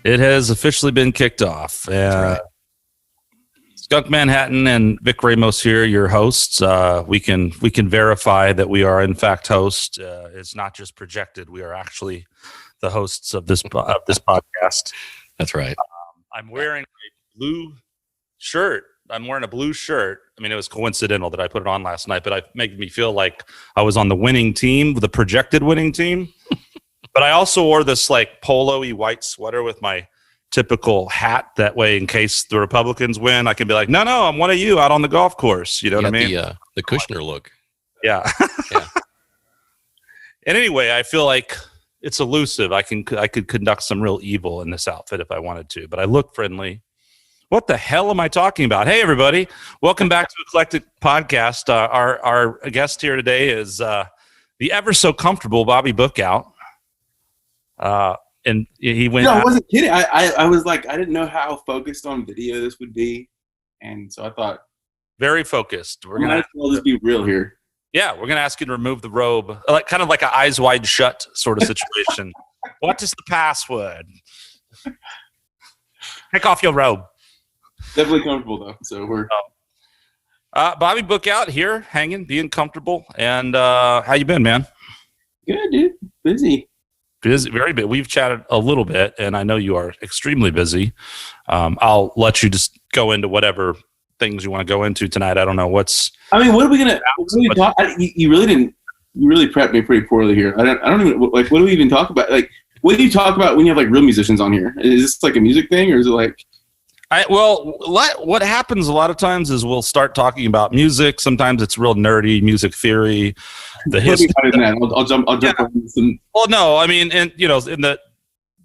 It has officially been kicked off. Right. Skunk Manhattan and Vic Ramos here, your hosts. We can verify that we are in fact hosts. It's not just projected; we are actually the hosts of this podcast. That's right. I'm wearing a blue shirt. I'm wearing a blue shirt. I mean, it was coincidental that I put it on last night, but it made me feel like I was on the winning team, the projected winning team. But I also wore this like polo-y white sweater with my typical hat. That way, in case the Republicans win, I can be like, no, I'm one of you out on the golf course. You know what I mean? The Kushner look. Yeah. Yeah. And anyway, I feel like it's elusive. I could conduct some real evil in this outfit if I wanted to, but I look friendly. What the hell am I talking about? Hey, everybody. Welcome back to Eclectic Podcast. Our guest here today is the ever so comfortable Bobby Bookout. And he went. No, I wasn't kidding. I was like, I didn't know how focused on video this would be. And so I thought. Very focused. We're going to just be real here. Yeah, we're going to ask you to remove the robe. Kind of like an eyes wide shut sort of situation. What is the password? Take off your robe. Definitely comfortable though. So we're Bobby Bookout here, hanging, being comfortable. And how you been, man? Good, dude. Busy, very busy. We've chatted a little bit, and I know you are extremely busy. I'll let you just go into whatever things you want to go into tonight. I don't know what's. I mean, what are we gonna? You really didn't. You really prepped me pretty poorly here. I don't even like. What do we even talk about? Like, what do you talk about when you have like real musicians on here? Is this like a music thing, or is it like? What happens a lot of times is we'll start talking about music. Sometimes it's real nerdy music theory, the history. I'll jump. Yeah. On some. Well, no, I mean, in the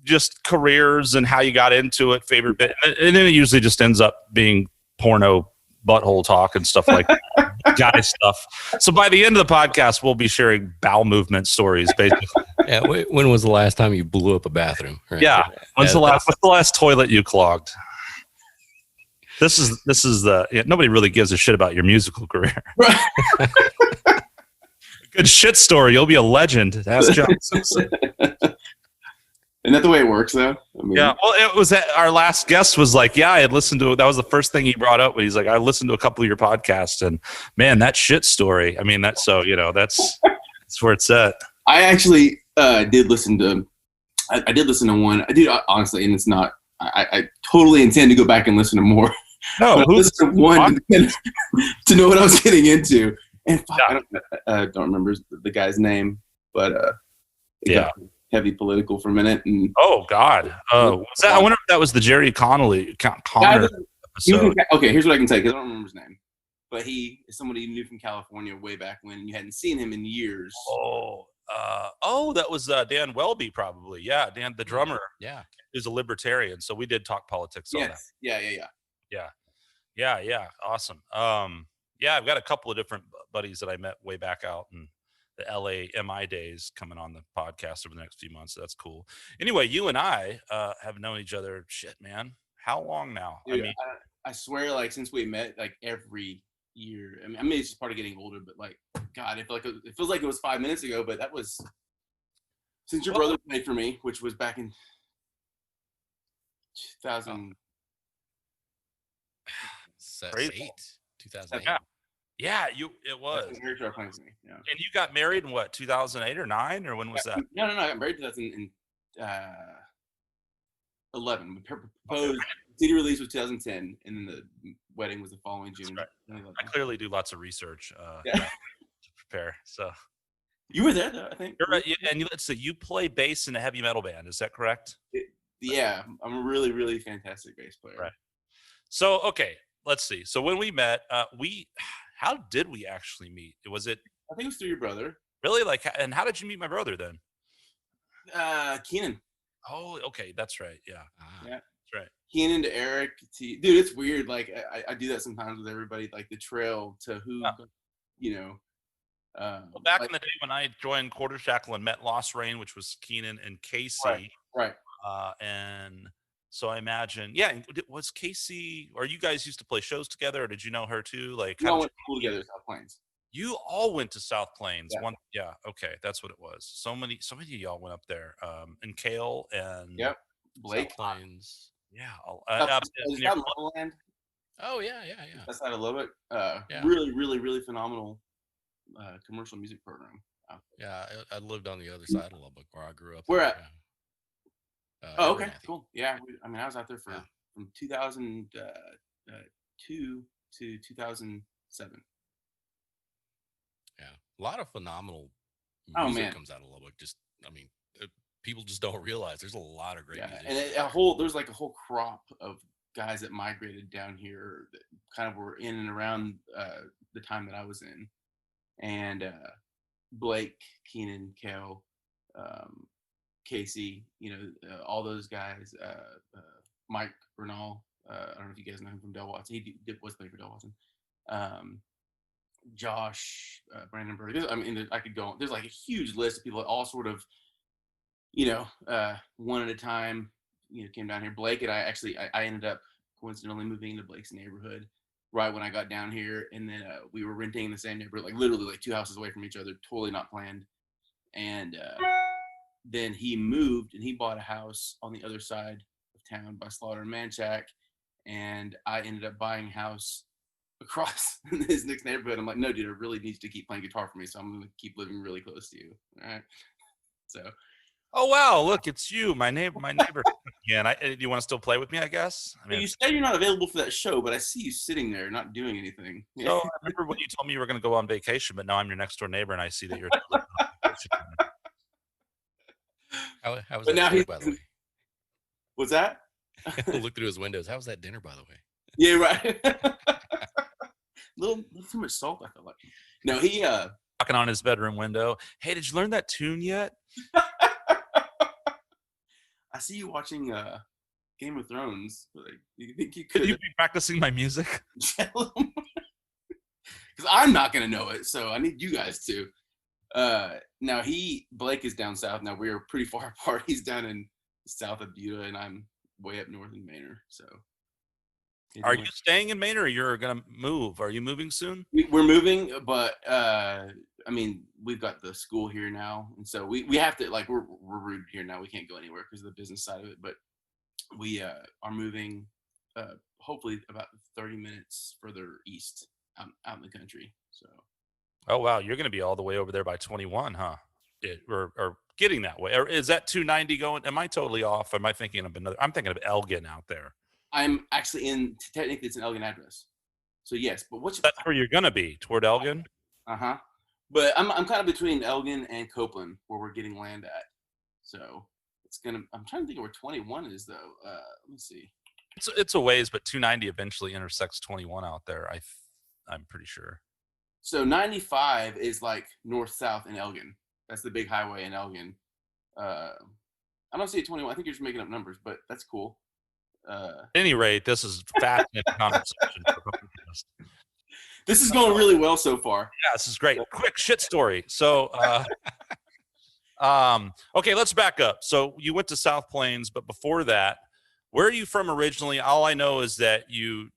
just careers and how you got into it, favorite bit, and then it usually just ends up being porno butthole talk and stuff like that, guy stuff. So by the end of the podcast, we'll be sharing bowel movement stories, basically. Yeah. When was the last time you blew up a bathroom? Right? Yeah. What's the last toilet you clogged? This is nobody really gives a shit about your musical career. Right. Good shit story. You'll be a legend. Ask John Simpson. Isn't that the way it works, though? I mean, yeah. Well, it was our last guest was like, yeah, I had listened to it. That was the first thing he brought up. He's like, I listened to a couple of your podcasts, and man, that shit story. I mean, that's where it's at. I actually did listen to. I did listen to one. I did honestly, and it's not. I totally intend to go back and listen to more. No, who's one to know what I was getting into, and I don't remember the guy's name, but it got heavy political for a minute. And oh God, I wonder if that was the Jerry Connor episode. Okay, here's what I can say because I don't remember his name, but he is somebody you knew from California way back when, and you hadn't seen him in years. That was Dan Welby, probably. Yeah, Dan, the drummer. Yeah, is a libertarian, so we did talk politics on that. Yeah. Awesome. I've got a couple of different buddies that I met way back out in the LA MI days coming on the podcast over the next few months. So that's cool. Anyway, you and I have known each other. Shit, man. How long now? Dude, I swear, like since we met, like every year. I mean, it's just part of getting older, but like, God, it feels like it was 5 minutes ago. But that was since your brother played for me, which was back in 2008. 2008. Yeah, it was. And you got married in what, 2008 or 9, or when was that? No. I got married in 2011. We proposed. CD release was 2010, and then the wedding was the following June. Right. I clearly do lots of research to prepare. So you were there, though, I think. You're right. And you play bass in a heavy metal band. Is that correct? Yeah, I'm a really, really fantastic bass player. Right. So, okay, let's see. So when we met, how did we actually meet? Was it? I think it was through your brother. Really? And how did you meet my brother then? Keenan. Oh, okay, that's right. Yeah. Yeah. That's right. Keenan to Eric to dude, it's weird. Like I do that sometimes with everybody. Like the trail to who, Well, back in the day when I joined Quarter Shackle and met Lost Rain, which was Keenan and Casey. Right. And so I imagine, was Casey, or you guys used to play shows together, or did you know her too? Like, we all went to school together at South Plains. You all went to South Plains. Yeah. Okay, that's what it was. So many of y'all went up there. And Kale and yep. Blake. South Plains. Yeah. Is that Levelland? Oh yeah. That's out of Lubbock. Yeah. Really phenomenal commercial music program. Yeah, I lived on the other side of Lubbock where I grew up. Where there, at? yeah. Oh, okay, Abernathy. cool. Yeah, I mean, I was out there Yeah. from 2002 to 2007. Yeah, a lot of phenomenal Oh music man, comes out of Lubbock. Just, I mean, people just don't realize there's a lot of great yeah, musicians. and there's like a whole crop of guys that migrated down here that kind of were in and around the time that I was in, and Blake, Keenan, Kale, um, Casey, all those guys, Mike Bernal. I don't know if you guys know him from Del Watson. Was playing for Del Watson. Josh Brandenburg. I mean, I could go on. There's like a huge list of people that all sort of, one at a time, came down here. Blake and I ended up coincidentally moving into Blake's neighborhood right when I got down here, and then we were renting in the same neighborhood, like literally like 2 houses away from each other, totally not planned. And then he moved and he bought a house on the other side of town by Slaughter and Manchac, and I ended up buying a house across his next neighborhood. I'm like, no, dude, I really need to keep playing guitar for me, so I'm gonna keep living really close to you. All right. So. Oh wow! Look, it's you, my neighbor. Yeah, and you want to still play with me? I guess. I mean, You said you're not available for that show, but I see you sitting there not doing anything. so I remember when you told me you were going to go on vacation, but now I'm your next door neighbor, and I see that you're. How was But now that dinner, by the way? What's that? Look through his windows. How was that dinner, by the way? Yeah, right. little too much salt, I feel like. No, he Knocking on his bedroom window. Hey, did you learn that tune yet? I see you watching Game of Thrones. Like, you think you Could could you be practicing my music? tell him? Because I'm not gonna know it, so I need you guys to. Now Blake is down south. Now we're pretty far apart. He's down in south of Buda, and I'm way up north in Manor. So, Are you staying in Maine, or you're gonna move? Are you moving soon? we're moving, but I mean, we've got the school here now, and so we have to, like, we're rooted here now. We can't go anywhere because of the business side of it. But we are moving, hopefully about 30 minutes further east, out in the country. So. Oh wow, you're gonna be all the way over there by 21, huh? Or getting that way, or is that 290 going? Am I totally off? Am I thinking of another? I'm thinking of Elgin out there. I'm actually technically it's an Elgin address. So yes, but That's where you're gonna be, toward Elgin. Uh-huh. But I'm kind of between Elgin and Copeland where we're getting land at. So I'm trying to think of where 21 is though. Let me see. It's a ways, but 290 eventually intersects 21 out there. I'm pretty sure. So 95 is like north-south in Elgin. That's the big highway in Elgin. I don't see 21. I think you're just making up numbers, but that's cool. At any rate, this is fascinating conversation. This is going really well so far. Yeah, this is great. Quick shit story. So, okay, let's back up. So you went to South Plains, but before that, where are you from originally? All I know is that you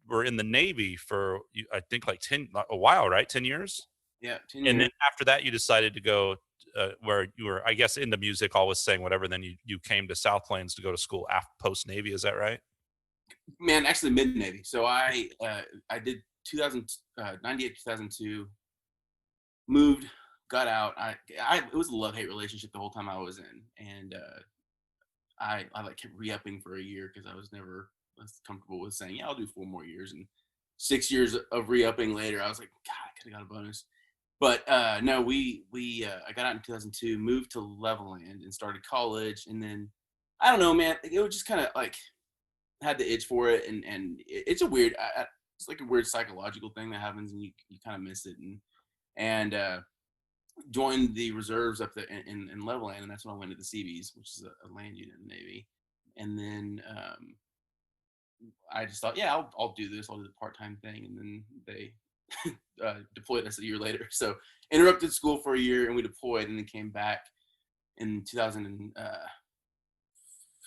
were in the Navy for, I think, like a while, right? 10 years. Yeah, 10 years. And then after that, you decided to go where you were, I guess, into music, always saying whatever. Then you came to South Plains to go to school after post Navy. Is that right? Man, actually mid Navy. So I did 98 2002. Moved, got out. It was a love-hate relationship the whole time I was in, and I like kept re-upping for a year because I was never comfortable with saying, yeah, I'll do 4 more years. And 6 years of re-upping later, I was like, God, I could have got a bonus. But no, I got out in 2002, moved to Levelland and started college. And then, I don't know, man, it was just kind of like, had the itch for it. And it's a weird, it's like a weird psychological thing that happens and you kind of miss it. And joined the reserves up there in Levelland. And that's when I went to the CBs, which is a land unit in the Navy. And then I just thought, yeah, I'll do this. I'll do the part-time thing. And then they deployed us a year later. So interrupted school for a year and we deployed and then came back in 2000.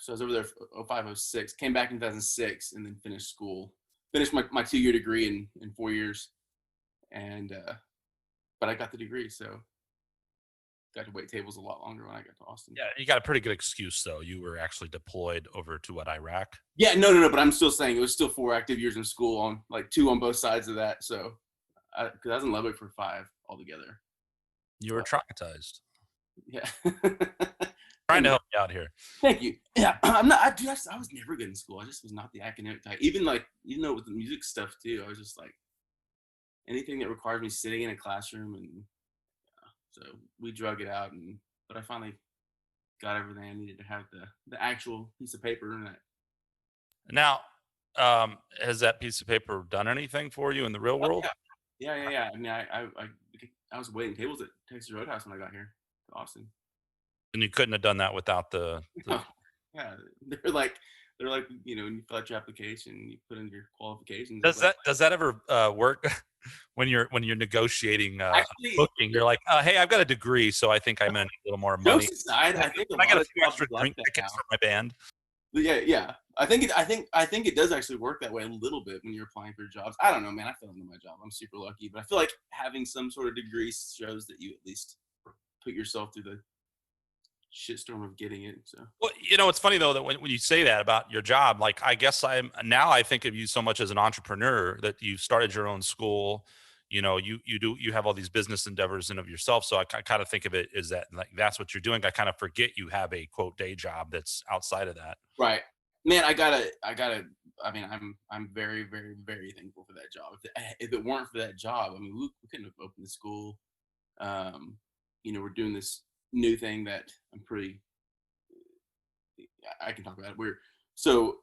So I was over there for 05, 06, came back in 2006 and then finished school. Finished my 2-year degree in 4 years. And, but I got the degree. So got to wait tables a lot longer when I got to Austin. Yeah, you got a pretty good excuse though. You were actually deployed over to what, Iraq? Yeah, no. But I'm still saying it was still 4 active years in school on like 2 on both sides of that. So, because I was in Lubbock for 5 altogether. You were traumatized. Yeah. Trying to help you out here. Thank you. Yeah, I'm not. I was never good in school. I just was not the academic type. Even though with the music stuff too, I was just like anything that required me sitting in a classroom, and so we drug it out. But I finally got everything I needed to have the actual piece of paper and that. Now, has that piece of paper done anything for you in the real world? Yeah. I mean, I was waiting tables at Texas Roadhouse when I got here to Austin. And you couldn't have done that without the Yeah, they're like, when you fill out your application, you put in your qualifications. Does that ever work when you're negotiating Actually, booking? You're like, hey, I've got a degree, so I think I'm gonna need a little more money. jokes aside, I think I got a lot few of extra jobs drink like that tickets now. for my band. Yeah. I think it does actually work that way a little bit when you're applying for jobs. I don't know, man. I fell into my job. I'm super lucky, but I feel like having some sort of degree shows that you at least put yourself through the shitstorm of getting it. So Well, it's funny though that when you say that about your job, like I guess I think of you so much as an entrepreneur that you started your own school. You have all these business endeavors in of yourself. So I kind of think of it as that, like, that's what you're doing. I kind of forget you have a quote day job that's outside of that. right, man. I gotta. I mean, I'm very, very, very thankful for that job. If it weren't for that job, I mean, we couldn't have opened the school. We're doing this new thing that I'm pretty. I can talk about it.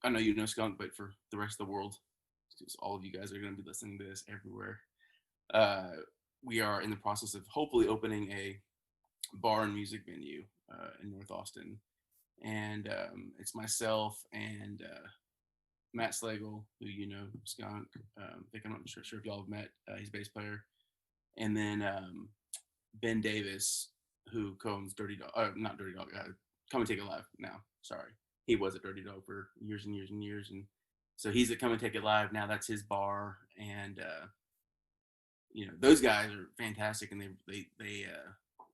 I know you know Skunk, but for the rest of the world, because all of you guys are going to be listening to this everywhere, we are in the process of hopefully opening a bar and music venue in North Austin. And it's myself and Matt Slagle, who Skunk. I'm not sure if y'all have met. He's a bass player. And then Ben Davis, who co-owns Dirty Dog, not Dirty Dog, Come and Take It Live now. Sorry. He was at Dirty Dog for years and years and years. And so he's at Come and Take It Live now. That's his bar. And, those guys are fantastic. And they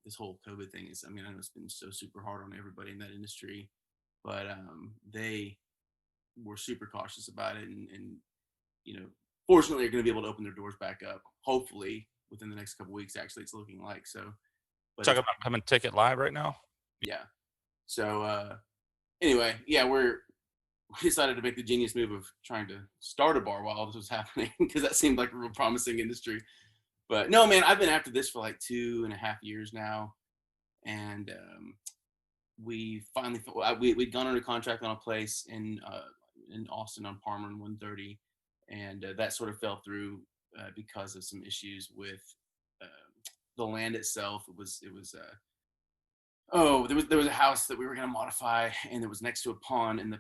this whole COVID thing is, I mean, I know it's been so super hard on everybody in that industry, but they were super cautious about it. And fortunately, they're going to be able to open their doors back up, hopefully within the next couple of weeks. Actually, it's looking like so. But Talk about Come and Take It Live right now. Yeah. So anyway, yeah, we decided to make the genius move of trying to start a bar while all this was happening, because that seemed like a real promising industry. But no, man, I've been after this for like 2.5 years now, and we finally we'd gone under contract on a place in Austin on Palmer and 130, and that sort of fell through because of some issues with the land itself. It was there was a house that we were going to modify, and it was next to a pond, and the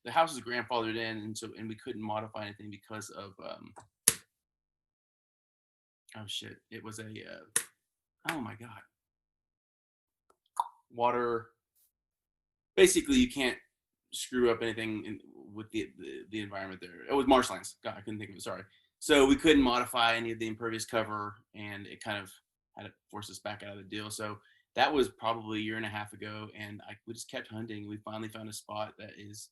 house was grandfathered in, and we couldn't modify anything because of it was a oh my god, water. Basically, you can't screw up anything with the environment there. It was marshlands. God, I couldn't think of it. Sorry. So we couldn't modify any of the impervious cover, and it kind of had to force us back out of the deal. So that was probably 1.5 years ago, and we just kept hunting. We finally found a spot that is,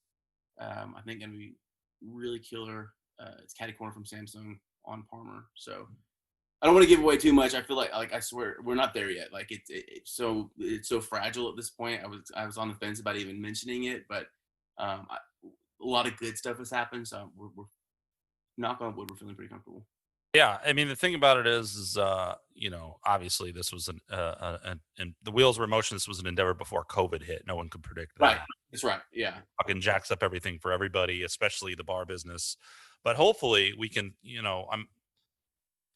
I think, going to be really killer. It's catty corner from Samsung on Palmer. So I don't want to give away too much. I feel like I swear we're not there yet. Like it's so fragile at this point. I was on the fence about even mentioning it, but a lot of good stuff has happened. So we're knock on wood, we're feeling pretty comfortable. Yeah, I mean the thing about it is obviously this was and the wheels were in motion. This was an endeavor before COVID hit. No one could predict that. Right, that's right. Yeah, fucking jacks up everything for everybody, especially the bar business. But hopefully we can.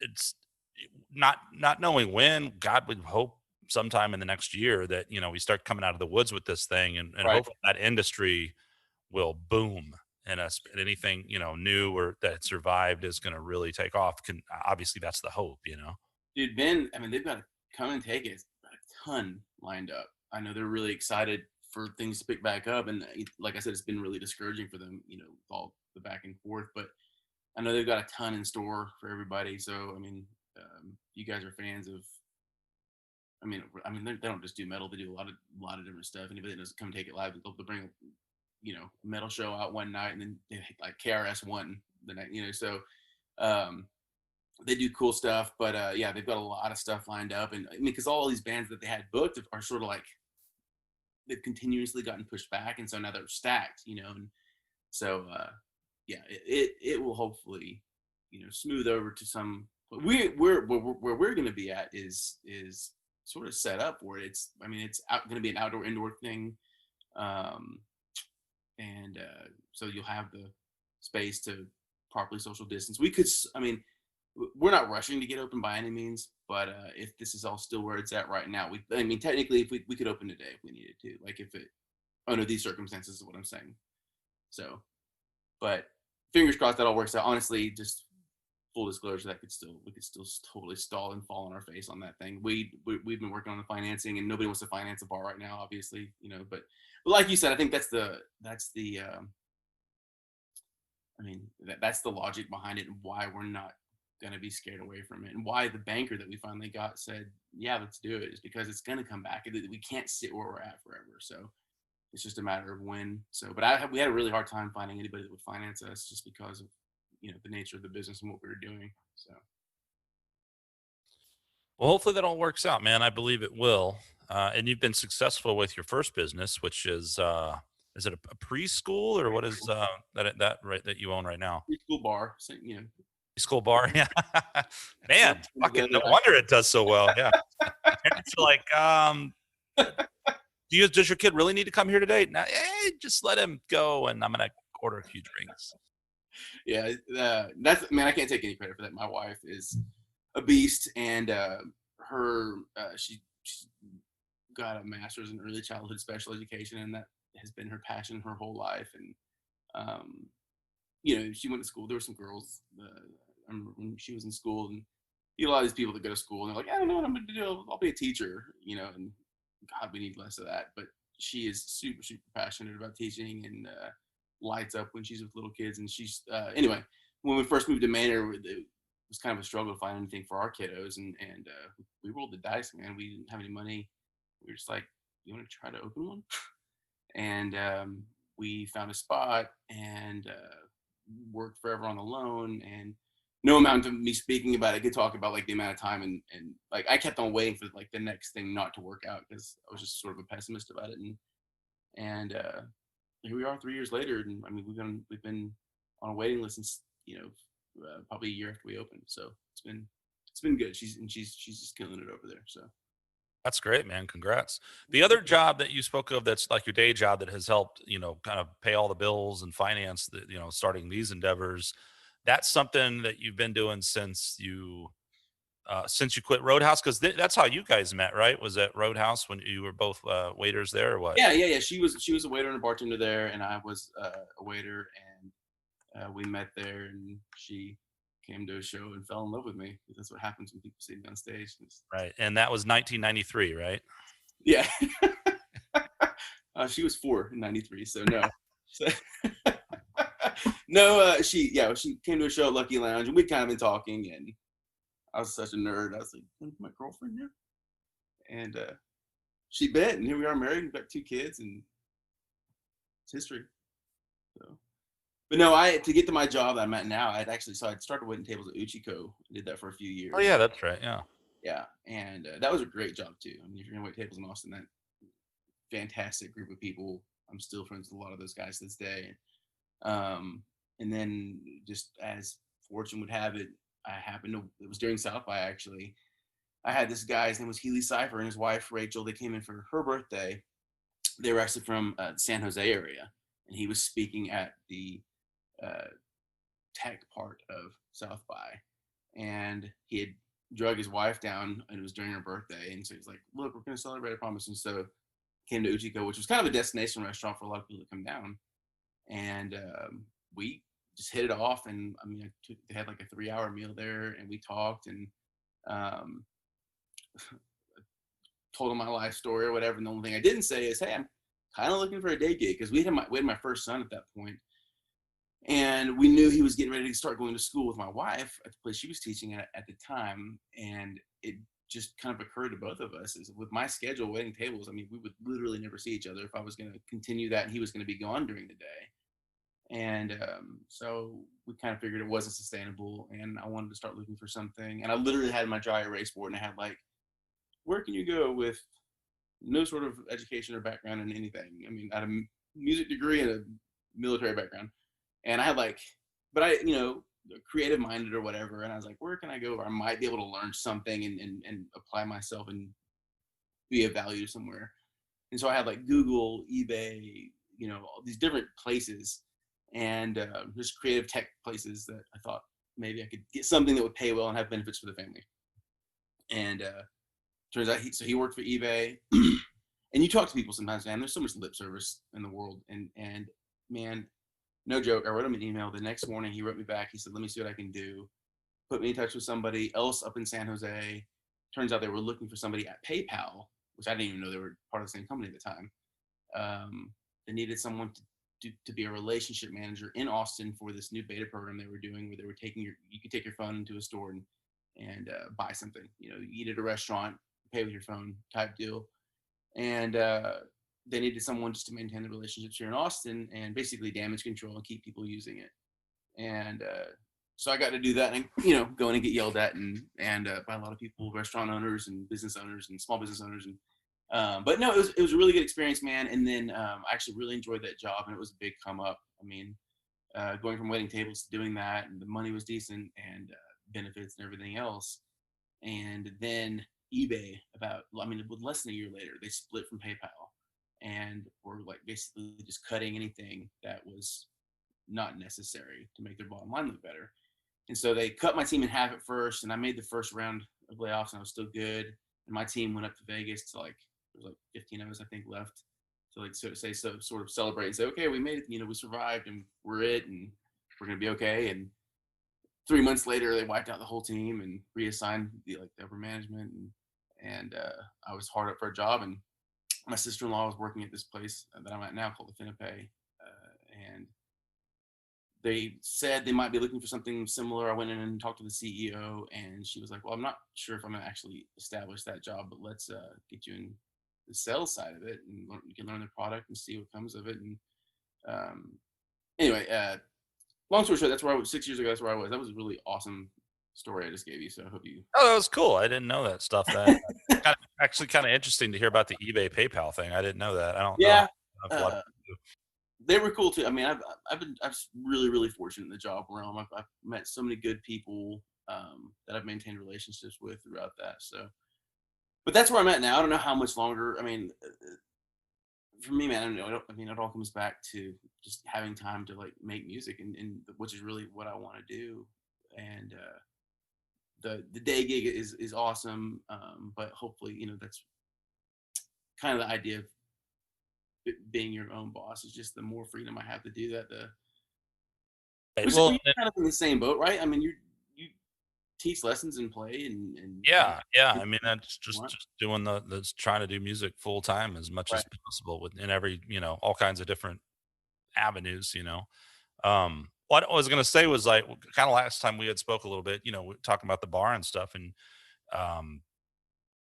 It's not knowing when. God would hope sometime in the next year that we start coming out of the woods with this thing, and right. hopefully that industry will boom. And anything new or that survived is going to really take off. Obviously that's the hope, Dude, Ben, I mean, they've got to Come and Take It a ton lined up. I know they're really excited for things to pick back up, and like I said, it's been really discouraging for them, with all the back and forth. But I know they've got a ton in store for everybody. So I mean, you guys are fans of they don't just do metal. They do a lot of different stuff. Anybody that doesn't come take it live, they'll bring a metal show out one night, and then like KRS One the night. So they do cool stuff. But yeah, they've got a lot of stuff lined up, and I mean, because all these bands that they had booked are sort of like they've continuously gotten pushed back, and so now they're stacked. And so yeah, it will hopefully smooth over to some. Where we're going to be at is sort of set up where it's going to be an outdoor indoor thing, and so you'll have the space to properly social distance. We're not rushing to get open by any means, but if this is all still where it's at right now, technically if we could open today if we needed to, like if it under these circumstances is what I'm saying. So, but fingers crossed that all works out. Honestly, just full disclosure, we could still totally stall and fall on our face on that thing. We've been working on the financing, and nobody wants to finance a bar right now, obviously, but like you said, I think that's the that's the logic behind it, and why we're not going to be scared away from it, and why the banker that we finally got said, yeah, let's do it, is because it's going to come back. We can't sit where we're at forever, so it's just a matter of when. So, but we had a really hard time finding anybody that would finance us, just because of the nature of the business and what we were doing. So, Well, hopefully that all works out, man. I believe it will. And you've been successful with your first business, which is it a preschool, or what is that you own right now? preschool bar, so, Preschool bar, yeah. Man, fucking no wonder it does so well. Yeah, parents are like, does your kid really need to come here today? No, just let him go, and I'm gonna order a few drinks. Yeah, I can't take any credit for that. My wife is a beast, and she got a master's in early childhood special education, and that has been her passion her whole life. And she went to school. There were some girls. I remember when she was in school, and a lot of these people that go to school, and they're like, I don't know what I'm going to do. I'll be a teacher, and God, we need less of that. But she is super, super passionate about teaching, and lights up when she's with little kids. And she's anyway, when we first moved to Manor, it was kind of a struggle to find anything for our kiddos, and we rolled the dice, man. We didn't have any money. We were just like, you want to try to open one? And we found a spot, and worked forever on the loan, and no amount of me speaking about it could talk about like the amount of time, and like I kept on waiting for like the next thing not to work out, because I was just sort of a pessimist about it. And here we are 3 years later, and we've been on a waiting list since probably a year after we opened. So it's been good. She's just killing it over there. So That's great, man. Congrats. The other job that you spoke of, that's like your day job, that has helped, kind of pay all the bills and finance the, starting these endeavors. That's something that you've been doing since you quit Roadhouse, because that's how you guys met, right? Was at Roadhouse when you were both waiters there, or what? Yeah. She was a waiter and a bartender there, and I was a waiter, and we met there, and she came to a show and fell in love with me, because that's what happens when people see me on stage. Right, and that was 1993, right? Yeah. She was 4 in 93, so no. So, no, she came to a show at Lucky Lounge, and we'd kind of been talking, and I was such a nerd. I was like, my girlfriend here? And she bit, and here we are married. We've got 2 kids, and it's history. So, but no, to get to my job that I'm at now, I'd started waiting tables at Uchiko. I did that for a few years. Oh yeah, that's right. Yeah. Yeah, and that was a great job too. If you're gonna wait tables in Austin, that fantastic group of people. I'm still friends with a lot of those guys to this day. And then, just as fortune would have it, it was during South by actually. I had this guy, his name was Healy Cipher, and his wife Rachel. They came in for her birthday. They were actually from the San Jose area, and he was speaking at the tech part of South by, and he had drug his wife down, and it was during her birthday, and so he's like, look, we're going to celebrate, I promise. And so came to Uchiko, which was kind of a destination restaurant for a lot of people to come down, and we just hit it off. And they had like a 3-hour meal there, and we talked, and told him my life story or whatever. And the only thing I didn't say is, hey, I'm kind of looking for a day gig, because we had my first son at that point. And we knew he was getting ready to start going to school with my wife at the place she was teaching at the time. And it just kind of occurred to both of us is with my schedule, waiting tables. I mean, we would literally never see each other if I was going to continue that and he was going to be gone during the day. And so we kind of figured it wasn't sustainable, and I wanted to start looking for something. And I literally had my dry erase board, and I had like, where can you go with no sort of education or background in anything? I mean, I had a music degree and a military background, and I had like, but I, creative minded or whatever. And I was like, where can I go where I might be able to learn something and apply myself and be of value somewhere? And so I had like Google, eBay, all these different places, and just creative tech places that I thought maybe I could get something that would pay well and have benefits for the family. And turns out he worked for eBay. And you talk to people sometimes, man, there's so much lip service in the world. And man, no joke, I wrote him an email. The next morning he wrote me back. He said, let me see what I can do. Put me in touch with somebody else up in San Jose. Turns out they were looking for somebody at PayPal, which I didn't even know they were part of the same company at the time. They needed someone to be a relationship manager in Austin for this new beta program they were doing, where they were you could take your phone into a store and buy something. You eat at a restaurant, pay with your phone type deal. And they needed someone just to maintain the relationships here in Austin and basically damage control and keep people using it. And so I got to do that and, go in and get yelled at and by a lot of people, restaurant owners and business owners and small business owners. And but no, it was a really good experience, man. And then I actually really enjoyed that job, and it was a big come up. I mean, going from waiting tables to doing that, and the money was decent, and benefits and everything else. And then eBay, with less than a year later, they split from PayPal and were like basically just cutting anything that was not necessary to make their bottom line look better. And so they cut my team in half at first, and I made the first round of layoffs, and I was still good. And my team went up to Vegas to there was like 15 of us, I think, left to sort of celebrate and say, okay, we made it, we survived, and we're it, and we're gonna be okay. And 3 months later, they wiped out the whole team and reassigned the upper management, and I was hard up for a job. And my sister-in-law was working at this place that I'm at now called the Finipay, and they said they might be looking for something similar. I went in and talked to the CEO, and she was like, well, I'm not sure if I'm going to actually establish that job, but let's get you in the sales side of it, and you can learn the product and see what comes of it. And anyway, long story short, that's where I was 6 years ago. That's where I was. That was a really awesome story I just gave you. So I hope you. Oh, that was cool. I didn't know that stuff. That actually kind of interesting to hear about the eBay PayPal thing. I didn't know that. I don't know. They were cool too. I mean, I've been really, really fortunate in the job realm. I've met so many good people that I've maintained relationships with throughout that. So, but that's where I'm at now. I don't know how much longer. I mean, for me, man, it all comes back to just having time to make music, and which is really what I want to do. And the day gig is awesome, but hopefully, that's kind of the idea of being your own boss. Is just the more freedom I have to do that, you're kind of in the same boat, right? I mean, you teach lessons and play and yeah. I mean, that's just doing that's trying to do music full time as much as possible in every, all kinds of different avenues, what I was going to say was kind of last time we had spoke a little bit, we're talking about the bar and stuff. And,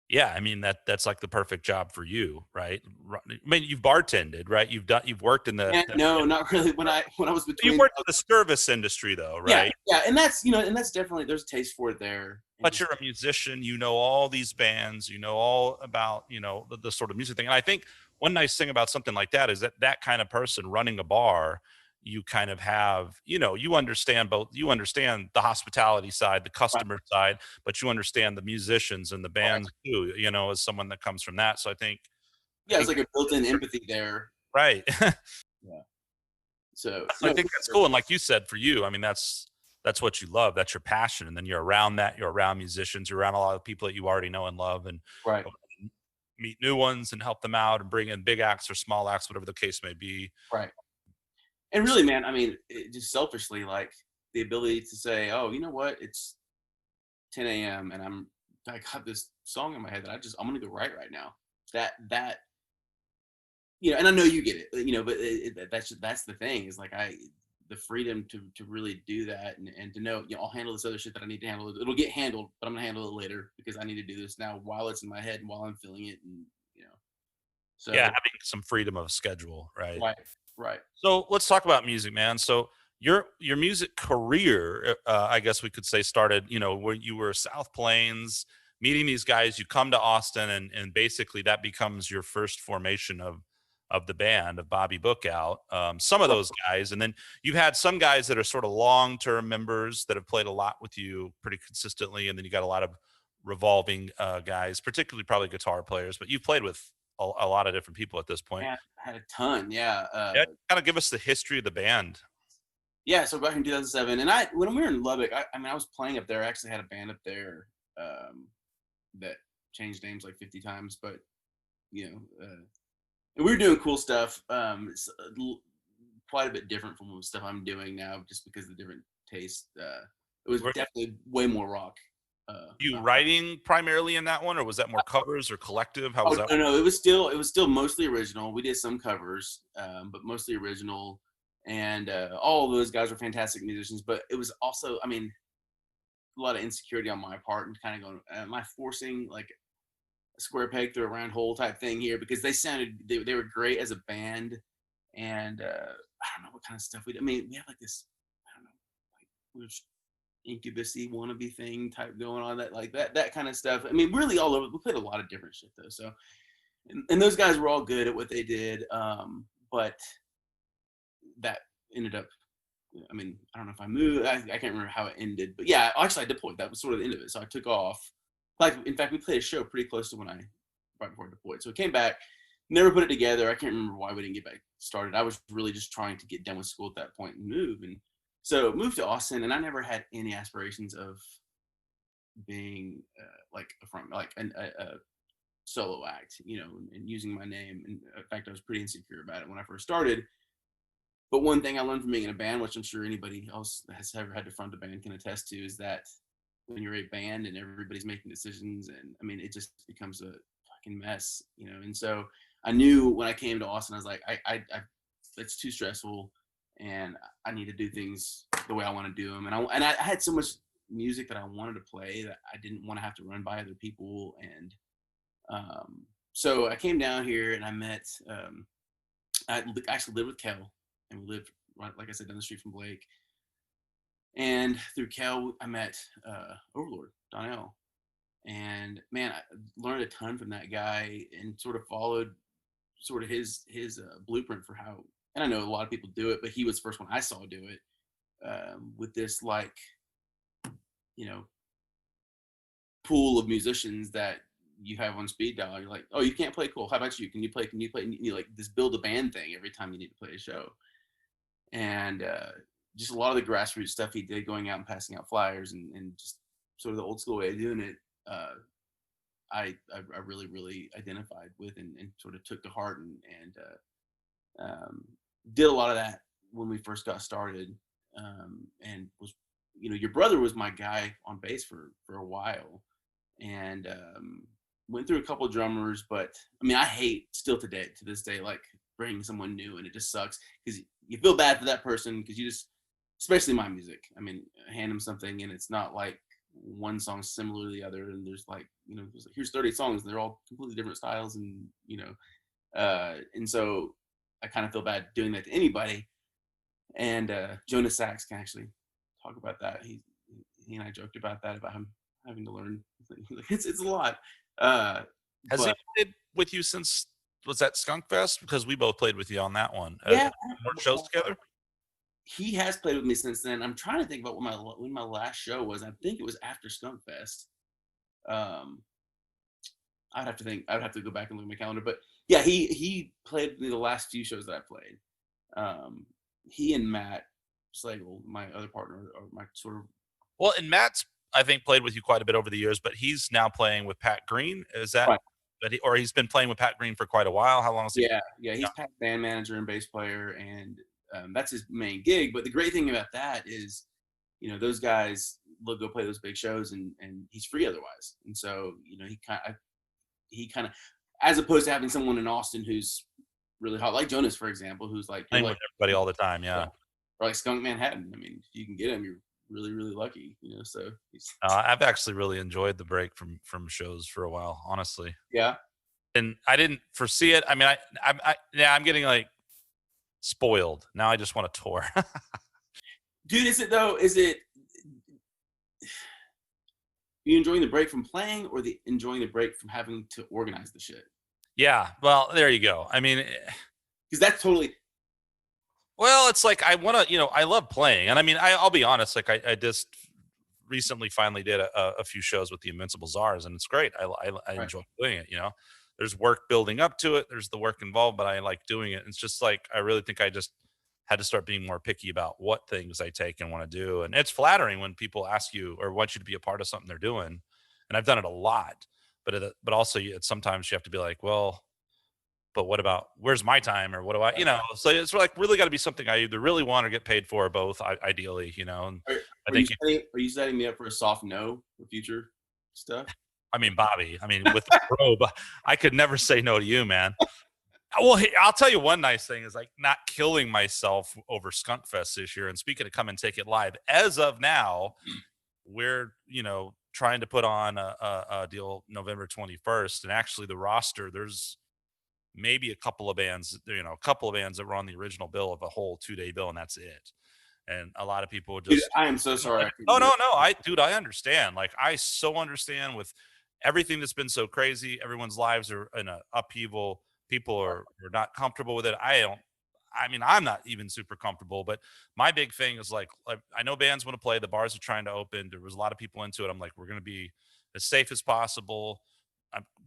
yeah, I mean, that's like the perfect job for you, right? I mean, you've bartended, right? You've worked in no, not really. When I was between, you worked in the service industry though, right? Yeah. And that's, and that's definitely, there's a taste for it there. But you're a musician, all these bands, all about, the sort of music thing. And I think one nice thing about something like that is that kind of person running a bar, you kind of have, you understand the hospitality side, the customer side, but you understand the musicians and the bands too, as someone that comes from that. So I think, it's like a built-in empathy there. Right. Yeah. So I think that's cool. And like you said, for you, I mean, that's what you love. That's your passion. And then you're around that, you're around musicians, you're around a lot of people that you already know and love, and meet new ones and help them out and bring in big acts or small acts, whatever the case may be. Right. And really, man, I mean, just selfishly, the ability to say, oh, you know what? It's 10 a.m. and I got this song in my head that I'm going to go write right now. That, and I know you get it, but that's the thing is the freedom to really do that and to know, I'll handle this other shit that I need to handle. It'll get handled, but I'm gonna handle it later because I need to do this now while it's in my head and while I'm feeling it, and so Yeah, having some freedom of schedule, right? right, right. So let's talk about music, man. So your music career, I guess we could say, started, where you were South Plains, meeting these guys. You come to Austin, and basically that becomes your first formation of the band of Bobby Bookout. Some of those guys, and then you've had some guys that are sort of long term members that have played a lot with you pretty consistently, and then you got a lot of revolving guys, particularly probably guitar players. But you've played with a lot of different people at this point. Man, I had a ton, yeah. Yeah, kind of give us the history of the band. Yeah, so back in 2007, and when we were in Lubbock, I was playing up there. I actually had a band up there that changed names like 50 times, but and we were doing cool stuff. It's quite a bit different from the stuff I'm doing now, just because of the different taste. It was definitely way more rock. You writing primarily in that one, or was that more covers or collective? How was that? No, it was still mostly original. We did some covers, but mostly original. And all of those guys were fantastic musicians, but it was also, a lot of insecurity on my part and kind of going, am I forcing like a square peg through a round hole type thing here? Because they were great as a band, and I don't know what kind of stuff we have like this, I don't know, like we were incubus-y wannabe thing type going on, that kind of stuff. Really all over. We played a lot of different shit though. So, and those guys were all good at what they did, but that ended up, I don't know if I moved. I can't remember how it ended, but yeah, actually I deployed. That was sort of the end of it. So I took off. In fact, we played a show pretty close to right before I deployed. So I came back, never put it together. I can't remember why we didn't get back started. I was really just trying to get done with school at that point and move. And so moved to Austin, and I never had any aspirations of being a solo act, and using my name. And in fact, I was pretty insecure about it when I first started. But one thing I learned from being in a band, which I'm sure anybody else that has ever had to front a band can attest to, is that when you're a band and everybody's making decisions, and it just becomes a fucking mess, And so I knew when I came to Austin, I was like, I it's too stressful, and I need to do things the way I want to do them. And I had so much music that I wanted to play that I didn't want to have to run by other people. And so I came down here and I met, I actually lived with Kel. And we lived, right, like I said, down the street from Blake. And through Kel, I met Overlord, Donnell. And man, I learned a ton from that guy and sort of followed sort of his blueprint for how, and I know a lot of people do it, but he was the first one I saw do it, with this pool of musicians that you have on speed dial. You're like, oh, you can't play, cool. How about you? Can you play? Like this build a band thing every time you need to play a show. And just a lot of the grassroots stuff he did, going out and passing out flyers and just sort of the old school way of doing it, I really, really identified with and sort of took to heart and did a lot of that when we first got started, and was, your brother was my guy on bass for a while, and went through a couple of drummers, but I hate still to this day, like bringing someone new, and it just sucks because you feel bad for that person, because you just, especially my music, hand them something and it's not like one song similar to the other, and there's here's 30 songs and they're all completely different styles, and and so I kind of feel bad doing that to anybody. And Jonas Sachs can actually talk about that. He and I joked about that, about him having to learn. It's a lot. Has he played with you since, was that Skunk Fest? Because we both played with you on that one. Yeah, more shows together. He has played with me since then. I'm trying to think about when my last show was. I think it was after Skunk Fest. I'd have to think. I would have to go back and look at my calendar. But yeah, he played the last few shows that I played. He and Matt Slagle, my other partner, or my sort of. Well, and Matt's, I think, played with you quite a bit over the years, but he's now playing with Pat Green. Is that? Right. Or he's been playing with Pat Green for quite a while. How long has he? Yeah. He's Pat's band manager and bass player, and that's his main gig. But the great thing about that is, those guys will go play those big shows, and he's free otherwise. And so, he kind of, as opposed to having someone in Austin who's really hot, like Jonas, for example, who's like playing with everybody all the time. Yeah. or like Skunk Manhattan. I mean, if you can get him, you're really, really lucky, you know. So I've actually really enjoyed the break from shows for a while, honestly. yeah, And I didn't foresee it. I mean, yeah, I'm getting like spoiled now. I just want to tour. dude. Is it though? Is it you enjoying the break from playing, or the enjoying the break from having to organize the shit? Yeah, well, there you go. I mean, Because that's totally well, it's like I want to, I love playing, and I mean, I'll be honest. Like I just recently finally did a few shows with the Invincible Czars, and it's great. I right. enjoy doing it. There's work building up to it. There's the work involved, but I like doing it. It's just like I really think I just had to start being more picky about what things I take and want to do. And it's flattering when people ask you or want you to be a part of something they're doing, and I've done it a lot. But also, sometimes you have to be like, well, but what about where's my time or what do I, so it's like really got to be something I either really want or get paid for, or both, ideally, and Are, I are you think, are you setting me up for a soft no for future stuff? I mean, Bobby, I mean, with the probe, I could never say no to you, man. Well, I'll tell you one nice thing is like not killing myself over Skunk Fest this year. And speaking of Come and Take It Live, as of now, we're, trying to put on a deal November 21st. And actually the roster, there's maybe a couple of bands that were on the original bill of a whole 2-day bill, and that's it. And a lot of people Dude, just, I am so sorry. I couldn't oh do no, it. no, I understand. Like I so understand with everything that's been so crazy. Everyone's lives are in a upheaval. People are not comfortable with it. I mean, I'm not even super comfortable, but my big thing is like I know bands want to play. The bars are trying to open. There was a lot of people into it. I'm like, we're going to be as safe as possible.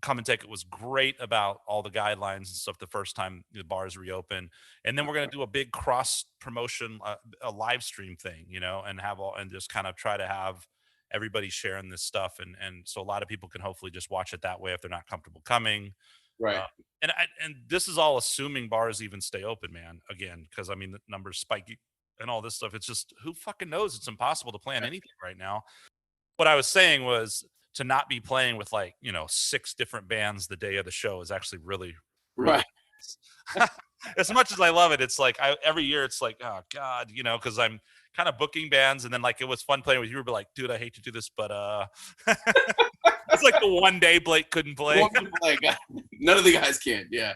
Come and Take It was great about all the guidelines and stuff the first time the bars reopen, and then we're going to do a big cross promotion, a live stream thing, and have all and just kind of try to have everybody sharing this stuff, and so a lot of people can hopefully just watch it that way if they're not comfortable coming. Right. Uh, and this is all assuming bars even stay open, man. Again, because I mean the numbers spiking and all this stuff. It's just who fucking knows? It's impossible to plan anything right now. What I was saying was to not be playing with like 6 different bands the day of the show is actually really, really Right. nice. As much as I love it, it's like every year it's like, oh god, because I'm kind of booking bands, and then like it was fun playing with you, but like, dude, I hate to do this, but it's like the one day Blake couldn't play. Like, none of the guys can. Yeah.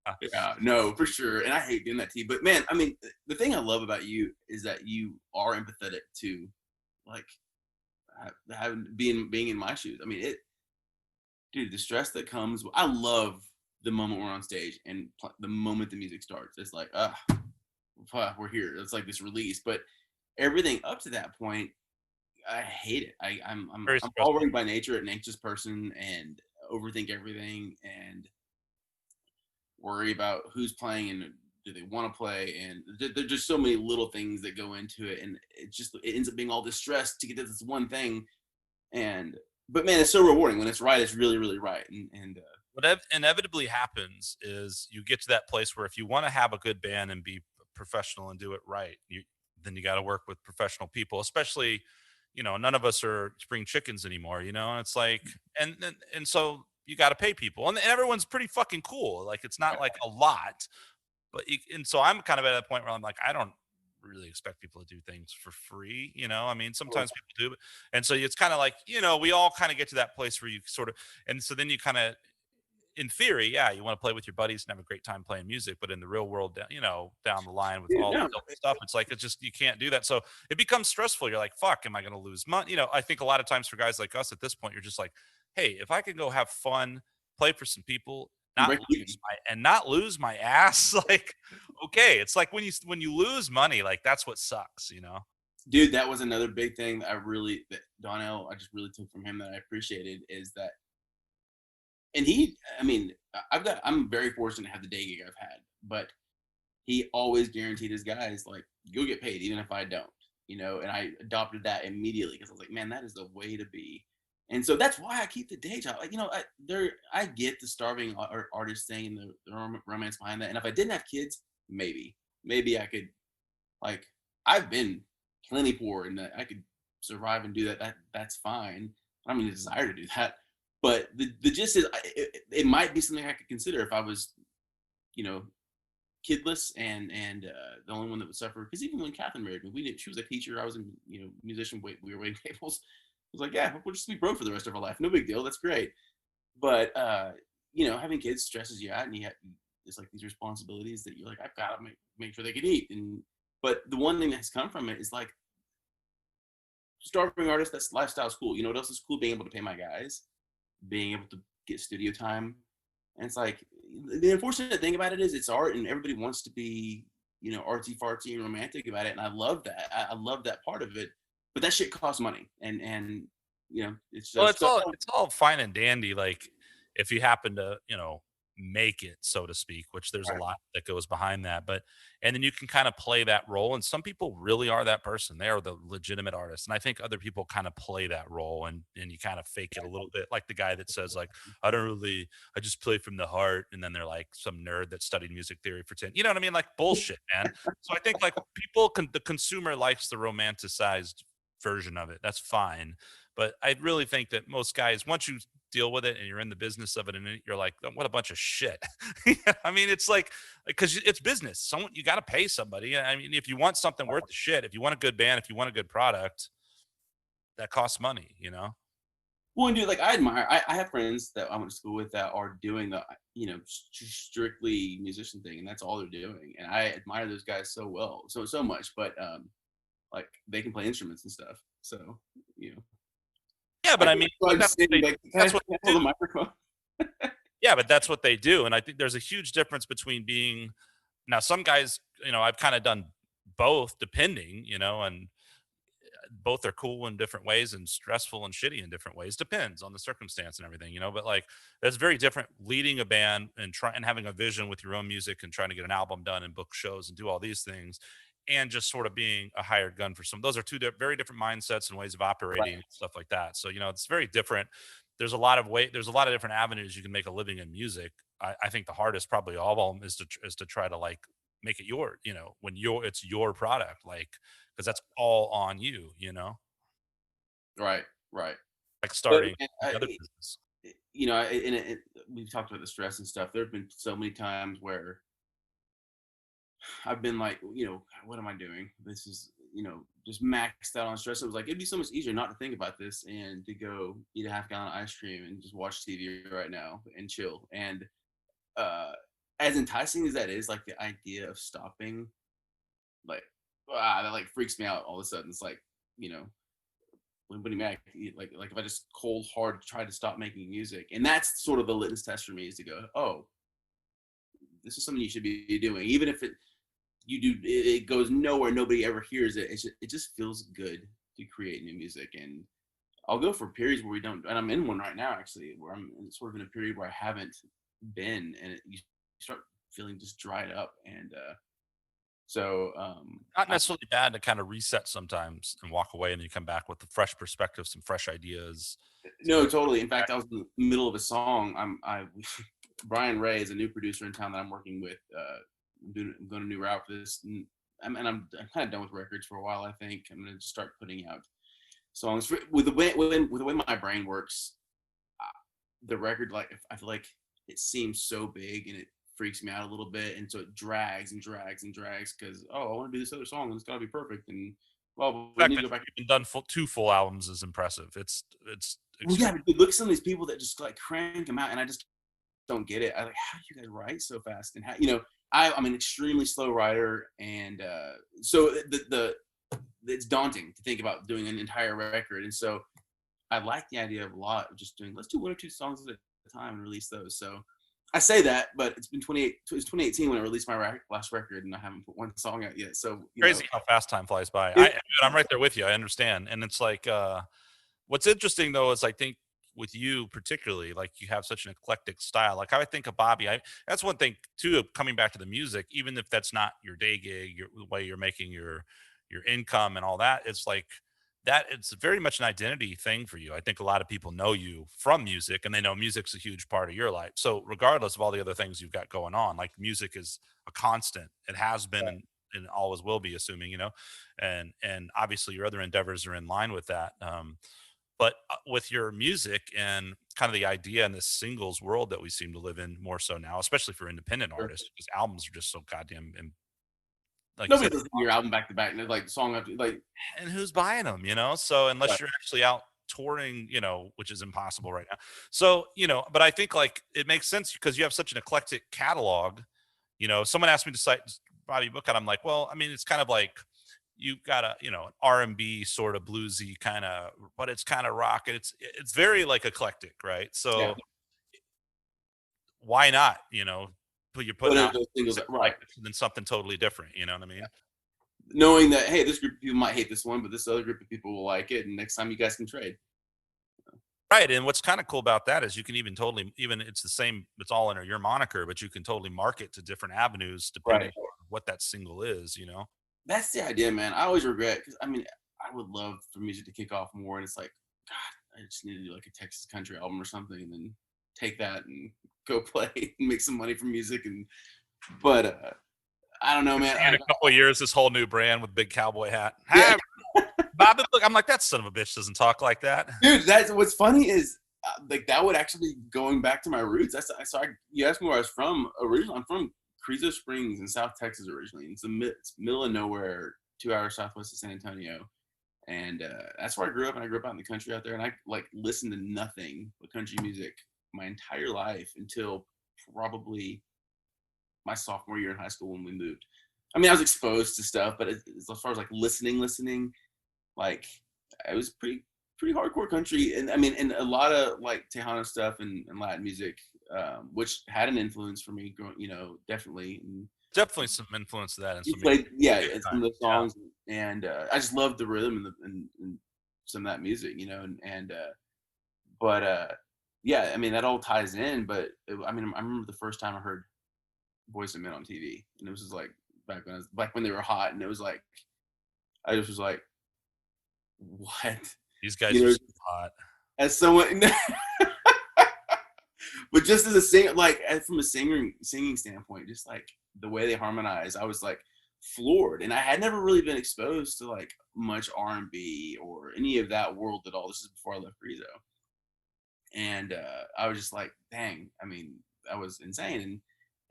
Uh, Yeah. No, for sure. And I hate doing that to you. But man, I mean, the thing I love about you is that you are empathetic to like having being in my shoes. I mean, dude, the stress that comes. I love the moment we're on stage and the moment the music starts. It's like, we're here. It's like this release. But everything up to that point, I hate it. I'm Very already by nature an anxious person and overthink everything and worry about who's playing and do they want to play, and there's just so many little things that go into it, and it ends up being all this stress to get to this one thing. But man, it's so rewarding when it's right. It's really, really right. And what inevitably happens is you get to that place where if you want to have a good band and be professional and do it right, then you got to work with professional people, especially, none of us are spring chickens anymore, and it's like, and so you got to pay people, and everyone's pretty fucking cool. Like it's not like a lot, but and so I'm kind of at a point where I'm like, I don't really expect people to do things for free. I mean, sometimes people do, and so it's kind of like, we all kind of get to that place where you sort of, and so then you kind of, in theory, yeah, you want to play with your buddies and have a great time playing music, but in the real world, down the line with all the stuff, it's like, it's just, you can't do that. So it becomes stressful. You're like, fuck, am I going to lose money? I think a lot of times for guys like us at this point, you're just like, hey, if I can go have fun, play for some people, not lose my ass, like, okay. It's like when you lose money, like that's what sucks, dude, that was another big thing that Donnell, I just really took from him that I appreciated is that. And I mean, I'm very fortunate to have the day gig I've had, but he always guaranteed his guys, like, you'll get paid even if I don't, and I adopted that immediately because I was like, man, that is the way to be. And so that's why I keep the day job. Like, I get the starving artist thing and the romance behind that. And if I didn't have kids, maybe I could, like, I've been plenty poor and I could survive and do that. That's fine. I don't mean a desire to do that. But the gist is, it might be something I could consider if I was, kidless and the only one that would suffer. Because even when Catherine married me, we didn't. She was a teacher. I was a musician. We were waiting tables. I was like, yeah, we'll just be broke for the rest of our life. No big deal. That's great. But having kids stresses you out, and it's like these responsibilities that you're like, I've got to make sure they can eat. But the one thing that has come from it is like, starving artist, that's lifestyle is cool. You know what else is cool? Being able to pay my guys, being able to get studio time. And it's like, the unfortunate thing about it is it's art and everybody wants to be, artsy fartsy and romantic about it. And I love that. I love that part of it. But that shit costs money. And it's Well, just it's all fine and dandy. Like if you happen to, make it, so to speak, which there's a right. lot that goes behind that. But and then you can kind of play that role. And some people really are that person. They are the legitimate artist. And I think other people kind of play that role and you kind of fake it a little bit. Like the guy that says, like, I just play from the heart. And then they're like some nerd that studied music theory for 10. You know what I mean? Like bullshit, man. So I think like the consumer likes the romanticized version of it. That's fine. But I really think that most guys, once you deal with it and you're in the business of it, and you're like, "Oh, what a bunch of shit." I mean, it's like because it's business. Someone you got to pay somebody. I mean, if you want something worth the shit, if you want a good band, if you want a good product, that costs money. Well, and dude, like I admire. I have friends that I went to school with that are doing the strictly musician thing, and that's all they're doing. And I admire those guys so much. But like they can play instruments and stuff. So Yeah, but I mean, I'm that's what sitting they, like, that's what can I they hold do. the microphone? Yeah, but that's what they do, and I think there's a huge difference between being now. Some guys, I've kind of done both, depending, and both are cool in different ways and stressful and shitty in different ways. Depends on the circumstance and everything, but like that's very different leading a band and having a vision with your own music and trying to get an album done and book shows and do all these things and just sort of being a hired gun for some. Those are two very different mindsets and ways of operating and stuff like that. So, it's very different. There's a lot of different avenues you can make a living in music. I think the hardest probably of all of them is to try to like make it when it's your product, like, because that's all on Right, right. like But starting another business. we've talked about the stress and stuff. There have been so many times where I've been like, what am I doing? This is, just maxed out on stress. It was like, it'd be so much easier not to think about this and to go eat a half gallon of ice cream and just watch TV right now and chill. And as enticing as that is, like the idea of stopping, like, that like freaks me out all of a sudden. It's like, what do you mean? Like if I just cold hard try to stop making music, and that's sort of the litmus test for me is to go, oh, this is something you should be doing, even if it goes nowhere, nobody ever hears it. It just feels good to create new music, and I'll go for periods where we don't, and I'm in one right now actually, where I'm sort of in a period where I haven't been, and you start feeling just dried up, and so Not necessarily bad to kind of reset sometimes and walk away, and then you come back with a fresh perspective, some fresh ideas. no, totally. In fact, I was in the middle of a song. Brian Ray is a new producer in town that I'm working with. I'm going a new route for this, and I'm kind of done with records for a while. I think I'm going to just start putting out songs with the way my brain works. The record, like, I feel like it seems so big and it freaks me out a little bit, and so it drags and drags and drags because I want to do this other song and it's got to be perfect, and well, The we fact need to that go back. you've done two full albums is impressive. It's Well, yeah, but look at some of these people that just like crank them out, and I just don't get it. I like, how do you guys write so fast? And how, I'm an extremely slow writer, and so it's daunting to think about doing an entire record. And so I like the idea of a lot of just let's do one or two songs at a time and release those. So I say that, but it's 2018 when I released my last record, and I haven't put one song out yet. So crazy how fast time flies by. I'm right there with you. I understand, and it's like what's interesting though is I think with you particularly, like you have such an eclectic style. Like I think of Bobby, that's one thing too. Coming back to the music, even if that's not your day gig, the way you're making your income and all that, it's like that. It's very much an identity thing for you. I think a lot of people know you from music, and they know music's a huge part of your life. So regardless of all the other things you've got going on, like music is a constant. It has been and always will be, assuming and obviously your other endeavors are in line with that. But with your music and kind of the idea in this singles world that we seem to live in more so now, especially for independent Sure. artists, because albums are just so goddamn, and like you Nobody said, listens to your album back to back, and like song after like. and who's buying them, you know? So Right. unless you're actually out touring, which is impossible right now. So, but I think like it makes sense because you have such an eclectic catalog. Someone asked me to cite Bobby Bookout. I'm like, well, I mean, it's kind of like you've got an R&B sort of bluesy kind of, but it's kind of rock, and it's very like eclectic, right? Yeah. So why not, put you're putting But out those singles, music right? like this and then something totally different, you know what I mean? Knowing that, hey, this group of people might hate this one, but this other group of people will like it, and next time you guys can trade. Right, and what's kind of cool about that is you can even it's the same, it's all under your moniker, but you can totally market to different avenues depending Right. on what that single is. That's the idea, man. I always regret, because I mean, I would love for music to kick off more, and it's like, God, I just need to do like a Texas country album or something, and then take that and go play and make some money from music. But I don't know, man. In a couple of years, this whole new brand with big cowboy hat. Yeah. Bobby, look, I'm like, that son of a bitch doesn't talk like that. Dude, that's what's funny is like that would actually be going back to my roots. You asked me where I was from originally. I'm from Carrizo Springs in South Texas originally. It's middle of nowhere, 2 hours southwest of San Antonio, and that's where I grew up. And I grew up out in the country out there, and I like listened to nothing but country music my entire life until probably my sophomore year in high school when we moved. I mean, I was exposed to stuff, but as far as like listening, like it was pretty hardcore country, and I mean, and a lot of like Tejano stuff and Latin music, which had an influence for me growing, definitely. And Definitely some influence of that. And you some played, yeah, it's some of the yeah. songs, and I just loved the rhythm and some of that music, but yeah, I mean that all ties in. But I mean, I remember the first time I heard Boyz II Men on TV, and it was just like back when they were hot, and it was like I just was like, what? These guys are so hot. As someone, but just as a singer, like from a singing standpoint, just like the way they harmonize, I was like floored, and I had never really been exposed to like much R&B or any of that world at all. This is before I left Rizzo, and I was just like, dang, I mean, that was insane.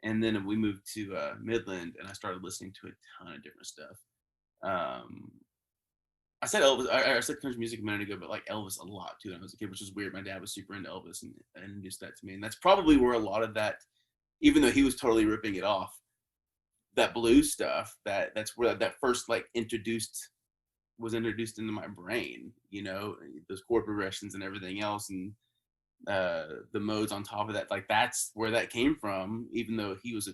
And then we moved to Midland, and I started listening to a ton of different stuff. I said Elvis. I said country music a minute ago, but like Elvis a lot too when I was a kid, which is weird. My dad was super into Elvis and introduced that to me, and that's probably where a lot of that, even though he was totally ripping it off, that blues stuff, that's where that first like was introduced into my brain. Those chord progressions and everything else, and the modes on top of that. Like that's where that came from, even though he was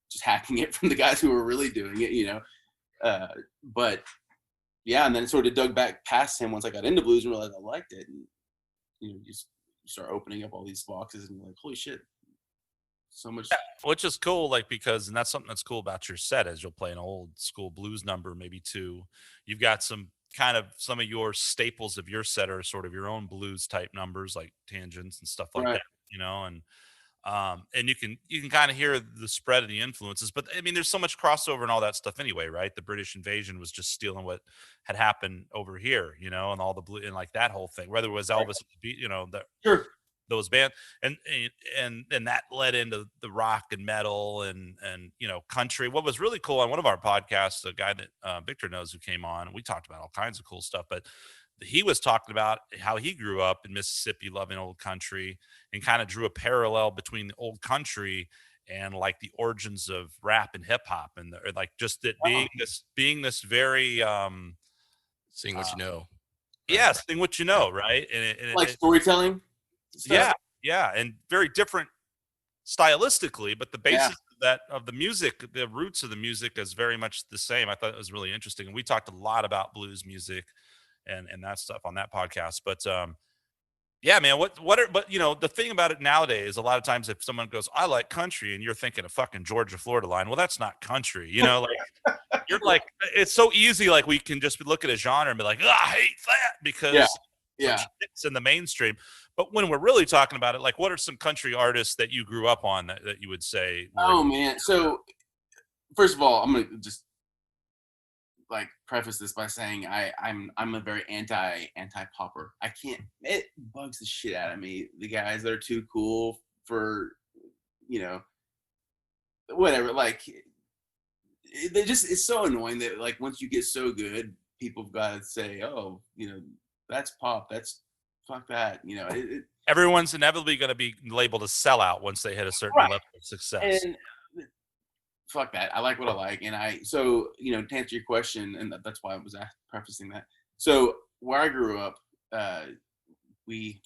just hacking it from the guys who were really doing it. But yeah, and then sort of dug back past him once I got into blues and realized I liked it, and you start opening up all these boxes and you're like, holy shit, so much. Yeah, which is cool, like and that's something that's cool about your set is you'll play an old school blues number, maybe two. You've got some of your staples of your set are sort of your own blues type numbers like tangents and stuff like Right. that, and you can kind of hear the spread of the influences, but I mean there's so much crossover and all that stuff anyway, right? The British invasion was just stealing what had happened over here, and all the blue and like that whole thing, whether it was Elvis, Sure. those bands, and that led into the rock and metal and country. What was really cool on one of our podcasts, a guy that Victor knows who came on, we talked about all kinds of cool stuff, but he was talking about how he grew up in Mississippi loving old country and kind of drew a parallel between the old country and like the origins of rap and hip hop and like just it being this very Seeing what you know. yeah, seeing what you know, right? And Like storytelling stuff. yeah, and very different stylistically, but the basis of the music, the roots of the music is very much the same. I thought it was really interesting, and we talked a lot about blues music and that stuff on that podcast. But yeah, man, but the thing about it nowadays, a lot of times if someone goes, I like country, and you're thinking of fucking Georgia, Florida line, well, that's not country, like you're like, it's so easy. Like we can just look at a genre and be like, I hate that because it's in the mainstream. But when we're really talking about it, like what are some country artists that you grew up on that you would say? Man. So first of all, I'm going to just like preface this by saying I'm a very anti-popper. I can't. It bugs the shit out of me. The guys that are too cool for, you know, whatever. Like, they just, it's so annoying that like once you get so good, people have got to say, oh, you know, that's pop. That's fuck that. You know, Everyone's inevitably going to be labeled a sellout once they hit a certain right. level of success. And fuck that. I like what I like. And so, you know, to answer your question, and that's why I was prefacing that. So where I grew up, there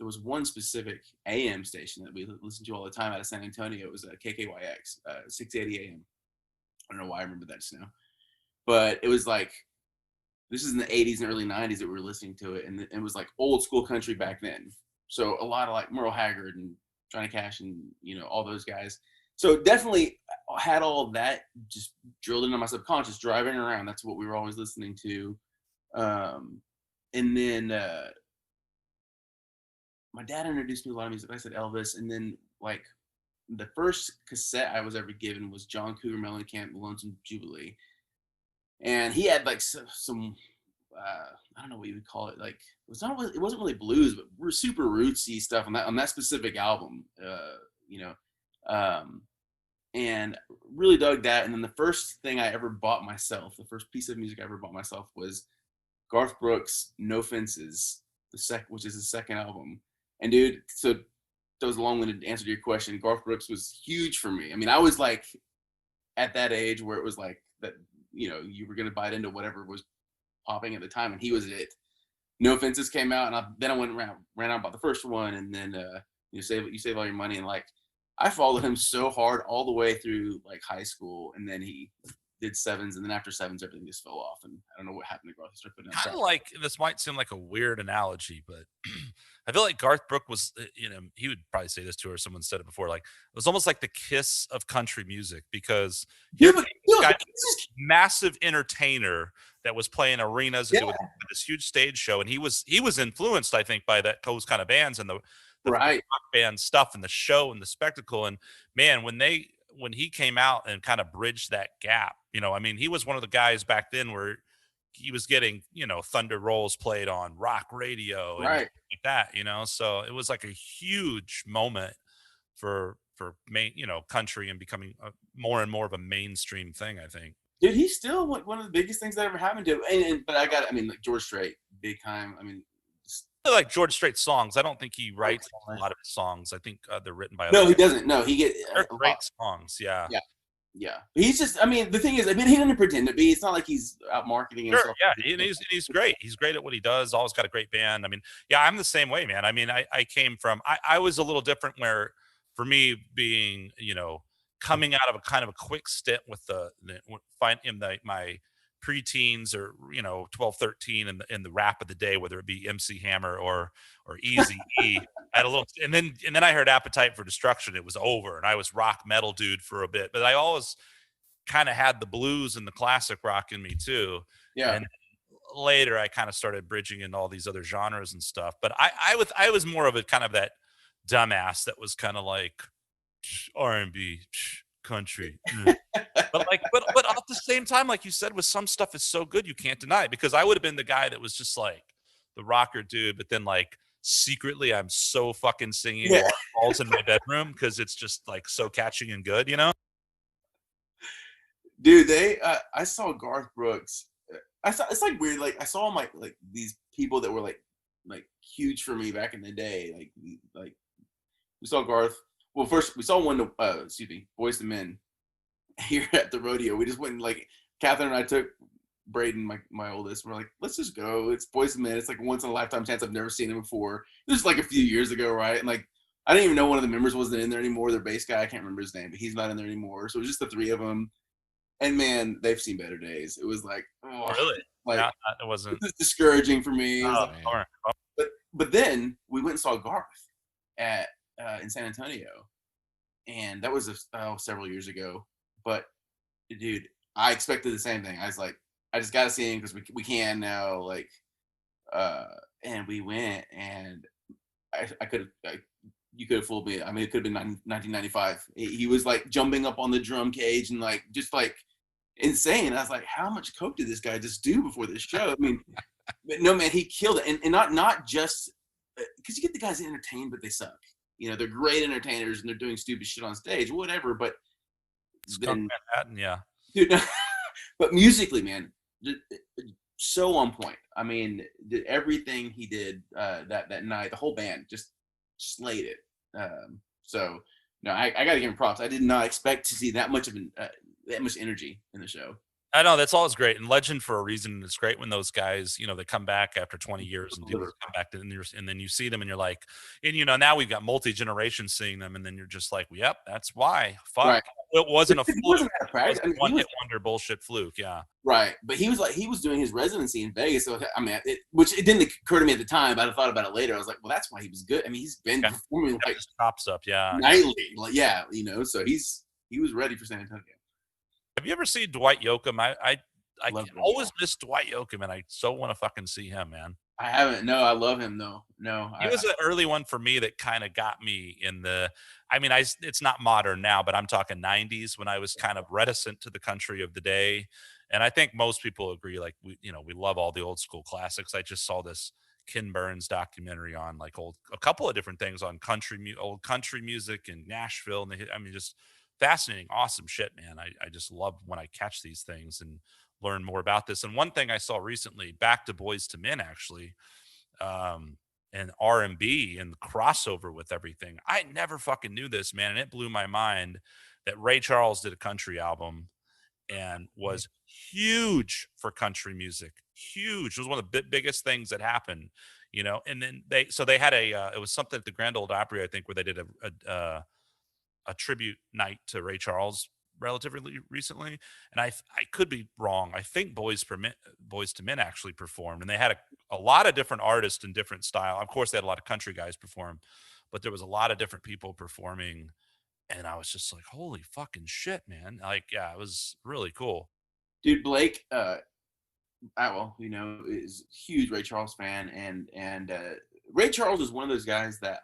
was one specific AM station that we listened to all the time out of San Antonio. It was a KKYX, 680 AM. I don't know why I remember that just now, but it was like, this is in the 80s and early 90s that we were listening to it. And it was like old school country back then. So a lot of like Merle Haggard and Johnny Cash and, you know, all those guys. So definitely had all of that just drilled into my subconscious driving around. That's what we were always listening to. And then my dad introduced me to a lot of music. Like I said, Elvis. And then like the first cassette I was ever given was John Cougar Mellencamp, Lonesome Jubilee. And he had like some I don't know what you would call it. Like it wasn't really blues, but we're super rootsy stuff on that specific album. You know, and really dug that. And then the first thing I ever bought myself, the first piece of music I ever bought myself was Garth Brooks' No Fences, which is his second album. And dude, so that was a long-winded answer to your question. Garth Brooks was huge for me. I mean, I was like at that age where it was like that, you know, you were going to bite into whatever was popping at the time, and he was it. No Fences came out, and then I ran out about the first one, and then you save all your money, and like I followed him so hard all the way through like high school, and then he did Sevens, and then after Sevens everything just fell off, and I don't know what happened to Garth. Kind of like, this might seem like a weird analogy, but I feel like Garth Brooks was, you know, he would probably say this too, or someone said it before, like it was almost like the Kiss of country music, because you're massive entertainer that was playing arenas and doing this huge stage show, and he was influenced, I think, by those kind of bands and the rock band stuff and the show and the spectacle. And man, when he came out and kind of bridged that gap, you know, I mean, he was one of the guys back then where he was getting, you know, Thunder Rolls played on rock radio and like that, you know, so it was like a huge moment for you know, country and becoming more and more of a mainstream thing, I think. Dude, he's still one of the biggest things that ever happened to him. But I mean, like George Strait, big time. I mean, I like George Strait's songs. I don't think he writes a lot of his songs. I think they're written by no, he doesn't. No, he great songs. Yeah. He's just. I mean, the thing is, I mean, he doesn't pretend to be. It's not like he's out marketing himself. Yeah, and he's great. He's great at what he does. Always got a great band. I mean, yeah, I'm the same way, man. I mean, I came from. I was a little different where, for me, being, you know, coming out of a kind of a quick stint with my preteens, or, you know, 12, 13 in the rap of the day, whether it be MC Hammer or Easy E. I had a little, and then I heard Appetite for Destruction. It was over, and I was rock metal dude for a bit, but I always kind of had the blues and the classic rock in me too. Yeah. And later I kind of started bridging into all these other genres and stuff. But I was more of a kind of that dumbass that was kind of like R&B, country. but at the same time, like you said, with some stuff is so good you can't deny it, because I would have been the guy that was just like the rocker dude, but then like secretly I'm so fucking singing balls in my bedroom because it's just like so catchy and good, you know? Dude, I saw Garth Brooks. It's like weird. Like I saw like these people that were like huge for me back in the day. Like we saw Garth. Well, first we saw one. Boyz II Men here at the rodeo. We just went and, like, Catherine and I took Braden, my oldest. We're like, let's just go. It's Boyz II Men. It's like a once in a lifetime chance. I've never seen him before. This is like a few years ago, right? And like I didn't even know one of the members wasn't in there anymore. Their bass guy, I can't remember his name, but he's not in there anymore. So it was just the three of them. And man, they've seen better days. It was like, oh, really? Like, it wasn't. It was discouraging for me. Oh, but then we went and saw Garth at in San Antonio, and that was several years ago. But dude, I expected the same thing. I was like, I just got to see him because we can now. Like, and we went, and I could have. You could have fooled me. I mean, it could have been 1995. He was like jumping up on the drum cage and like just like insane. I was like, how much coke did this guy just do before this show? I mean, but no, man, he killed it. And not just because you get the guys entertained, but they suck. You know, they're great entertainers and they're doing stupid shit on stage, whatever. But Skunk Manhattan, yeah. dude, but musically, man, so on point. I mean, everything he did that night, the whole band just slayed it. So no, I got to give him props. I did not expect to see that much of that much energy in the show. I know that's always great and legend for a reason. It's great when those guys, they come back after 20 years and do come back to, and then you see them and you're like, and now we've got multi-generations seeing them, and then you're just like, well, yep, that's why. Fuck, right. It wasn't a fluke. It wasn't that practice. I mean, one hit wonder bullshit fluke, yeah. Right, but he was doing his residency in Vegas, so I mean, which it didn't occur to me at the time, but I thought about it later. I was like, well, that's why he was good. I mean, he's been performing like chops up, yeah, nightly, like so he was ready for San Antonio. Have you ever seen Dwight Yoakam? I always miss Dwight Yoakam, and I so want to fucking see him, man. I haven't. No, I love him though. No, he was an early one for me that kind of got me in the. I mean, it's not modern now, but I'm talking 90s when I was kind of reticent to the country of the day, and I think most people agree. Like we love all the old school classics. I just saw this Ken Burns documentary on like a couple of different things on old country music in Nashville, and just fascinating, awesome shit, man. I just love when I catch these things and learn more about this. And one thing I saw recently, back to Boys to Men, actually, and R&B and the crossover with everything. I never fucking knew this, man, and it blew my mind that Ray Charles did a country album and was huge for country music. Huge. It was one of the biggest things that happened, And then they had it was something at the Grand Ole Opry, I think, where they did a tribute night to Ray Charles relatively recently, and I could be wrong. I think Boys to Men actually performed, and they had a lot of different artists in different style. Of course, they had a lot of country guys perform, but there was a lot of different people performing, and I was just like, holy fucking shit, man. Like, yeah, it was really cool. Dude, Blake, is a huge Ray Charles fan, and Ray Charles is one of those guys that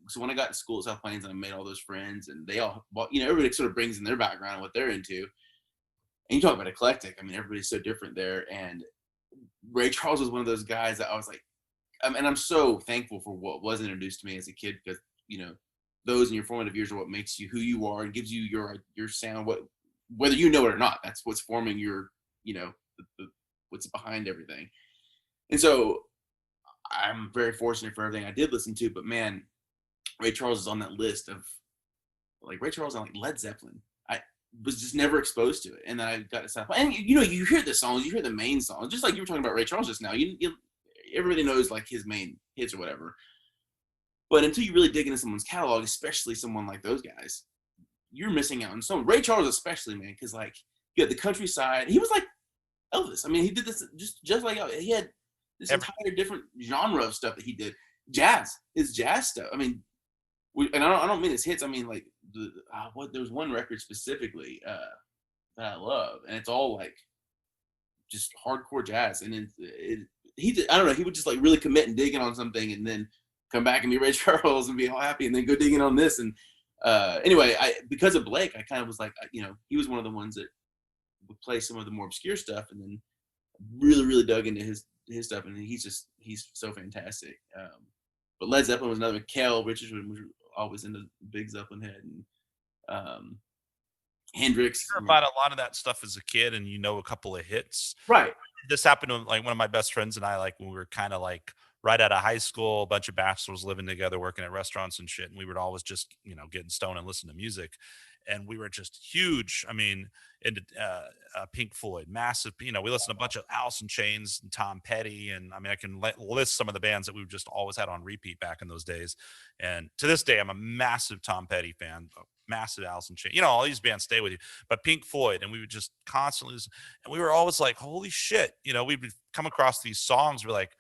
so when I got to school at South Plains and I made all those friends, and they all, everybody sort of brings in their background and what they're into. And you talk about eclectic. I mean, everybody's so different there. And Ray Charles was one of those guys that I was like, and I'm so thankful for what was introduced to me as a kid, because, those in your formative years are what makes you who you are and gives you your sound, whether you know it or not. That's what's forming your, what's behind everything. And so I'm very fortunate for everything I did listen to, but man, Ray Charles is on that list of Ray Charles on like Led Zeppelin. I was just never exposed to it, and then I got to South. And you hear the songs, you hear the main songs, just like you were talking about Ray Charles just now. Everybody knows like his main hits or whatever, but until you really dig into someone's catalog, especially someone like those guys, you're missing out on some. Ray Charles especially, man, because like you had the countryside. He was like Elvis. I mean, he did this just like he had this entire different genre of stuff that he did. His jazz stuff. I mean. And I don't mean his hits. I mean like there's one record specifically that I love, and it's all like just hardcore jazz. And I don't know. He would just like really commit and dig in on something, and then come back and be Ray Charles and be all happy, and then go digging on this. And anyway, because of Blake, I kind of was like, he was one of the ones that would play some of the more obscure stuff, and then really really dug into his stuff, and he's so fantastic. But Led Zeppelin was another. Kel Richards was always into Big Zeppelin head, and Hendrix. I heard about a lot of that stuff as a kid, and a couple of hits. Right. This happened to like one of my best friends and I, like when we were kind of like right out of high school, a bunch of bachelors living together, working at restaurants and shit, and we would always just getting stoned and listen to music. And we were just huge. I mean, into Pink Floyd, massive. We listened to a bunch of Alice in Chains and Tom Petty, and I mean, I can list some of the bands that we've just always had on repeat back in those days. And to this day, I'm a massive Tom Petty fan, massive Alice in Chains. All these bands stay with you, but Pink Floyd, and we would just constantly listen, and we were always like, holy shit, we'd come across these songs. We're like,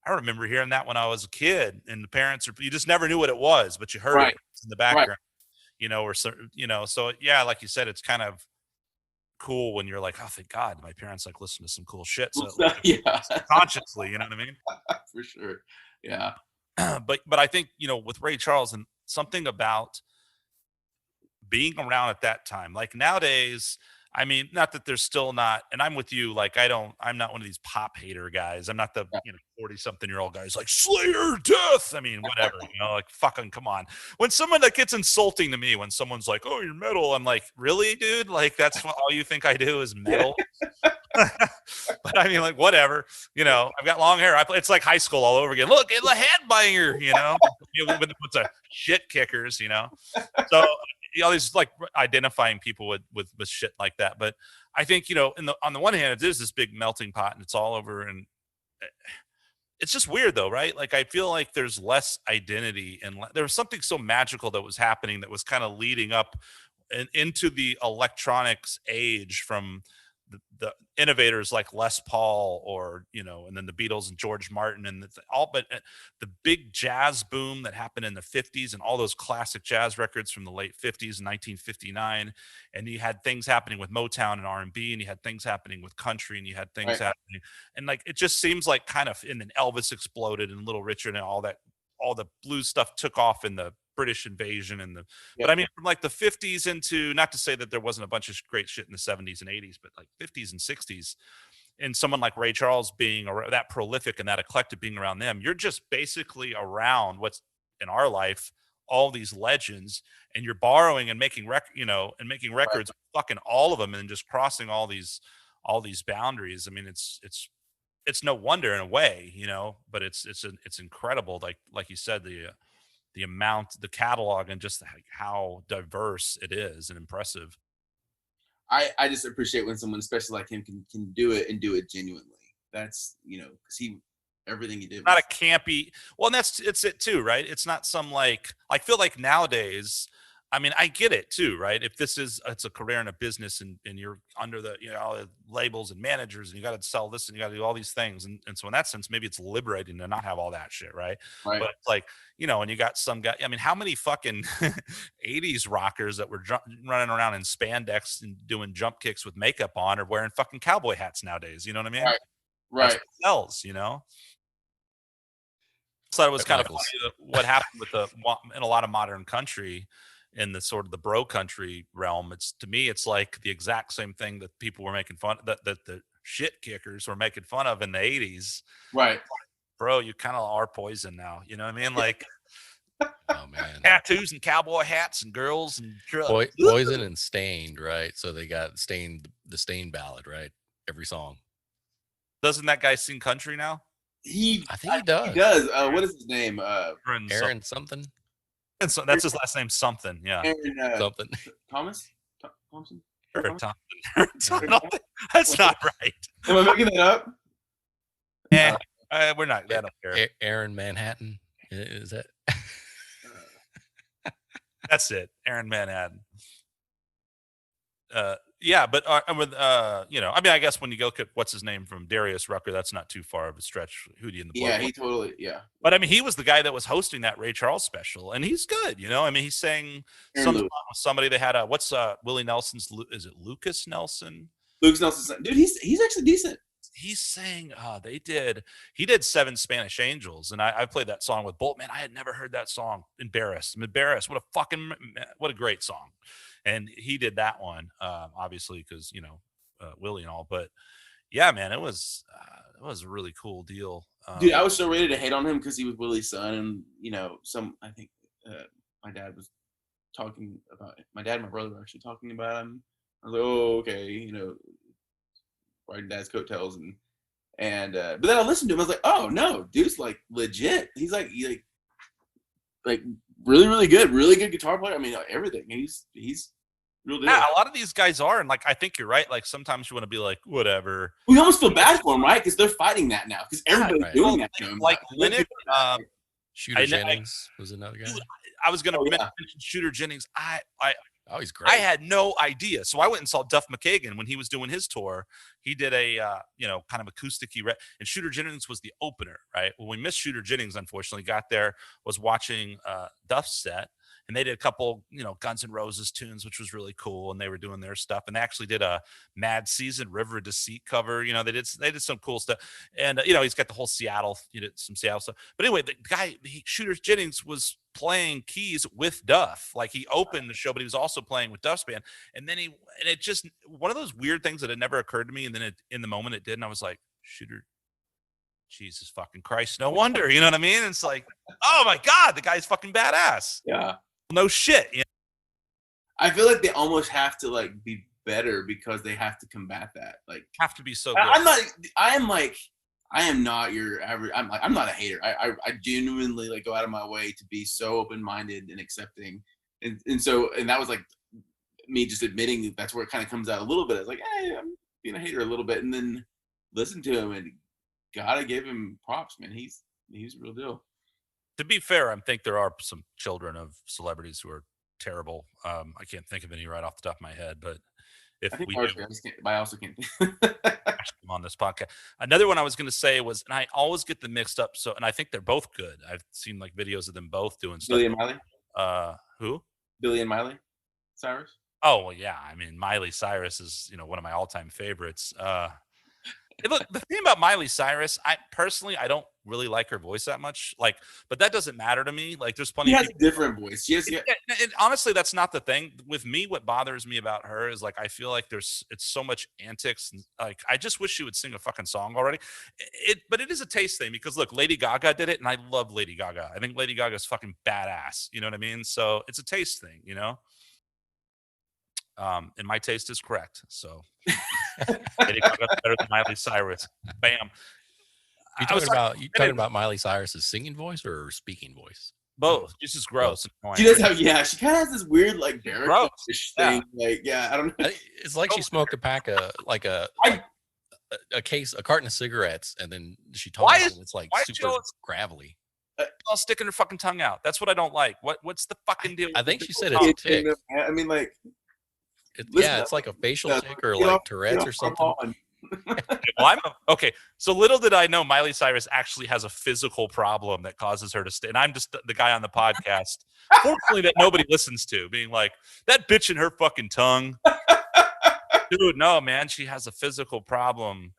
I remember hearing that when I was a kid, and the parents you just never knew what it was, but you heard it in the background. Right. So yeah, like you said, it's kind of cool when you're like, oh, thank God, my parents like listen to some cool shit. So yeah, consciously, you know what I mean? For sure. Yeah. But I think, with Ray Charles, and something about being around at that time, like nowadays, I mean, not that there's still not, and I'm with you. Like, I'm not one of these pop hater guys. I'm not the, Yeah. 40 something year old guys like Slayer death. I mean, whatever, like fucking come on. When someone that gets insulting to me, when someone's like, oh, you're metal, I'm like, really, dude? Like, that's what all you think I do is metal? But I mean, like, whatever, I've got long hair. It's like high school all over again. Look, it's a headbanger, with the shit kickers, So, these like identifying people with shit like that. But I think, on the one hand, it is this big melting pot and it's all over. And it's just weird though, right? Like, I feel like there's less identity and there was something so magical that was happening that was kind of leading up into the electronics age from the innovators like Les Paul or and then the Beatles and George Martin and the big jazz boom that happened in the 50s and all those classic jazz records from the late 50s and 1959, and you had things happening with Motown and R&B, and you had things happening with country, and you had things Right. happening, and like it just seems like kind of, and then Elvis exploded and Little Richard and all the blues stuff took off in the British invasion and Yep. but I mean, from like the 50s into, not to say that there wasn't a bunch of great shit in the 70s and 80s, but like 50s and 60s, and someone like Ray Charles being that prolific and that eclectic, being around them, you're just basically around what's in our life, all these legends, and you're borrowing and making records, fucking all of them, and just crossing all these boundaries. I mean, it's no wonder in a way, but it's incredible. Like you said, the amount, the catalog, and just how diverse it is and impressive. I just appreciate when someone, especially like him, can do it and do it genuinely. That's because everything he did Not was, a campy. Well, and it's it too, right? It's not some like, I feel like nowadays, I mean, I get it too, right? If it's a career and a business, and you're under the all the labels and managers, and you got to sell this and you got to do all these things, and so in that sense, maybe it's liberating to not have all that shit, right? right. But it's like, and you got some guy. I mean, how many fucking 80s rockers that were running around in spandex and doing jump kicks with makeup on are wearing fucking cowboy hats nowadays? You know what I mean? Right. That's Right. what sells, thought it was Bret kind of Michaels. funny what happened in a lot of modern country, in the sort of the bro country realm. It's, to me, it's like the exact same thing that people were making fun, that the shit kickers were making fun of in the 80s. Right. Bro, you kind of are poison now. You know what I mean? Like Oh man. tattoos and cowboy hats and girls and drugs. Poison and Stained, right? So they got Stained, the Stained ballad, right? Every song. Doesn't that guy sing country now? I think he does. He does. What is his name? Aaron something. And so that's his last name, something. Yeah. Aaron Something. Thomas? Thompson? Sure, Thomas? Tom. That's not right. Am I making that up? We're not. I don't care. Aaron Manhattan. Is that? That's it. Aaron Manhattan. Yeah, but with I mean, I guess when you go at what's his name from Darius Rucker, that's not too far of a stretch. Hootie and the Yeah, Blowfish. he totally. Yeah. But I mean, he was the guy that was hosting that Ray Charles special, and he's good. I mean, he sang Aaron some Lewis. song with somebody. They had what's Willie Nelson's? Is it Lucas Nelson? Luke Nelson's son. Dude, he's actually decent. He sang. He did Seven Spanish Angels, and I played that song with Bolt. Man, I had never heard that song. Embarrassed. I'm embarrassed. What a great song. And he did that one, obviously, because Willie and all. But yeah, man, it was a really cool deal. Dude, I was so ready to hate on him because he was Willie's son, and I think my dad was talking about it. My dad and my brother were actually talking about him. I was like, oh, okay, riding dad's coattails, and but then I listened to him. I was like, oh no, dude's like legit. He's like really, really good guitar player. I mean, everything. He's real deal. Yeah, a lot of these guys are, and like I think you're right. Like sometimes you want to be like, whatever. We almost feel bad for him, right? Because they're fighting that now. Because everybody's right. doing that to him. Like Linux, Shooter Jennings was another guy. I was going to yeah. mention Shooter Jennings. Oh, he's great. I had no idea. So I went and saw Duff McKagan when he was doing his tour. He did a, kind of acoustic-y, and Shooter Jennings was the opener, right? When we missed Shooter Jennings, unfortunately, got there, was watching Duff's set, and they did a couple, Guns N' Roses tunes, which was really cool, and they were doing their stuff, and they actually did a Mad Season River of Deceit cover. They did some cool stuff, and he's got the whole Seattle, some Seattle stuff. But anyway, the guy, Shooter Jennings, was playing keys with Duff. Like, he opened the show, but he was also playing with Duff's band. And then it just, one of those weird things that had never occurred to me, and then in the moment it did, and I was like, Shooter, Jesus fucking Christ, no wonder. You know what I mean? It's like, oh my God, the guy's fucking badass. Yeah. No shit. I feel like they almost have to like be better because they have to combat that. Like, have to be so good. I am not your average. I'm not a hater. I genuinely like go out of my way to be so open-minded and accepting. And that was like me just admitting that's where it kind of comes out a little bit. It's like, hey, I'm being a hater a little bit, and then listen to him and gotta give him props, man. He's a real deal. To be fair, I think there are some children of celebrities who are terrible. I can't think of any right off the top of my head, but if I think we I also can't. on this podcast. Another one I was going to say was, and I always get them mixed up. So, and I think they're both good. I've seen like videos of them both doing stuff. Billy and Miley. Who? Billy and Miley Cyrus. Oh well, yeah. I mean, Miley Cyrus is one of my all-time favorites. Look, the thing about Miley Cyrus, I don't really like her voice that much. Like, but that doesn't matter to me. Like, there's plenty. She has a different voice. Yes, yeah. And honestly, that's not the thing with me. What bothers me about her is like I feel like it's so much antics. And, like, I just wish she would sing a fucking song already. But it is a taste thing because look, Lady Gaga did it, and I love Lady Gaga. I think Lady Gaga is fucking badass. You know what I mean? So it's a taste thing, and my taste is correct. So Lady Gaga's better than Miley Cyrus. Bam. You talking about Miley Cyrus's singing voice or speaking voice? Both. It's just gross. She does have, she kind of has this weird like Derek-ish thing. Like, I don't know. It's like she smoked a pack of a carton of cigarettes, and then she talks, and it's like super gravelly. All sticking her fucking tongue out. That's what I don't like. What's the fucking deal? I think she said it's a tick. I mean, like, it's like a facial tick or like Tourette's or something. Okay. So little did I know Miley Cyrus actually has a physical problem that causes her to stay. And I'm just the guy on the podcast, fortunately, that nobody listens to, being like, that bitch in her fucking tongue. Dude, no, man, she has a physical problem.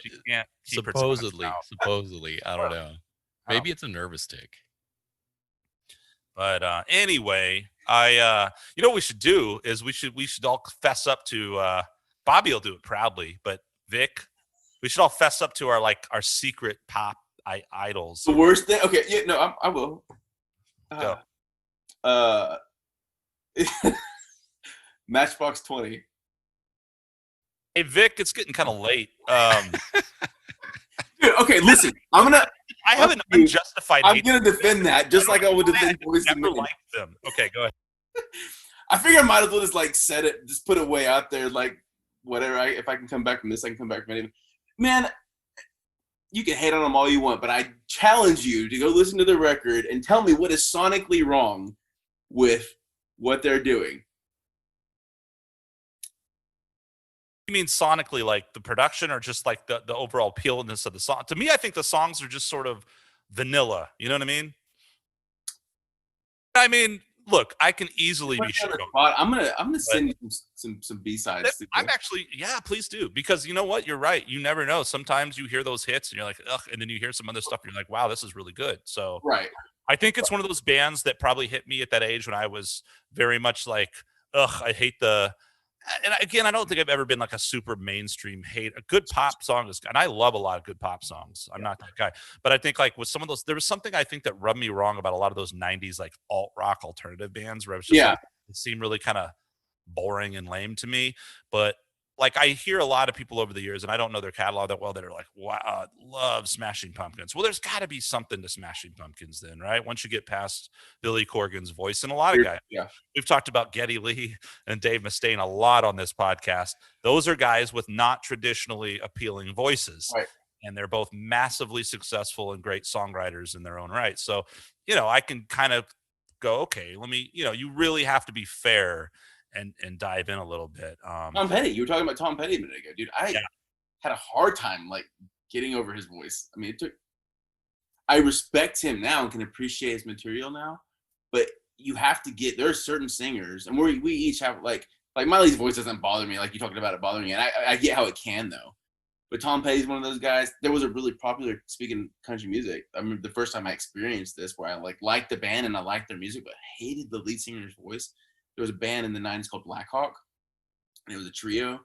She can't keep supposedly, I don't know. Maybe it's a nervous tick. But anyway, what we should do is we should all fess up to Bobby will do it proudly, but Vic, we should all fess up to our secret pop idols. The worst thing. Okay, yeah, no, I will. Go. Matchbox 20. Hey Vic, it's getting kind of late. Dude, okay, listen, I have an unjustified. I'm gonna defend that, just like I would defend Boys II Men. Like them. Okay, go ahead. I figure I might as well just like set it, just put it way out there, like whatever. If I can come back from this, I can come back from anything. Man, you can hate on them all you want, but I challenge you to go listen to the record and tell me what is sonically wrong with what they're doing. You mean sonically, like the production, or just like the overall appealness of the song? To me, I think the songs are just sort of vanilla. You know what I mean? I mean, look, I can easily be shit on. I'm gonna send you some B-sides. I'm actually, yeah, please do, because you know what? You're right. You never know. Sometimes you hear those hits and you're like, ugh, and then you hear some other stuff and you're like, wow, this is really good. So right. I think it's one of those bands that probably hit me at that age when I was very much like, ugh, I hate the. And again, I don't think I've ever been like a super mainstream hate. A good pop song is, and I love a lot of good pop songs. I'm not that guy, but I think like with some of those, there was something I think that rubbed me wrong about a lot of those '90s like alt rock alternative bands, where it was just like, it seemed really kind of boring and lame to me. But like I hear a lot of people over the years, and I don't know their catalog that well, that are like, wow, love Smashing Pumpkins. Well, there's got to be something to Smashing Pumpkins then, right? Once you get past Billy Corgan's voice, and a lot of guys. Yeah. We've talked about Geddy Lee and Dave Mustaine a lot on this podcast. Those are guys with not traditionally appealing voices. Right. And they're both massively successful and great songwriters in their own right. So, I can kind of go, okay, let me, you really have to be fair and dive in a little bit. Tom Petty. You were talking about Tom Petty a minute ago, dude. I had a hard time like getting over his voice. I mean, I respect him now and can appreciate his material now, but you have to get, there are certain singers, and we each have like Miley's voice doesn't bother me like you talked about it bothering me, and I get how it can though. But Tom Petty's one of those guys. There was a really popular, speaking country music, I remember the first time I experienced this where I liked the band and I liked their music, but hated the lead singer's voice. There was a band in the 90s called Black Hawk, and it was a trio.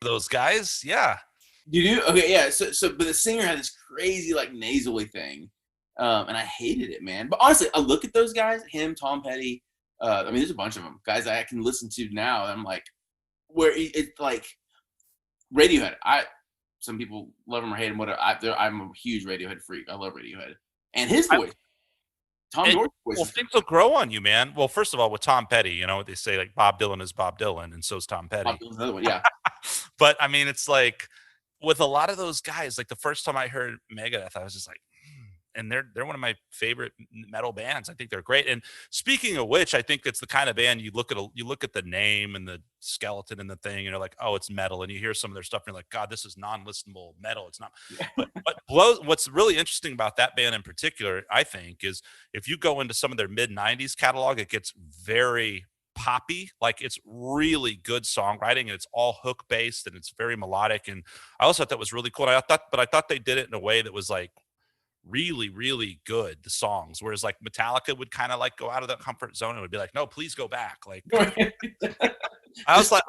Those guys, yeah. You do? Okay, yeah. So but the singer had this crazy like nasally thing. And I hated it, man. But honestly, I look at those guys, him, Tom Petty. I mean, there's a bunch of them, guys I can listen to now. And I'm like, where it's like Radiohead. Some people love him or hate him. Whatever. I'm a huge Radiohead freak. I love Radiohead, and his voice. Tom York's voice. Well, things will grow on you, man. Well, first of all, with Tom Petty, you know what they say, like Bob Dylan is Bob Dylan, and so's Tom Petty. Bob Dylan's another one, yeah. But I mean, it's like with a lot of those guys. Like the first time I heard Megadeth, I was just like. And they're one of my favorite metal bands. I think they're great. And speaking of which, I think it's the kind of band you look at the name and the skeleton and the thing, and you're like, oh, it's metal. And you hear some of their stuff, and you're like, God, this is non-listenable metal. It's not. But what's really interesting about that band in particular, I think, is if you go into some of their mid '90s catalog, it gets very poppy. Like it's really good songwriting, and it's all hook based, and it's very melodic. And I also thought that was really cool. And I thought they did it in a way that was like really, really good, the songs, whereas like Metallica would kind of like go out of that comfort zone and would be like, no, please go back. Like I was like,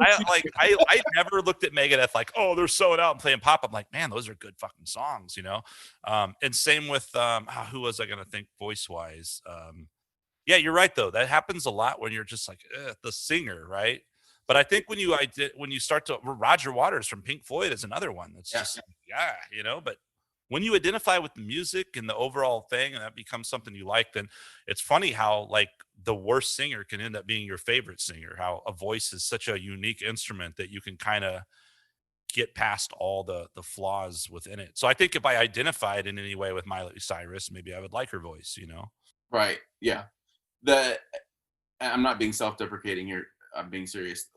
I never looked at Megadeth like, oh, they're sold out and playing pop. I'm like, man, those are good fucking songs, you know. And same with who was I gonna think voice wise? Yeah, you're right though. That happens a lot when you're just like the singer, right? But I think when you start to Roger Waters from Pink Floyd is another one that's just you know. But when you identify with the music and the overall thing, and that becomes something you like, then it's funny how like the worst singer can end up being your favorite singer. How a voice is such a unique instrument that you can kind of get past all the flaws within it. So I think if I identified in any way with Miley Cyrus, maybe I would like her voice, you know? Right. Yeah. I'm not being self-deprecating here. I'm being serious.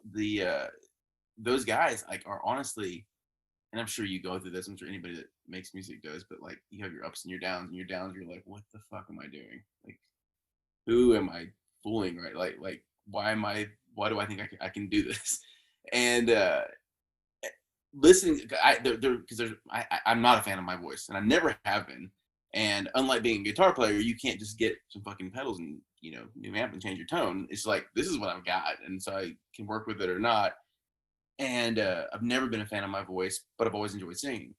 Those guys like are honestly, and I'm sure you go through this. I'm sure anybody that makes music does, but like you have your ups and your downs, and your downs, you're like, what the fuck am I doing? Like, who am I fooling? Right? Like, why do I think I can do this? And listening, I'm not a fan of my voice, and I never have been. And unlike being a guitar player, you can't just get some fucking pedals and new amp and change your tone. It's like this is what I've got, and so I can work with it or not. And I've never been a fan of my voice, but I've always enjoyed singing.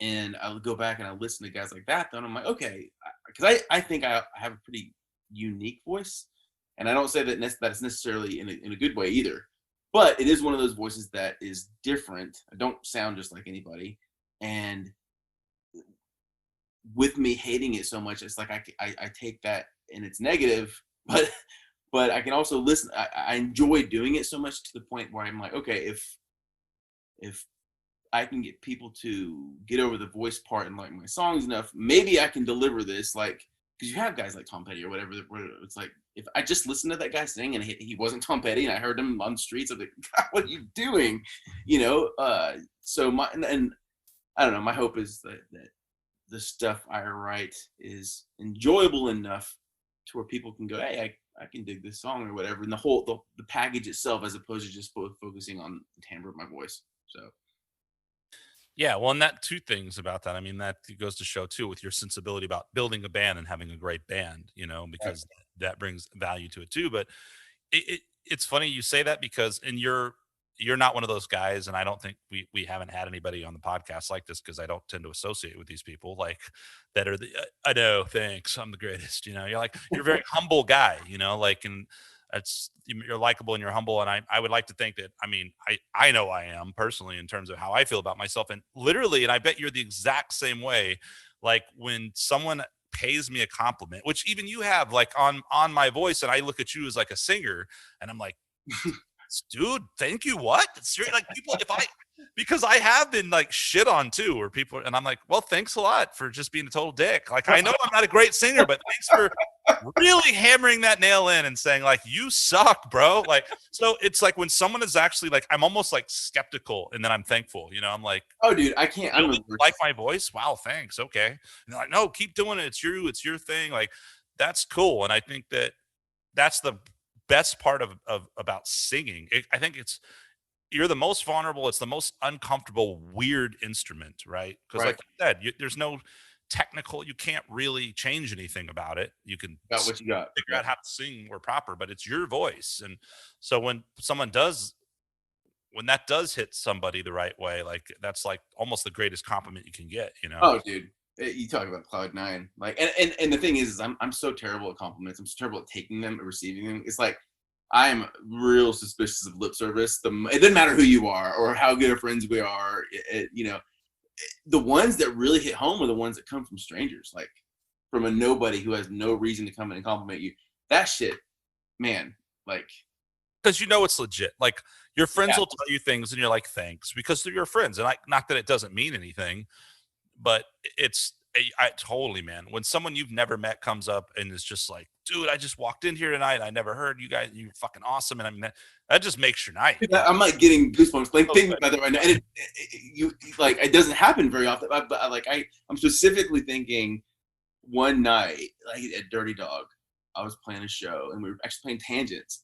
And I'll go back and I listen to guys like that, then I'm like, okay, because I think I have a pretty unique voice, and I don't say that it's necessarily in a good way either, but it is one of those voices that is different. I don't sound just like anybody, and with me hating it so much, it's like I take that and it's negative, but I can also listen. I enjoy doing it so much to the point where I'm like, okay, if I can get people to get over the voice part and like my songs enough, maybe I can deliver this. Like, because you have guys like Tom Petty or whatever, where it's like, if I just listened to that guy sing and he wasn't Tom Petty and I heard him on the streets, I'm like, God, what are you doing? So and I don't know, my hope is that the stuff I write is enjoyable enough to where people can go, hey, I can dig this song or whatever. And the package itself, as opposed to just focusing on the timbre of my voice. So. Yeah, well, and that two things about that. I mean, that goes to show too with your sensibility about building a band and having a great band, because that brings value to it too. But it's funny you say that because you're not one of those guys, and I don't think we haven't had anybody on the podcast like this because I don't tend to associate with these people like that are I know, thanks, I'm the greatest. You're like you're a very humble guy, and you're likable and you're humble, and I would like to think that I know I am personally in terms of how I feel about myself, and literally, and I bet you're the exact same way. Like when someone pays me a compliment, which even you have, like on my voice, and I look at you as like a singer, and I'm like, dude, thank you. What? It's like people, because I have been like shit on too, where people, and I'm like, well, thanks a lot for just being a total dick. Like, I know I'm not a great singer, but thanks for really hammering that nail in and saying like, you suck, bro. Like, so it's like when someone is actually like, I'm almost like skeptical and then I'm thankful, I'm like, oh dude, I can't, I really like my voice. Wow. Thanks. Okay. And they're like, no, keep doing it. It's your thing. Like, that's cool. And I think that that's the best part of about singing. I think you're the most vulnerable. It's the most uncomfortable, weird instrument, right? Because like you said, there's no technical, you can't really change anything about it. You can got what you got. figure out how to sing more proper, but it's your voice. And so when that does hit somebody the right way, like that's like almost the greatest compliment you can get, you know? Oh, dude, you talk about cloud nine, like, and the thing is I'm so terrible at compliments. I'm so terrible at taking them and receiving them. It's like I am real suspicious of lip service. It doesn't matter who you are or how good of friends we are. The ones that really hit home are the ones that come from strangers, like from a nobody who has no reason to come in and compliment you. That shit, man, like. Because you know it's legit. Like your friends will tell you things and you're like, thanks, because they're your friends. And not that it doesn't mean anything, but I totally, man. When someone you've never met comes up and is just like, dude, I just walked in here tonight. I never heard you guys. You're fucking awesome. And I mean, that just makes your night. I'm like getting goosebumps. Like thinking about that right now. And it doesn't happen very often. But I'm specifically thinking one night, like at Dirty Dog, I was playing a show and we were actually playing Tangents.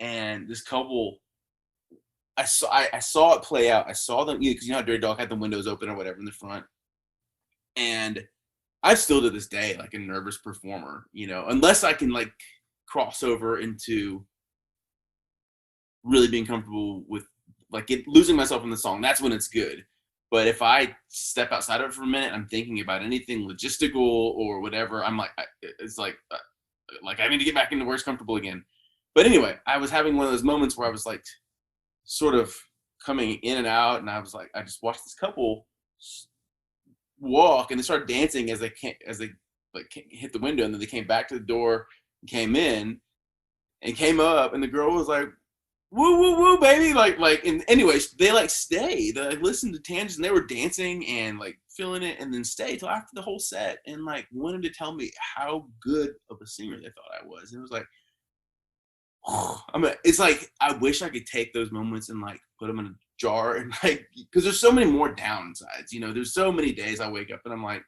And this couple, I saw it play out. I saw them, because you know how Dirty Dog had the windows open or whatever in the front. And I'm still to this day like a nervous performer, unless I can like cross over into really being comfortable with like losing myself in the song. That's when it's good. But if I step outside of it for a minute, I'm thinking about anything logistical or whatever. I'm like, it's like I need to get back into where it's comfortable again. But anyway, I was having one of those moments where I was like sort of coming in and out, and I was like, I just watched this couple walk and they started dancing as they hit the window, and then they came back to the door, came in and came up, and the girl was like, woo woo woo baby, and anyways, they like stayed, they like listened to Tangents and they were dancing and like feeling it, and then stayed till after the whole set and like wanted to tell me how good of a singer they thought I was. And it was like, it's like I wish I could take those moments and like put them in a jar and like, because there's so many more downsides, there's so many days I wake up and I'm like,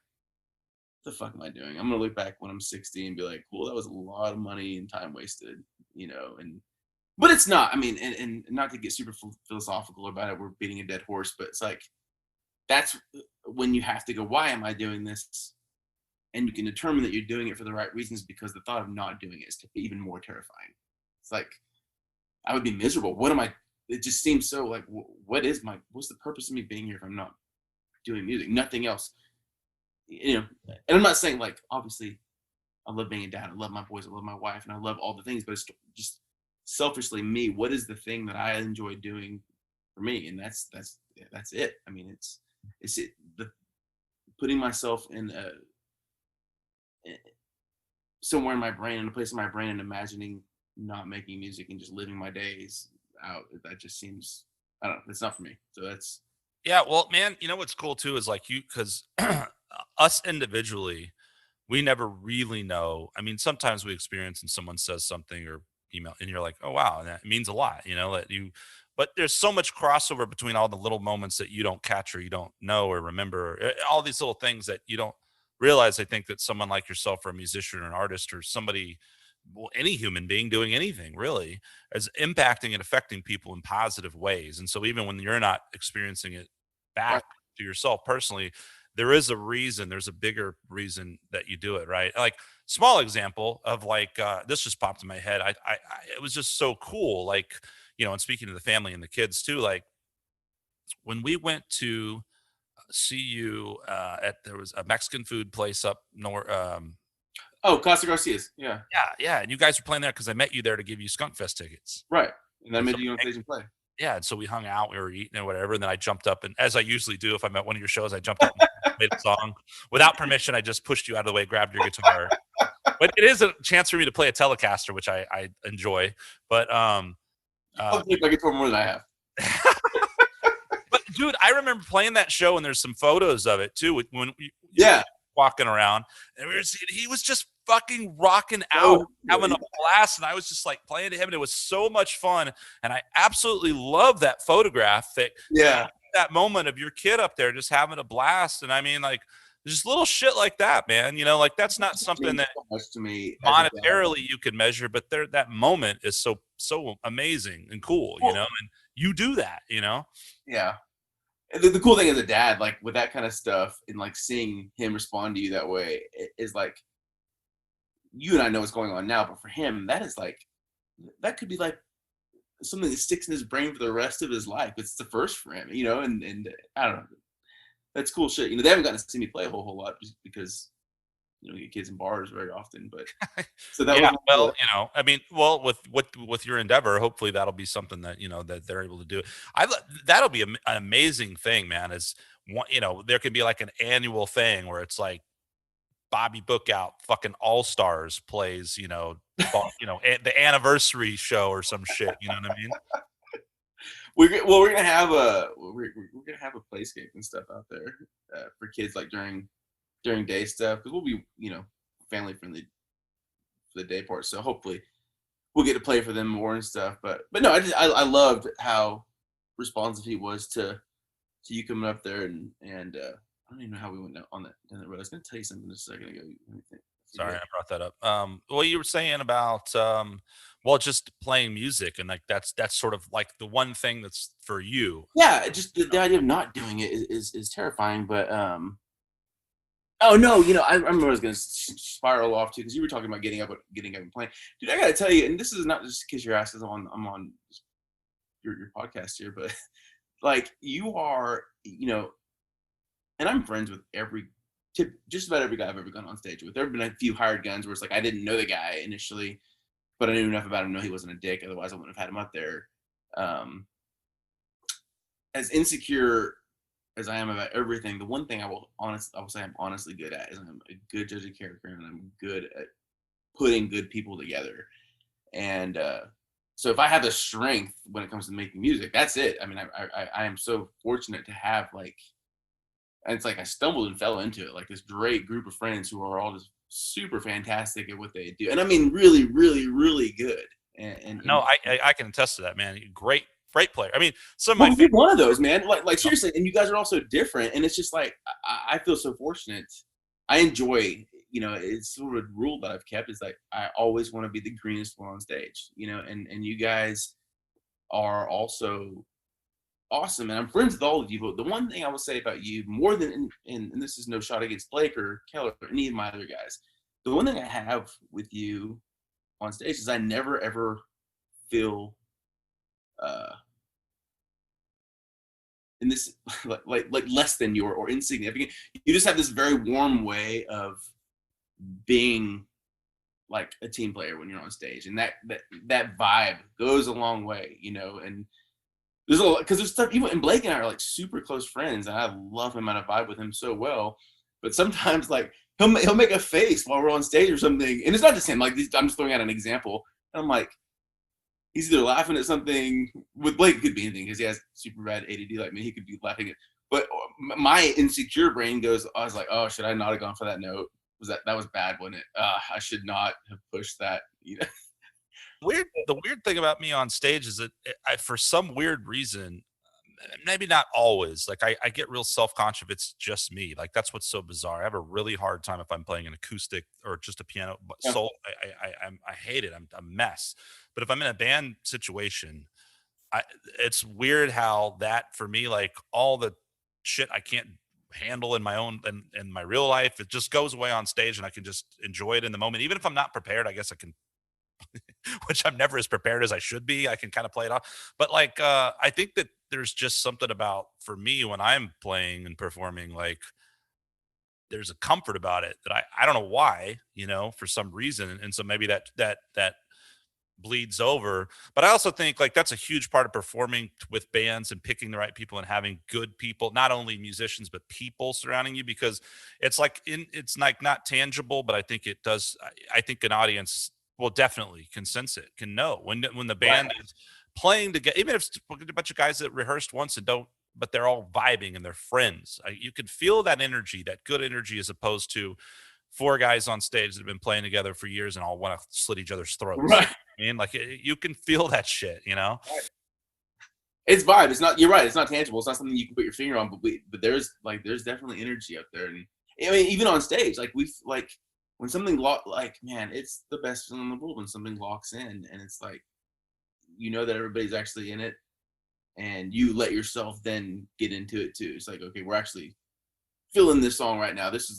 what the fuck am I doing? I'm gonna look back when I'm 60 and be like, cool, that was a lot of money and time wasted, but it's not. I mean, and not to get super philosophical about it, we're beating a dead horse, but it's like that's when you have to go, why am I doing this? And you can determine that you're doing it for the right reasons, because the thought of not doing it is even more terrifying. It's like I would be miserable. What am I? It just seems so like, what's the purpose of me being here if I'm not doing music? Nothing else. And I'm not saying like, obviously I love being a dad, I love my boys, I love my wife, and I love all the things, but it's just selfishly me. What is the thing that I enjoy doing for me? And that's it. I mean, it's putting myself in somewhere in my brain, in a place in my brain, and imagining not making music and just living my days out. That just seems, I don't know, it's not for me. So that's. Yeah, well, man, what's cool too is like because us individually, we never really know. I mean, sometimes we experience and someone says something or email and you're like, oh wow, and that means a lot, but there's so much crossover between all the little moments that you don't catch or you don't know or remember, all these little things that you don't realize. I think that someone like yourself or a musician or an artist or somebody, well, any human being doing anything really, is impacting and affecting people in positive ways. And so even when you're not experiencing it back to yourself personally, there is a reason, there's a bigger reason that you do it, right? Like small example of like, this just popped in my head. It was just so cool. Like, and speaking to the family and the kids too, like when we went to see you there was a Mexican food place up north, Casa Garcia's. Yeah. Yeah. And you guys were playing there because I met you there to give you Skunk Fest tickets. Right. And I made you on stage and play. Yeah. And so we hung out, we were eating and whatever. And then I jumped up, and as I usually do, if I'm at one of your shows, I jumped up and played a song without permission. I just pushed you out of the way, grabbed your guitar. But it is a chance for me to play a Telecaster, which I enjoy. But I'll play my guitar more than I have. But dude, I remember playing that show, and there's some photos of it too. When walking around, and he was just fucking rocking out, having a blast, and I was just like playing to him, and it was so much fun. And I absolutely love that photograph. That moment of your kid up there just having a blast. And I mean, like, just little shit like that, man. You know, like that's not something that so much to me monetarily you can measure, but that moment is so amazing and cool, you know, and you do that, you know. Yeah. And the cool thing as a dad, like with that kind of stuff, and like seeing him respond to you that way is like, you and I know what's going on now, but for him, that is like, that could be like something that sticks in his brain for the rest of his life. It's the first for him, you know, and I don't know. That's cool shit. You know, they haven't gotten to see me play a whole lot just because, you know, we get kids in bars very often, but so that Yeah, was well, you know, I mean, well, with your endeavor, hopefully that'll be something that, you know, that they're able to do. That'll be an amazing thing, man. Is one, you know, there could be like an annual thing where it's like Bobby Bookout, fucking All Stars plays, you know, the anniversary show or some shit. You know what I mean? we're gonna have we're gonna have a playscape and stuff out there for kids like during day stuff, because we'll be, you know, family friendly for the day part. So hopefully we'll get to play for them more and stuff. But no, I loved how responsive he was to you coming up there, and I don't even know how we went down the road. I was gonna tell you something just a second ago. Sorry, I brought that up. Well, you were saying about well, just playing music, and like that's sort of like the one thing that's for you. Yeah, just the idea of not doing it is terrifying. But oh no, you know, I remember I was gonna spiral off too, because you were talking about getting up and playing. Dude, I gotta tell you, and this is not just kiss your ass because I'm on your podcast here, but like you are, you know, and I'm friends with just about every guy I've ever gone on stage with. There have been a few hired guns where it's like I didn't know the guy initially, but I knew enough about him to know he wasn't a dick. Otherwise, I wouldn't have had him up there. As insecure as I am about everything, the one thing I will say I'm honestly good at is I'm a good judge of character, and I'm good at putting good people together. And so if I have the strength when it comes to making music, that's it. I mean, I am so fortunate to have like. And it's like I stumbled and fell into it, like this great group of friends who are all just super fantastic at what they do, and I mean really, really, really good. And no, I can attest to that, man. Great player. I mean, some of well, my favorite. One of those, man. Like seriously, and you guys are all so different, and it's just like I feel so fortunate. I enjoy, you know, it's sort of a rule that I've kept is like I always want to be the greenest one on stage, you know, and you guys are also awesome, and I'm friends with all of you. But the one thing I will say about you, more than and this is no shot against Blake or Keller or any of my other guys, the one thing I have with you on stage is I never ever feel in this like less than you or insignificant. You just have this very warm way of being like a team player when you're on stage, and that vibe goes a long way, you know. And there's a lot, because there's stuff, even, and Blake and I are like super close friends, and I love him and I vibe with him so well. But sometimes like he'll make a face while we're on stage or something, and it's not just him. Like I'm just throwing out an example. And I'm like, he's either laughing at something. With Blake, it could be anything because he has super bad ADD like me. He could be laughing at, but my insecure brain goes, I was like, oh, should I not have gone for that note? That was bad, wasn't it? I should not have pushed that. You know. The weird thing about me on stage is that for some weird reason, maybe not always, like I get real self-conscious if it's just me. Like that's what's so bizarre. I have a really hard time if I'm playing an acoustic or just a piano solo. I hate it. I'm a mess. But if I'm in a band situation, it's weird how that for me, like all the shit I can't handle in my own in my real life, it just goes away on stage and I can just enjoy it in the moment. Even if I'm not prepared, I guess I can which I'm never as prepared as I should be. I can kind of play it off. But like I think that there's just something about for me when I'm playing and performing, like there's a comfort about it that I don't know why, you know, for some reason. And so maybe that bleeds over. But I also think like that's a huge part of performing with bands and picking the right people and having good people, not only musicians but people surrounding you, because it's like it's like not tangible, but I think it does. I think an audience will definitely can sense it, can know when the band is playing together, even if it's a bunch of guys that rehearsed once and don't, but they're all vibing and they're friends. You can feel that energy, that good energy, as opposed to four guys on stage that have been playing together for years and all want to slit each other's throats. Right. I mean, like you can feel that shit, you know. It's vibe. It's not. You're right. It's not tangible. It's not something you can put your finger on. But there's definitely energy up there, I mean, even on stage, like when something man, it's the best feeling in the world when something locks in, and it's like, that everybody's actually in it, and you let yourself then get into it too. It's like, okay, we're actually feeling this song right now. This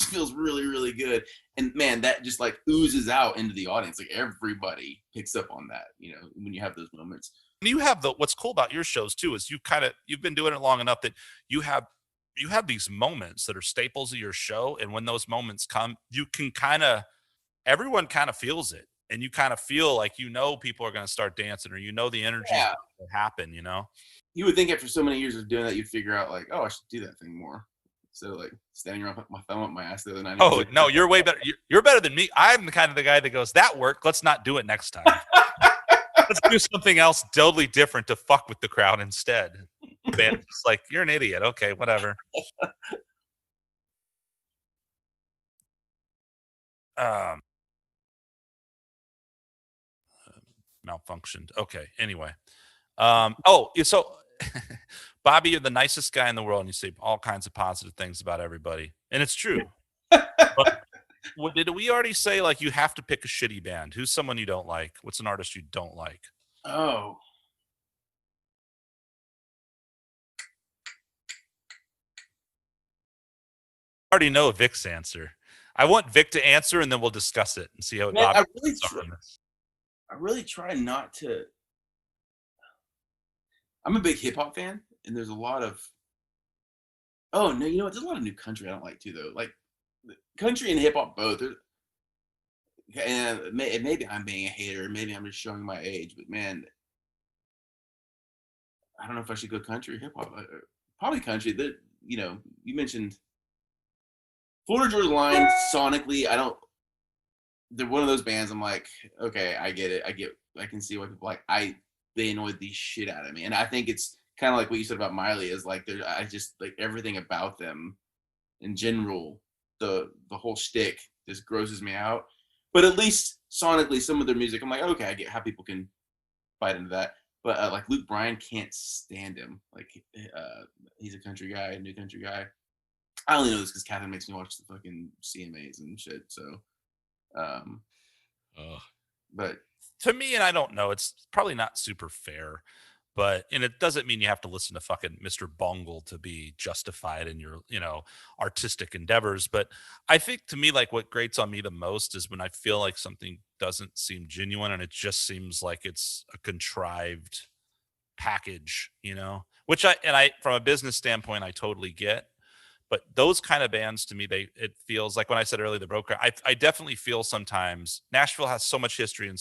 feels really, really good. And man, that just like oozes out into the audience. Like everybody picks up on that, when you have those moments. And you have what's cool about your shows too, is you've been doing it long enough that you have these moments that are staples of your show. And when those moments come, you can everyone kind of feels it. And you kind of feel like, people are going to start dancing, or, the energy will happen, You would think after so many years of doing that, you'd figure out like, oh, I should do that thing more. So like standing around with my thumb up my ass the other night. Oh, no, you're way better. You're better than me. I'm the kind of the guy that goes, that worked. Let's not do it next time. Let's do something else totally different to fuck with the crowd instead. Man, it's like, you're an idiot. Okay, whatever. Malfunctioned. Okay, anyway. So Bobby, you're the nicest guy in the world, and you say all kinds of positive things about everybody, and it's true. But did we already say, like, you have to pick a shitty band? Who's someone you don't like? What's an artist you don't like? Oh. I already know Vic's answer. I want Vic to answer, and then we'll discuss it and see how Bobby I really try not to. I'm a big hip hop fan, and there's a lot of. Oh no, there's a lot of new country I don't like too, though. Like country and hip hop both. And maybe I'm being a hater, maybe I'm just showing my age, but man, I don't know if I should go country or hip hop. Probably country. You mentioned Florida Georgia Line sonically. They're one of those bands. I'm like, okay, I get it. I can see why people like. They annoyed the shit out of me, and I think it's kind of like what you said about Miley. Is like, I just like everything about them in general. The whole shtick just grosses me out. But at least sonically, some of their music, I'm like, okay, I get how people can bite into that. But like Luke Bryan, can't stand him. Like he's a country guy, a new country guy. I only know this because Catherine makes me watch the fucking CMAs and shit. So, but to me, and I don't know, it's probably not super fair, and it doesn't mean you have to listen to fucking Mr. Bungle to be justified in your, artistic endeavors. But I think to me, like what grates on me the most is when I feel like something doesn't seem genuine and it just seems like it's a contrived package, which I, from a business standpoint, I totally get. But those kind of bands, to me, it feels like when I said earlier, the broker, I definitely feel sometimes Nashville has so much history and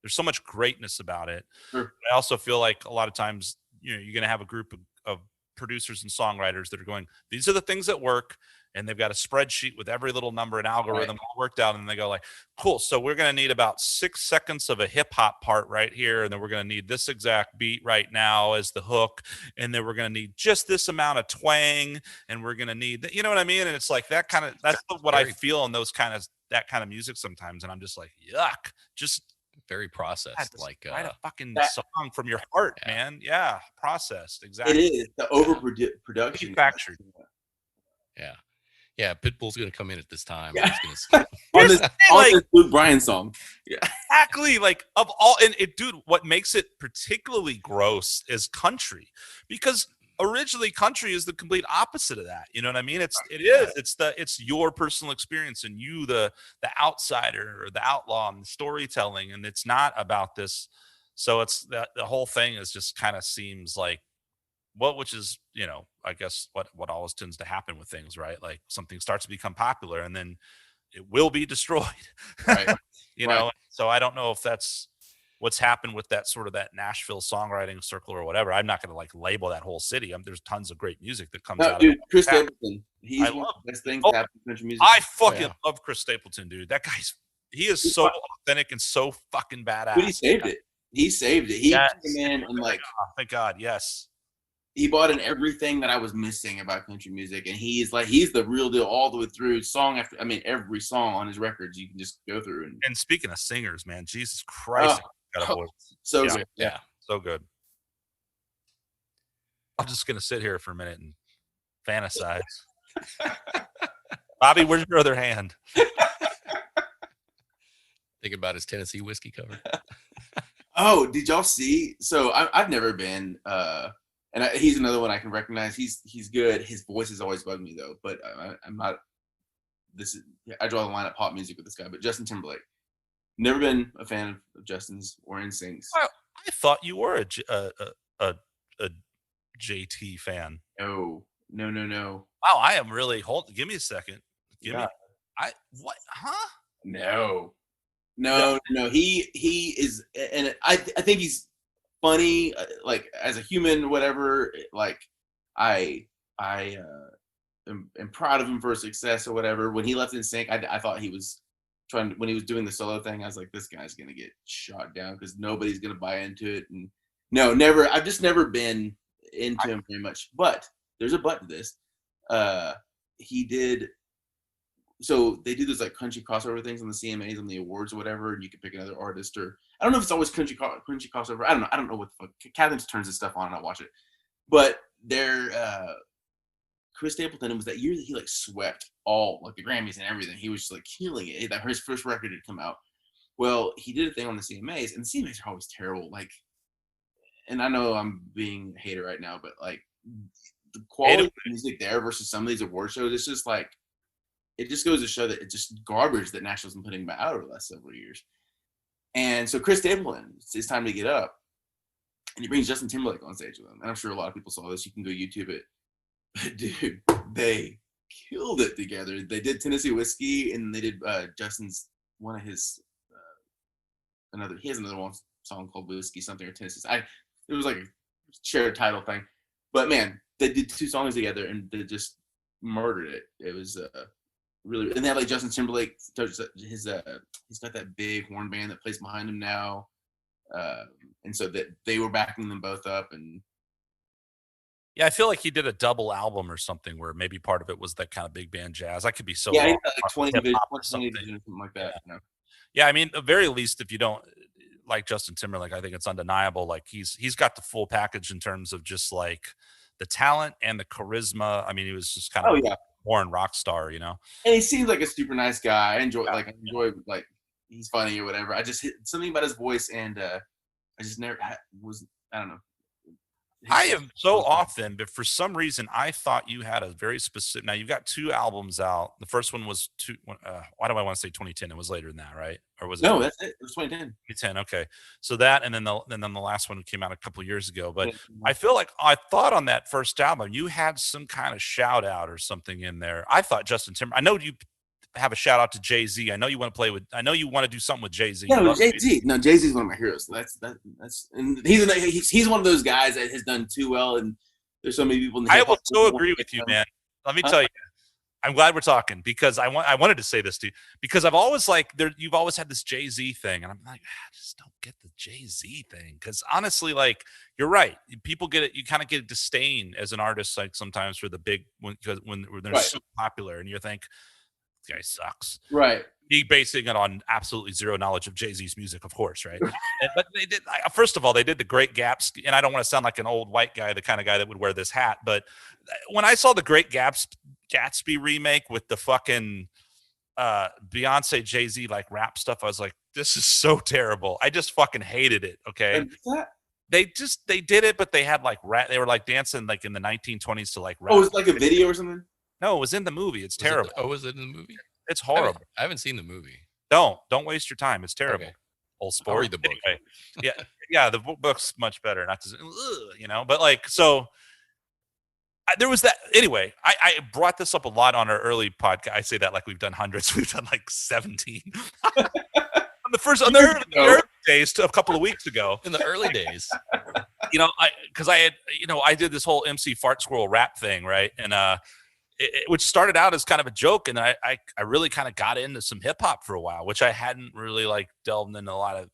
there's so much greatness about it. Sure. I also feel like a lot of times, you're going to have a group of producers and songwriters that are going, these are the things that work. And they've got a spreadsheet with every little number and algorithm all worked out. And they go like, cool. So we're going to need about 6 seconds of a hip hop part right here. And then we're going to need this exact beat right now as the hook. And then we're going to need just this amount of twang. And we're going to need, you know what I mean? And it's like that's what I feel in that kind of music sometimes. And I'm just like, yuck, just very processed. Like write a fucking song from your heart, man. Yeah. Processed. Exactly. It is the overproduction. Manufactured. Yeah, Pitbull's gonna come in at this time. Yeah. On this Luke Bryan song. Yeah, exactly. Like of all, dude, what makes it particularly gross is country, because originally country is the complete opposite of that. You know what I mean? It's your personal experience and you, the outsider or the outlaw and the storytelling, and it's not about this. So it's the whole thing is just kind of seems like. Which is, I guess what always tends to happen with things, right? Like something starts to become popular and then it will be destroyed, right? know? So I don't know if that's what's happened with that sort of that Nashville songwriting circle or whatever. I'm not going to like label that whole city. There's tons of great music that comes out dude, of Chris Stapleton. He's one of the best things to happen in country music. I fucking love Chris Stapleton, dude. That he is so authentic and so fucking badass. But he saved it. He came in and like, thank God, yes. He bought in everything that I was missing about country music, and he's the real deal all the way through, song after. I mean, every song on his records you can just go through. And speaking of singers, man, Jesus Christ, so good, so good. I'm just gonna sit here for a minute and fantasize. Bobby, where's your other hand? Thinking about his Tennessee whiskey cover. Oh, did y'all see? So I've never been, he's another one I can recognize. He's good. His voice has always bugged me though. But I'm not. I draw the line at pop music with this guy. But Justin Timberlake, never been a fan of Justin's or NSYNC's. I thought you were a JT fan. No. Wow, I am really Give me a second. What? Huh? No. He is, and I think he's funny, like as a human, whatever. Like I am proud of him for his success or whatever. When he left NSYNC, I thought he was when he was doing the solo thing, I was like, this guy's gonna get shot down because nobody's gonna buy into it. And no, never. I've just never been into him very much. But there's a but to this. He did. So they do those like country crossover things on the CMAs on the awards or whatever, and you can pick another artist, or I don't know if it's always country crossover. I don't know what the fuck. Catherine turns this stuff on and I watch it. But they're Chris Stapleton, it was that year that he like swept all like the Grammys and everything. He was just like killing it. That his first record had come out. Well, he did a thing on the CMAs, and the CMAs are always terrible. Like, and I know I'm being a hater right now, but like the quality of music there versus some of these award shows, it's just like, it just goes to show that it's just garbage that Nashville's been putting out over the last several years. And so Chris Stapleton, it's time to get up. And he brings Justin Timberlake on stage with him. And I'm sure a lot of people saw this. You can go YouTube it. But dude, they killed it together. They did Tennessee Whiskey, and they did Justin's, one of his, he has another one song called Whiskey something or Tennessee. It was like a shared title thing. But man, they did two songs together and they just murdered it. It was really, and they have like Justin Timberlake, he's got that big horn band that plays behind him now, and so that they were backing them both up. And yeah, I feel like he did a double album or something where maybe part of it was that kind of big band jazz. I could be so yeah, wrong. Like 20 something like that. Yeah. You know? Yeah, I mean, at the very least, if you don't like Justin Timberlake, I think it's undeniable. Like he's got the full package in terms of just like the talent and the charisma. I mean, he was just kind of born rock star, you know. And he seems like a super nice guy. I enjoy like he's funny or whatever. I just hit something about his voice, and I just never was. I don't know. I am so often, but for some reason, I thought you had a very specific. Now you've got two albums out. The first one was why do I want to say 2010? It was later than that, right? Or was it? No, that's it. It was 2010. 2010. Okay, so that, and then the last one came out a couple years ago. But I feel like I thought on that first album you had some kind of shout out or something in there. I thought Justin Timberlake. I know you have a shout out to Jay-Z. I know you want to play with. I know you want to do something with Jay-Z. Yeah, Jay-Z. No, Jay-Z is one of my heroes. That's and he's one of those guys that has done too well. And there's so many people. In the I will so agree with you, man. Let me tell you, I'm glad we're talking because I wanted to say this to you because I've always you've always had this Jay-Z thing, and I'm like, I just don't get the Jay-Z thing because honestly, like you're right, people get it. You kind of get disdain as an artist, like sometimes for the big when they're so popular, and you think. Guy sucks. Right. He basing it on absolutely zero knowledge of Jay-Z's music, of course, right? But they did. First of all, they did the Great Gatsby, and I don't want to sound like an old white guy, the kind of guy that would wear this hat. But when I saw the Great Gatsby remake with the fucking Beyonce Jay-Z like rap stuff, I was like, this is so terrible. I just fucking hated it. Okay. They did it, but they had like they were like dancing like in the 1920s to like rap. Oh, it was like a video or something. No, it was in the movie. It's terrible. Was it in the movie? It's horrible. I haven't seen the movie. Don't waste your time. It's terrible. Okay. Old sport. I'll read the book. Anyway, yeah. The book's much better. Not to, you know, but like so. There was that anyway. I brought this up a lot on our early podcast. I say that like we've done hundreds. We've done like 17 on the early days a couple of weeks ago. In the early days, you know, I did this whole MC Fart Squirrel rap thing, right, and which started out as kind of a joke, and I really kind of got into some hip hop for a while, which I hadn't really like delved into a lot of.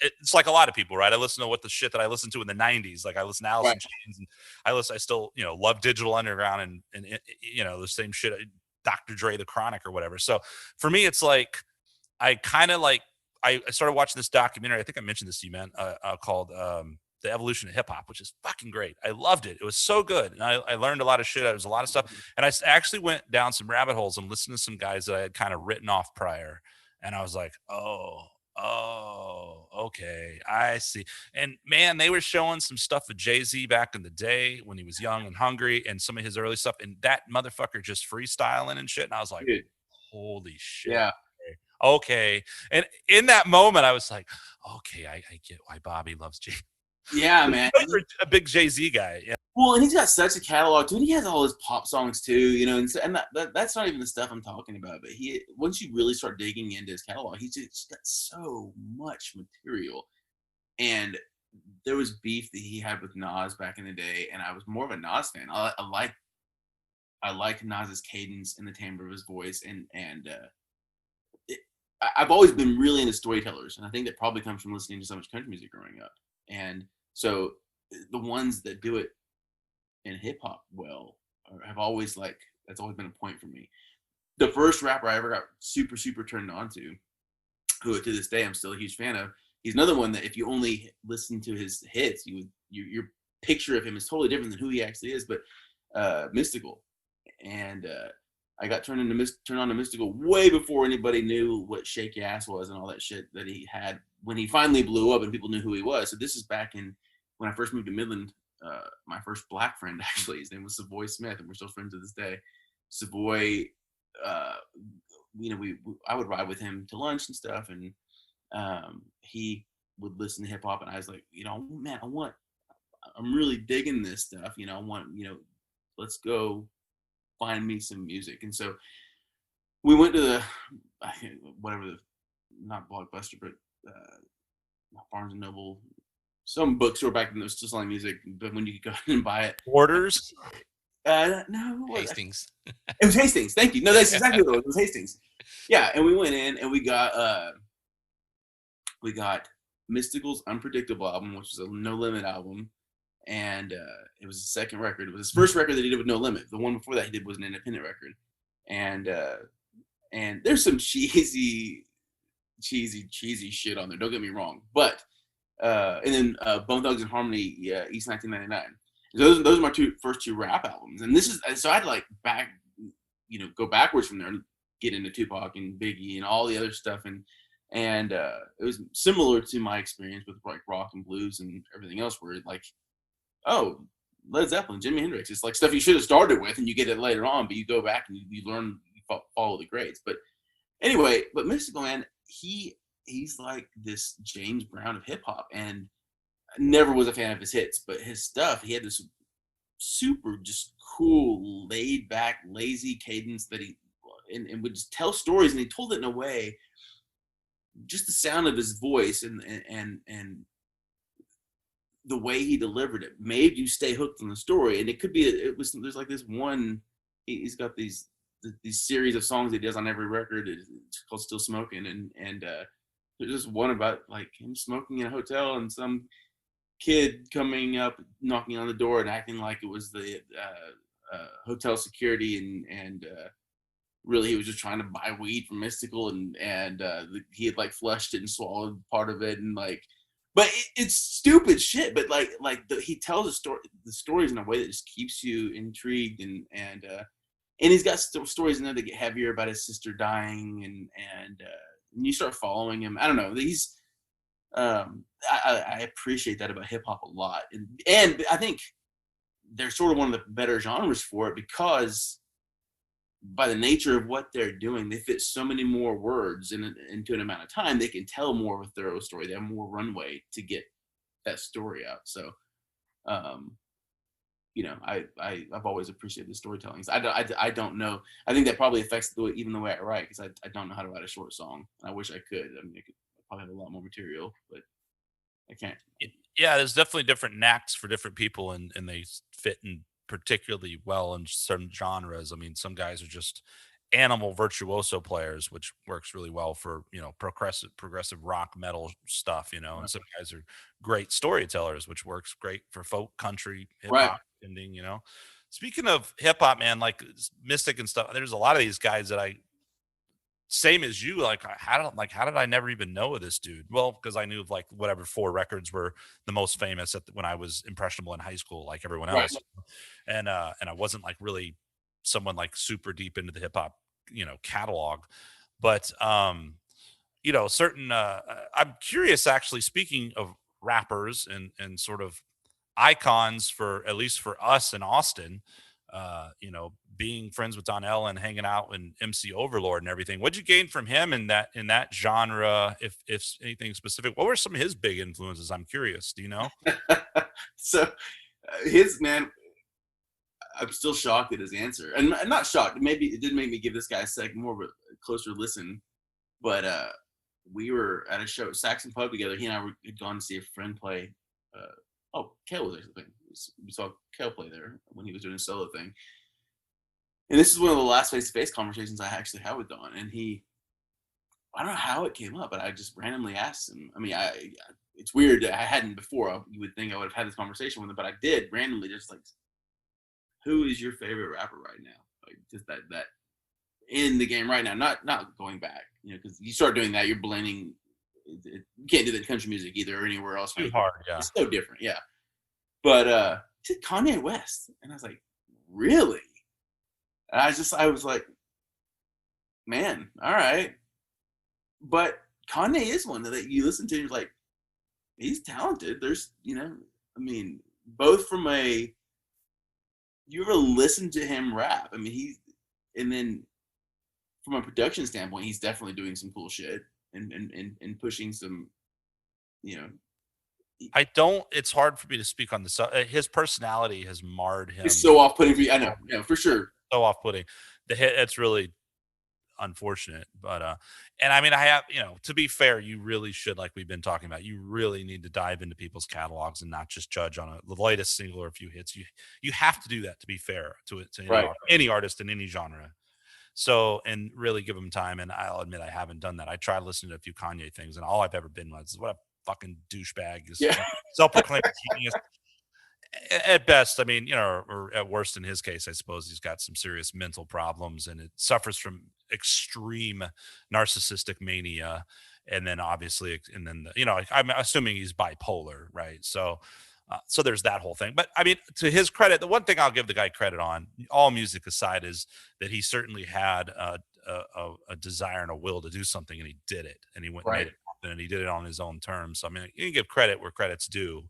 It's like a lot of people, right? I listen to the shit that I listened to in the 90s. Like I listen to Alice in Chains, and I still, love Digital Underground and the same shit, Dr. Dre, The Chronic or whatever. So for me, it's like, I kind of like, I started watching this documentary. I think I mentioned this to you, man, called the evolution of hip hop, which is fucking great. I loved it. It was so good. And I learned a lot of shit. It was a lot of stuff. And I actually went down some rabbit holes and listened to some guys that I had kind of written off prior. And I was like, okay, I see. And man, they were showing some stuff with Jay-Z back in the day when he was young and hungry and some of his early stuff. And that motherfucker just freestyling and shit. And I was like, holy shit. Yeah. Okay. And in that moment, I was like, okay, I get why Bobby loves Jay. Yeah, man. You're a big Jay-Z guy. Yeah. Well, and he's got such a catalog too. And he has all his pop songs too, you know. And that's not even the stuff I'm talking about. But once you really start digging into his catalog, he's just got so much material. And there was beef that he had with Nas back in the day, and I was more of a Nas fan. I like Nas's cadence and the timbre of his voice, I've always been really into storytellers, and I think that probably comes from listening to so much country music growing up. And so the ones that do it in hip hop have always that's always been a point for me. The first rapper I ever got super, super turned on to, who to this day I'm still a huge fan of, he's another one that if you only listen to his hits, your picture of him is totally different than who he actually is. But Mystical, and I got turned on to Mystical way before anybody knew what Shake Your Ass was and all that shit that he had when he finally blew up and people knew who he was. So this is back in when I first moved to Midland. My first black friend, actually, his name was Savoy Smith, and we're still friends to this day. Savoy, I would ride with him to lunch and stuff, and he would listen to hip hop, and I was like, man, I'm really digging this stuff. Let's go find me some music. And so we went to not Blockbuster, but Barnes and Noble, some bookstore back then that was still selling music, but when you could go and buy it. Orders? No. Hastings. It was Hastings. Thank you. No, that's exactly what it was. Hastings. Yeah, and we went in and we got Mystical's Unpredictable album, which was a No Limit album. And it was his second record. It was his first record that he did with No Limit. The one before that he did was an independent record. And there's some cheesy shit on there. Don't get me wrong. But and then Bone Thugs and Harmony, East 1999. Those are my first two rap albums. And this is so I had to go backwards from there and get into Tupac and Biggie and all the other stuff. And it was similar to my experience with rock and blues and everything else, where Led Zeppelin, Jimi Hendrix. It's like stuff you should have started with and you get it later on, but you go back and you learn, you follow the grades. But anyway, Mystical, man, he's like this James Brown of hip hop, and I never was a fan of his hits, but his stuff, he had this super just cool, laid back, lazy cadence that he and would just tell stories, and he told it in a way, just the sound of his voice and the way he delivered it made you stay hooked on the story. And there's like this one, he's got these series of songs he does on every record. It's called Still Smoking. And there's just one about like him smoking in a hotel and some kid coming up, knocking on the door and acting like it was the hotel security. And really he was just trying to buy weed from Mystical. And he had like flushed it and swallowed part of it. And like, but it's stupid shit. But he tells the stories in a way that just keeps you intrigued, and he's got stories in there that get heavier about his sister dying, and you start following him. I don't know. He's I appreciate that about hip hop a lot, and I think they're sort of one of the better genres for it because by the nature of what they're doing, they fit so many more words into an amount of time. They can tell more of a thorough story. They have more runway to get that story out. So, I've always appreciated the storytelling. I don't know. I think that probably affects even the way I write, because I don't know how to write a short song. I wish I could. I mean, I could probably have a lot more material, but I can't. Yeah, there's definitely different knacks for different people, and they fit in particularly well in certain genres. I mean, some guys are just animal virtuoso players, which works really well for progressive rock metal stuff, and some guys are great storytellers, which works great for folk, country, hip hop ending. Speaking of hip hop, man, like Mystic and stuff, there's a lot of these guys that same as you, like how did I never even know of this dude? Well, because I knew of like whatever 4 records were the most famous when I was impressionable in high school, like everyone Right. else, and I wasn't like really someone like super deep into the hip hop, catalog, but certain. I'm curious, actually. Speaking of rappers and sort of icons for at least for us in Austin, being friends with Donnell and hanging out and MC Overlord and everything. What'd you gain from him in that genre? If anything specific, what were some of his big influences? I'm curious. Do you know? So his man, I'm still shocked at his answer, and I'm not shocked. Maybe it did make me give this guy a second more of a closer listen. But we were at a show, Saxon Pub together. He and I had gone to see a friend play. Kale was there. We saw Kale play there when he was doing a solo thing. And this is one of the last face-to-face conversations I actually had with Don. And I don't know how it came up, but I just randomly asked him. I mean, it's weird. I hadn't before. You would think I would have had this conversation with him, but I did randomly, just like, who is your favorite rapper right now? Like, just that in the game right now, not going back, because you start doing that, you're blending. You can't do that in country music either or anywhere else. Too hard, yeah. It's so different, yeah. But he said Kanye West, and I was like, really? And I was like, man, all right. But Kanye is one that you listen to, and you're like, he's talented. There's, I mean, both from you ever listen to him rap? I mean, and then from a production standpoint, he's definitely doing some cool shit and pushing some, It's hard for me to speak on this. His personality has marred him. It's so off-putting for you. I know, for sure. So off-putting. It's really unfortunate, but and I mean, I have, to be fair, you really should, like we've been talking about, you really need to dive into people's catalogs and not just judge on the latest single or a few hits. You have to do that, to be fair to any artist in any genre. So, and really give them time. And I'll admit, I haven't done that. I tried listening to a few Kanye things, and all I've ever been was, what a fucking douchebag. Self-proclaimed genius. At best, I mean, or at worst in his case, I suppose he's got some serious mental problems, and it suffers from extreme narcissistic mania. And then obviously, I'm assuming he's bipolar, right? So there's that whole thing. But I mean, to his credit, the one thing I'll give the guy credit on, all music aside, is that he certainly had a desire and a will to do something, and he did it, and he went and made it happen, and he did it on his own terms. So I mean, you can give credit where credit's due.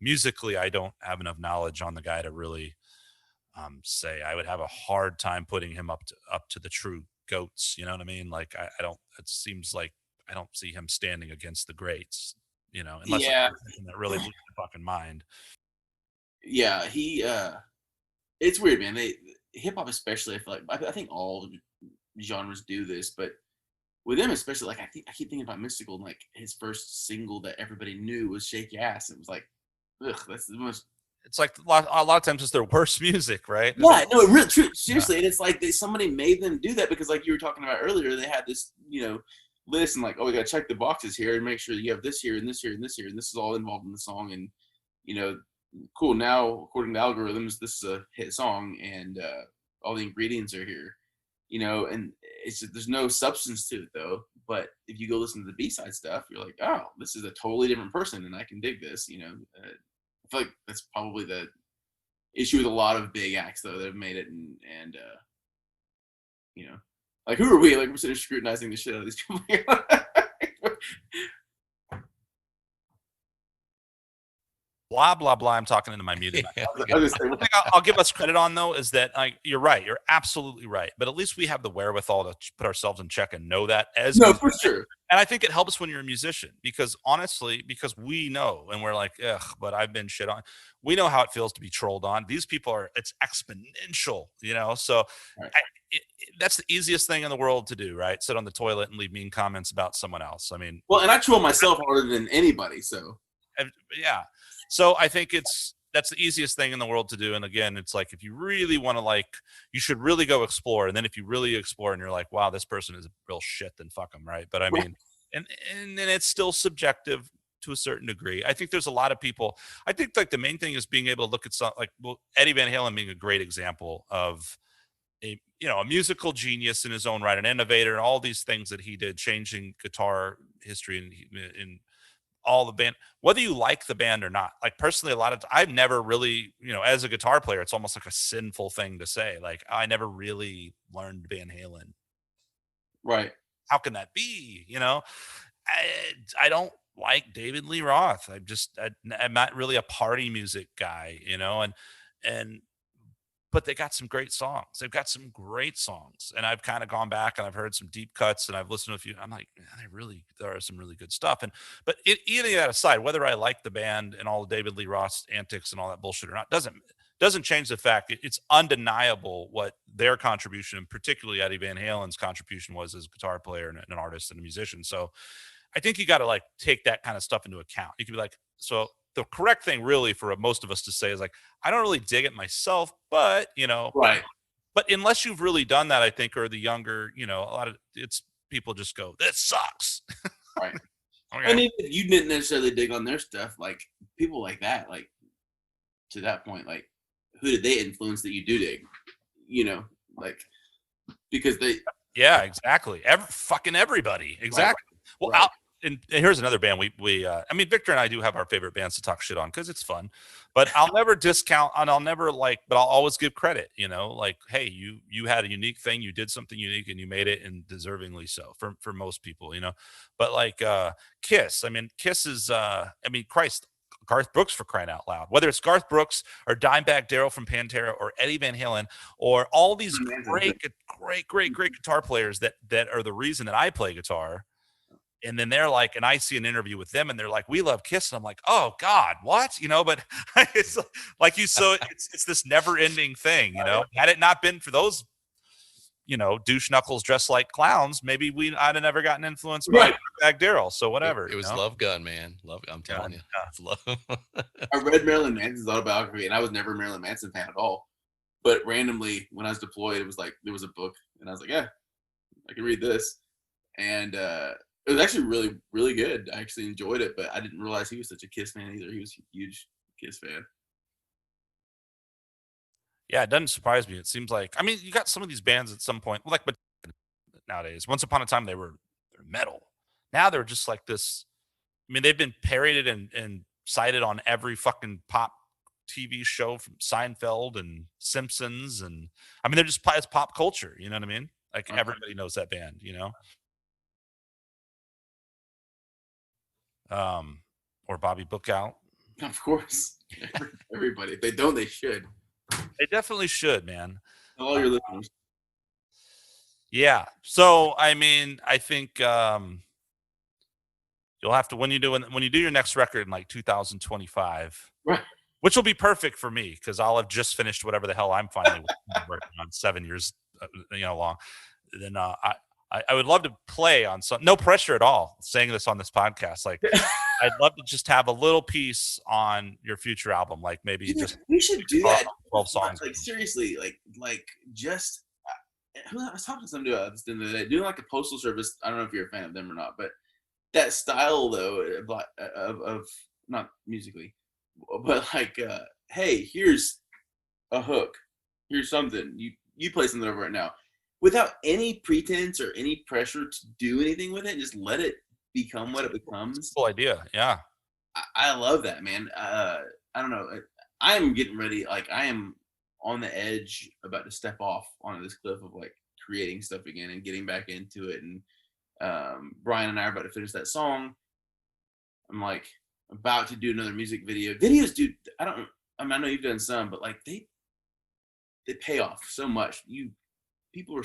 Musically, I don't have enough knowledge on the guy to really say. I would have a hard time putting him up to the true goats. You know what I mean? Like I don't. It seems like I don't see him standing against the greats. Unless that really blew my fucking mind. Yeah, it's weird, man. Hip hop especially, I feel like, I think all genres do this, but with him especially, like I keep thinking about Mystical, and like his first single that everybody knew was "Shake Your Ass." It was like, ugh, that's the most. It's like a lot of times it's their worst music, right? Yeah, no, really, true, seriously, and it's like somebody made them do that because, like you were talking about earlier, they had this, list, and like, oh, we gotta check the boxes here and make sure that you have this here and this here and this here, and this is all involved in the song, and cool. Now, according to algorithms, this is a hit song, and all the ingredients are here, and it's just, there's no substance to it though. But if you go listen to the B-side stuff, you're like, oh, this is a totally different person, and I can dig this. I feel like that's probably the issue with a lot of big acts though that have made it, and like, who are we? Like, we're sitting scrutinizing the shit out of these people. Blah blah blah. I'm talking into my muted. One thing I'll give us credit on though is that you're right. You're absolutely right. But at least we have the wherewithal to put ourselves in check and know that for sure. And I think it helps when you're a musician, because honestly, because we know, and we're like, ugh, but I've been shit on. We know how it feels to be trolled on. These people it's exponential, So right. That's the easiest thing in the world to do, right? Sit on the toilet and leave mean comments about someone else. I mean, well, and I troll myself harder than anybody, so yeah. So I think that's the easiest thing in the world to do. And again, it's like, if you really want to, you should really go explore. And then if you really explore and you're like, wow, this person is a real shit, then fuck them, right? But I mean, and then it's still subjective to a certain degree. I think there's a lot of people. I think like the main thing is being able to look at Eddie Van Halen being a great example of a musical genius in his own right, an innovator, and all these things that he did, changing guitar history in all the band, whether you like the band or not. Like personally, a lot of I've never really, as a guitar player, it's almost like a sinful thing to say. Like I never really learned Van Halen. Right. How can that be? I don't like David Lee Roth. I'm not really a party music guy, and but they got some great songs. They've got some great songs, and I've kind of gone back and I've heard some deep cuts, and I've listened to a few. I'm like, man, there are some really good stuff. But either that aside, whether I like the band and all the David Lee Roth's antics and all that bullshit or not, doesn't change the fact it's undeniable what their contribution, and particularly Eddie Van Halen's contribution, was as a guitar player and an artist and a musician. So I think you got to like take that kind of stuff into account. You could be like, so the correct thing really for most of us to say is like, I don't really dig it myself, but right. But unless you've really done that, I think, or the younger, a lot of people just go, this sucks. Right. Okay. And if you didn't necessarily dig on their stuff, like people like that, like to that point, like who did they influence that you do dig? Like because they. Yeah, exactly. Fucking everybody. Exactly. Right. Well, right. And here's another band I mean, Victor and I do have our favorite bands to talk shit on because it's fun, but I'll never discount and I'll never but I'll always give credit, like, hey, you had a unique thing, you did something unique and you made it, and deservingly so for most people, but like Kiss, I mean, Kiss is, Christ, Garth Brooks, for crying out loud, whether it's Garth Brooks or Dimebag Darrell from Pantera or Eddie Van Halen or all these great guitar players that are the reason that I play guitar. And then they're like, and I see an interview with them and they're like, we love Kiss. And I'm like, oh God, what? But it's like it's this never ending thing, had it not been for those, douche knuckles dressed like clowns, maybe I'd have never gotten influenced by Bag Darrell. So whatever. It was Love Gun, man. I'm telling you. It's love. I read Marilyn Manson's autobiography and I was never a Marilyn Manson fan at all. But randomly when I was deployed, it was like, there was a book and I was like, yeah, I can read this. And, it was actually really, really good. I actually enjoyed it, but I didn't realize he was such a Kiss fan either. He was a huge Kiss fan. Yeah, it doesn't surprise me. It seems like, you got some of these bands at some point, like, but nowadays, once upon a time, they're metal. Now they're just like this. They've been parodied and cited on every fucking pop TV show from Seinfeld and Simpsons. And they're just, it's pop culture. You know what I mean? Like everybody knows that band, or Bobby Bookout. Of course. Everybody. If they don't, they should. They definitely should, man. All your listeners. Yeah. So, I think you'll have to, when you do your next record in like 2025, right, which will be perfect for me because I'll have just finished whatever the hell I'm finally working on 7 years, long. Then I would love to play on some, no pressure at all, saying this on this podcast. Like, I'd love to just have a little piece on your future album. Like maybe we should do that. 12 songs. Like seriously, like just, I was talking to somebody about this the other day, doing like a postal service. I don't know if you're a fan of them or not, but that style though, of not musically, but like, hey, here's a hook. Here's something. You play something over it now. Without any pretense or any pressure to do anything with it, just let it become what it becomes. Cool idea, yeah. I love that, man. I don't know. I'm getting ready. Like I am on the edge, about to step off onto this cliff of like creating stuff again and getting back into it. And Brian and I are about to finish that song. I'm like about to do another music video. Videos, dude. I know you've done some, but like they pay off so much. People are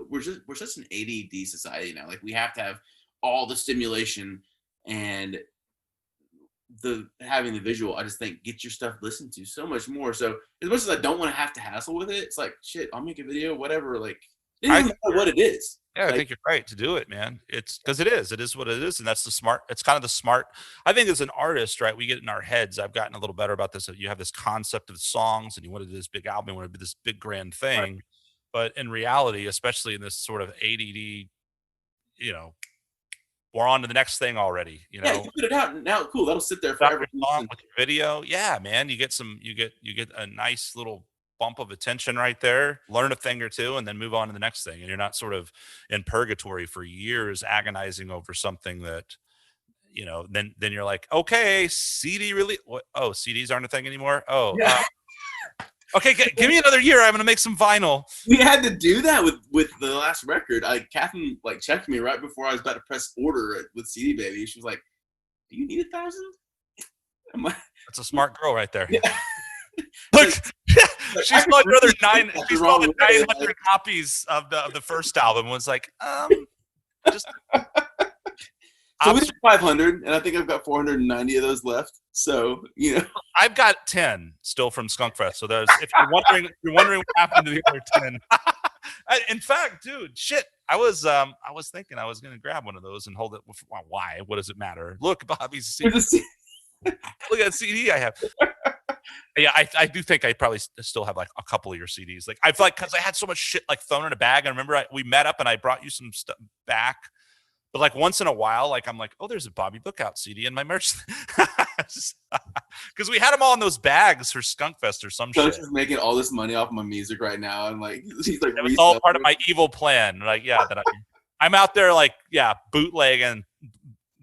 we're such an ADD society now. Like we have to have all the stimulation and having the visual. I just think get your stuff listened to so much more. So as much as I don't want to have to hassle with it, it's like shit. I'll make a video, whatever. Like it doesn't matter what it is. Yeah, I think you're right to do it, man. It's because it is what it is, and that's it's kind of the smart. I think as an artist, right, we get in our heads. I've gotten a little better about this. You have this concept of songs, and you want to do this big album, you want to do this big grand thing. Right. But in reality, especially in this sort of ADD, we're on to the next thing already. Yeah, you put it out now. Cool, that'll sit there forever. With your video, yeah, man. You get a nice little bump of attention right there, learn a thing or two, and then move on to the next thing. And you're not sort of in purgatory for years agonizing over something that, then you're like, okay, CD really, what? Oh, CDs aren't a thing anymore. Oh, Yeah. Okay, give me another year. I'm gonna make some vinyl. We had to do that with the last record. Catherine like checked me right before I was about to press order with CD Baby. She was like, "Do you need 1,000?" That's a smart girl right there. Yeah. Look, she saw really She saw the 900 copies of the first album. Was like, just. So we did 500, and I think I've got 490 of those left. So I've got 10 still from Skunkfest. So there's, if you're wondering what happened to the other 10. In fact, dude, shit, I was thinking I was gonna grab one of those and hold it. Why? What does it matter? Look, Bobby's CD. Look at the CD I have. Yeah, I do think I probably still have like a couple of your CDs. Like I've because I had so much shit like thrown in a bag. I remember we met up and I brought you some stuff back. But like once in a while, like I'm like, oh, there's a Bobby Bookout CD in my merch, because we had them all in those bags for Skunkfest or some shit. Just making all this money off my music right now, and like he's like, it was all part of my evil plan. Like, yeah, that I'm out there like, yeah, bootlegging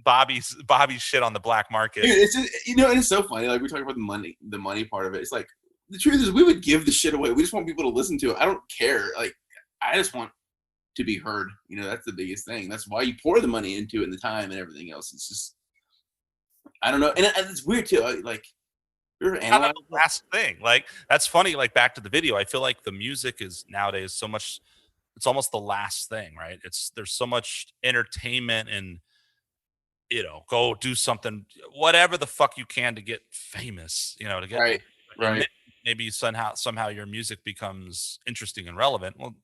Bobby's shit on the black market. Dude, it's just, and it's so funny. Like we talk about the money part of it. It's like the truth is we would give the shit away. We just want people to listen to it. I don't care. Like I just want to be heard. That's the biggest thing. That's why you pour the money into it and the time and everything else. It's just, I don't know. And it's weird too. Like you're analyzing the last thing. Like that's funny. Like back to the video, I feel like the music is nowadays so much, it's almost the last thing, right? There's so much entertainment and, go do something, whatever the fuck you can to get famous, to get right. Maybe somehow your music becomes interesting and relevant. Well,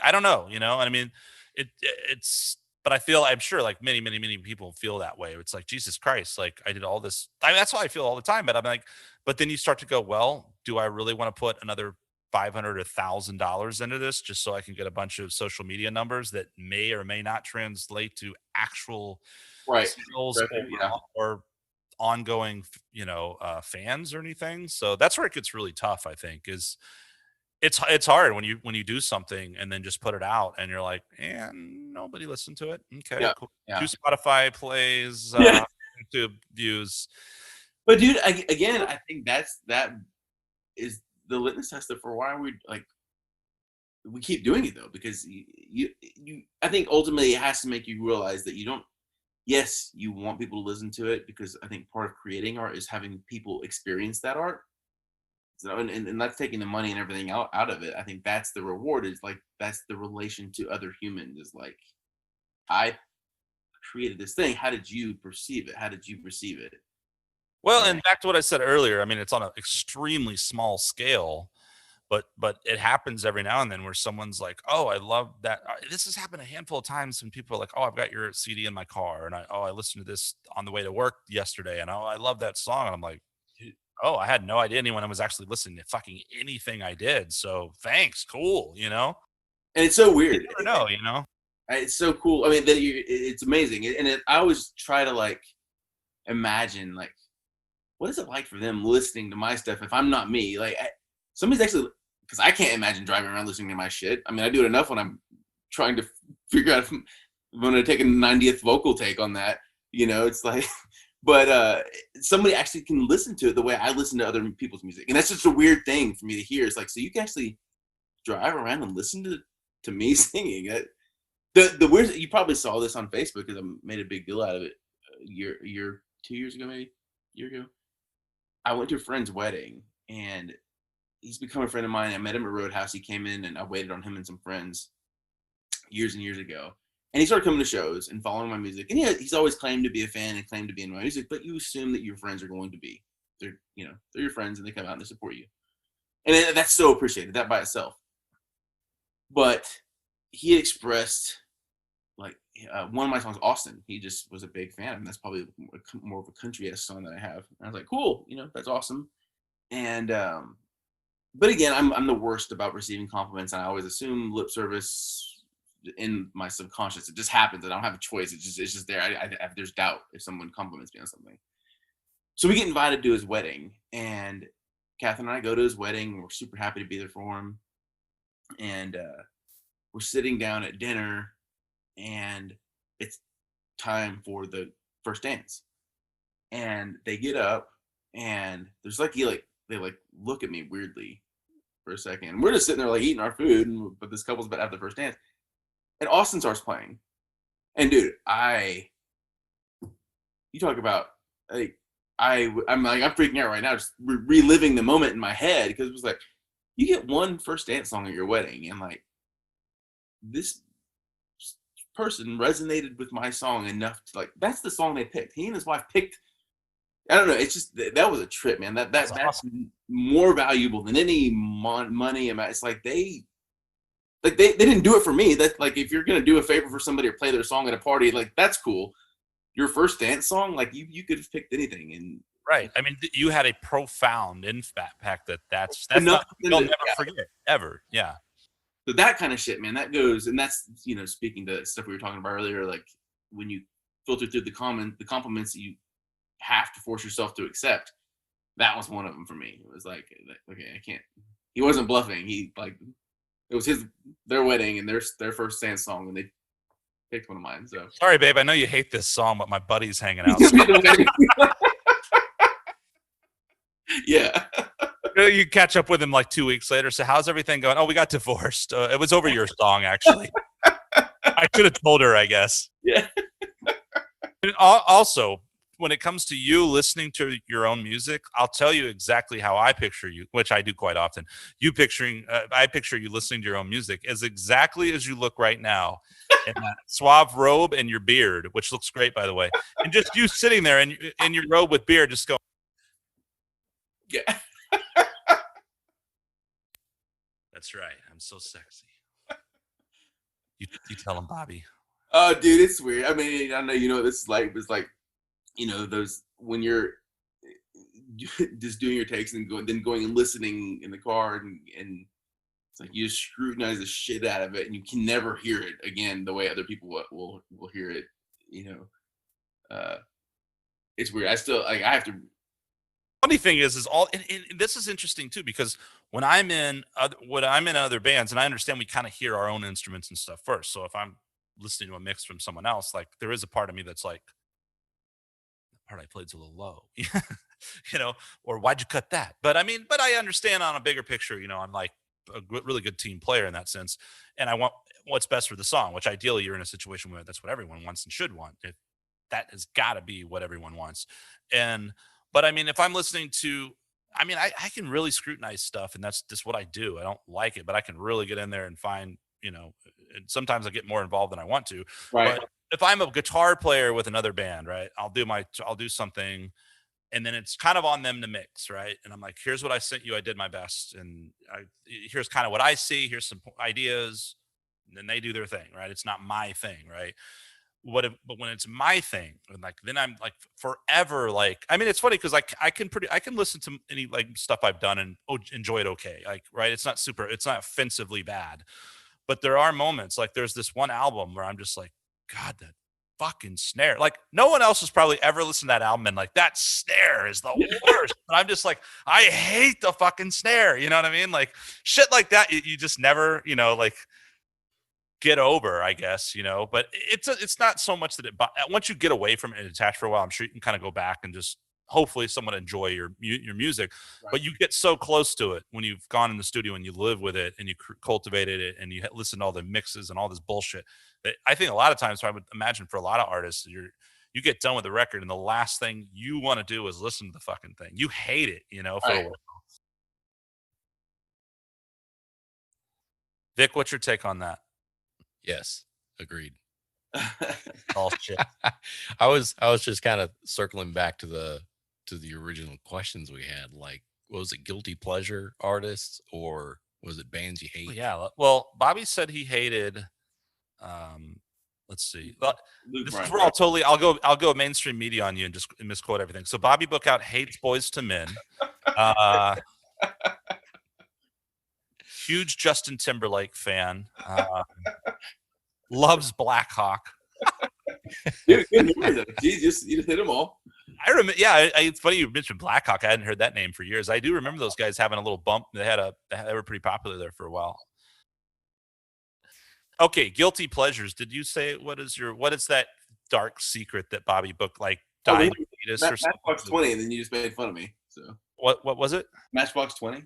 I don't know, I mean, it's, but I'm sure like many, many, many people feel that way. It's like, Jesus Christ, like I did all this. That's how I feel all the time. But I'm like, but then you start to go, well, do I really want to put another $500 or $1,000 into this just so I can get a bunch of social media numbers that may or may not translate to actual sales or ongoing, fans or anything? So that's where it gets really tough, I think, is it's hard when you do something and then just put it out and you're like, and nobody listened to it. Okay, cool. 2 Spotify plays, YouTube views. But dude, again, I think that is the litmus test for why we keep doing it though, because you I think ultimately it has to make you realize that you don't. Yes, you want people to listen to it because I think part of creating art is having people experience that art. So, and that's taking the money and everything out of it. I think that's the reward, is like, that's the relation to other humans, is like, I created this thing. How did you perceive it? How did you perceive it? Well, and back to what I said earlier, I mean, it's on an extremely small scale, but it happens every now and then where someone's like, oh, I love that. This has happened a handful of times when people are like, oh, I've got your CD in my car. And I listened to this on the way to work yesterday. And I love that song. And I'm like, oh, I had no idea anyone was actually listening to fucking anything I did. So thanks. Cool. And it's so weird. You never know, It's so cool. I mean, it's amazing. And I always try to like imagine like, what is it like for them listening to my stuff if I'm not me? Like somebody's actually, because I can't imagine driving around listening to my shit. I mean, I do it enough when I'm trying to figure out if I'm going to take a 90th vocal take on that. It's like, but somebody actually can listen to it the way I listen to other people's music. And that's just a weird thing for me to hear. It's like, so you can actually drive around and listen to me singing. The weird, you probably saw this on Facebook because I made a big deal out of it a year, 2 years ago, maybe a year ago. I went to a friend's wedding and he's become a friend of mine. I met him at Roadhouse. He came in and I waited on him and some friends years and years ago. And he started coming to shows and following my music. And he's always claimed to be a fan and claimed to be in my music, but you assume that your friends are going to be. They're your friends and they come out and they support you. And that's so appreciated, that by itself. But he expressed, like, one of my songs, Austin, he just was a big fan. And that's probably more of a country-esque song that I have. And I was like, cool, that's awesome. And, but again, I'm the worst about receiving compliments. And I always assume lip service in my subconscious. It just happens. I don't have a choice. It's just there. There's doubt if someone compliments me on something. So we get invited to his wedding, and Catherine and I go to his wedding. We're super happy to be there for him. And we're sitting down at dinner, and it's time for the first dance. And they get up, and there's like they like look at me weirdly for a second. And we're just sitting there like eating our food, but this couple's about to have the first dance. And Austin starts playing. And dude, you talk about like I'm freaking out right now, just reliving the moment in my head, because it was like, you get one first dance song at your wedding, and like this person resonated with my song enough to like, that's the song they picked. He and his wife picked. I don't know. It's just that was a trip, man. That's awesome. More valuable than any money amount. It's like they didn't do it for me. That's like, if you're gonna do a favor for somebody or play their song at a party, like that's cool. Your first dance song, like you could have picked anything. And right. I mean, you had a profound impact that's not, you'll never forget ever. Yeah. So that kind of shit, man, that goes, and that's, speaking to stuff we were talking about earlier, like when you filter through the compliments that you have to force yourself to accept, that was one of them for me. It was like, okay, I can't. He wasn't bluffing. He like, it was their wedding and their first dance song, and they picked one of mine. So sorry, babe. I know you hate this song, but my buddy's hanging out. Yeah. You catch up with him like 2 weeks later. So how's everything going? Oh, we got divorced. It was over your song, actually. I should have told her, I guess. Yeah. Also, when it comes to you listening to your own music, I'll tell you exactly how I picture you, which I do quite often. I picture you listening to your own music as exactly as you look right now, in that suave robe and your beard, which looks great, by the way, and just you sitting there in your robe with beard, just going, yeah. That's right. I'm so sexy. You tell him, Bobby. Oh, dude, it's weird. I mean, I know what this is like. It's like, those when you're just doing your takes and going and listening in the car, and it's like you just scrutinize the shit out of it, and you can never hear it again the way other people will hear it. It's weird. I still I have to. Funny thing is all, and this is interesting too, because when I'm in other bands, and I understand we kind of hear our own instruments and stuff first. So if I'm listening to a mix from someone else, like there is a part of me that's like, the part I played's a little low, or why'd you cut that? But I understand on a bigger picture, I'm like a really good team player in that sense, and I want what's best for the song, which ideally you're in a situation where that's what everyone wants and should want. That has got to be what everyone wants. But if I'm listening to, I can really scrutinize stuff, and that's just what I do. I don't like it, but I can really get in there and find, and sometimes I get more involved than I want to. Right. But if I'm a guitar player with another band, right, I'll do something, and then it's kind of on them to mix, right? And I'm like, here's what I sent you. I did my best, and here's kind of what I see. Here's some ideas, and then they do their thing, right? It's not my thing, right? But when it's my thing, and like then I'm like forever like, it's funny because I can listen to any like stuff I've done and enjoy it okay, like, right, it's not offensively bad, but there are moments, like there's this one album where I'm just like, God, that fucking snare, like no one else has probably ever listened to that album and like, that snare is the worst. But I'm just like, I hate the fucking snare, you know what I mean? Like shit like that, you just never like get over, I guess, but it's not so much that once you get away from it and attach for a while, I'm sure you can kind of go back and just hopefully somewhat enjoy your music. Right. But you get so close to it when you've gone in the studio and you live with it and you cultivated it and you listen to all the mixes and all this bullshit that I think a lot of times, I would imagine for a lot of artists, you get done with the record and the last thing you want to do is listen to the fucking thing. You hate it, for a while. Vic, what's your take on that? Yes, agreed. All shit. I was just kind of circling back to the original questions we had. Like, was it guilty pleasure artists or was it bands you hate? Yeah. Well, Bobby said he hated. Let's see. Well, this is where I'll go mainstream media on you and just misquote everything. So Bobby Bookout hates Boys to Men. Huge Justin Timberlake fan. Loves Black Hawk. Dude, good memory though. You just hit them all. I remember. Yeah, it's funny you mentioned Blackhawk. I hadn't heard that name for years. I do remember those guys having a little bump. They were pretty popular there for a while. Okay, guilty pleasures. Did you say what is that dark secret that Bobby Book like died of fetus or something? Matchbox 20, and then you just made fun of me. So What was it? Matchbox 20.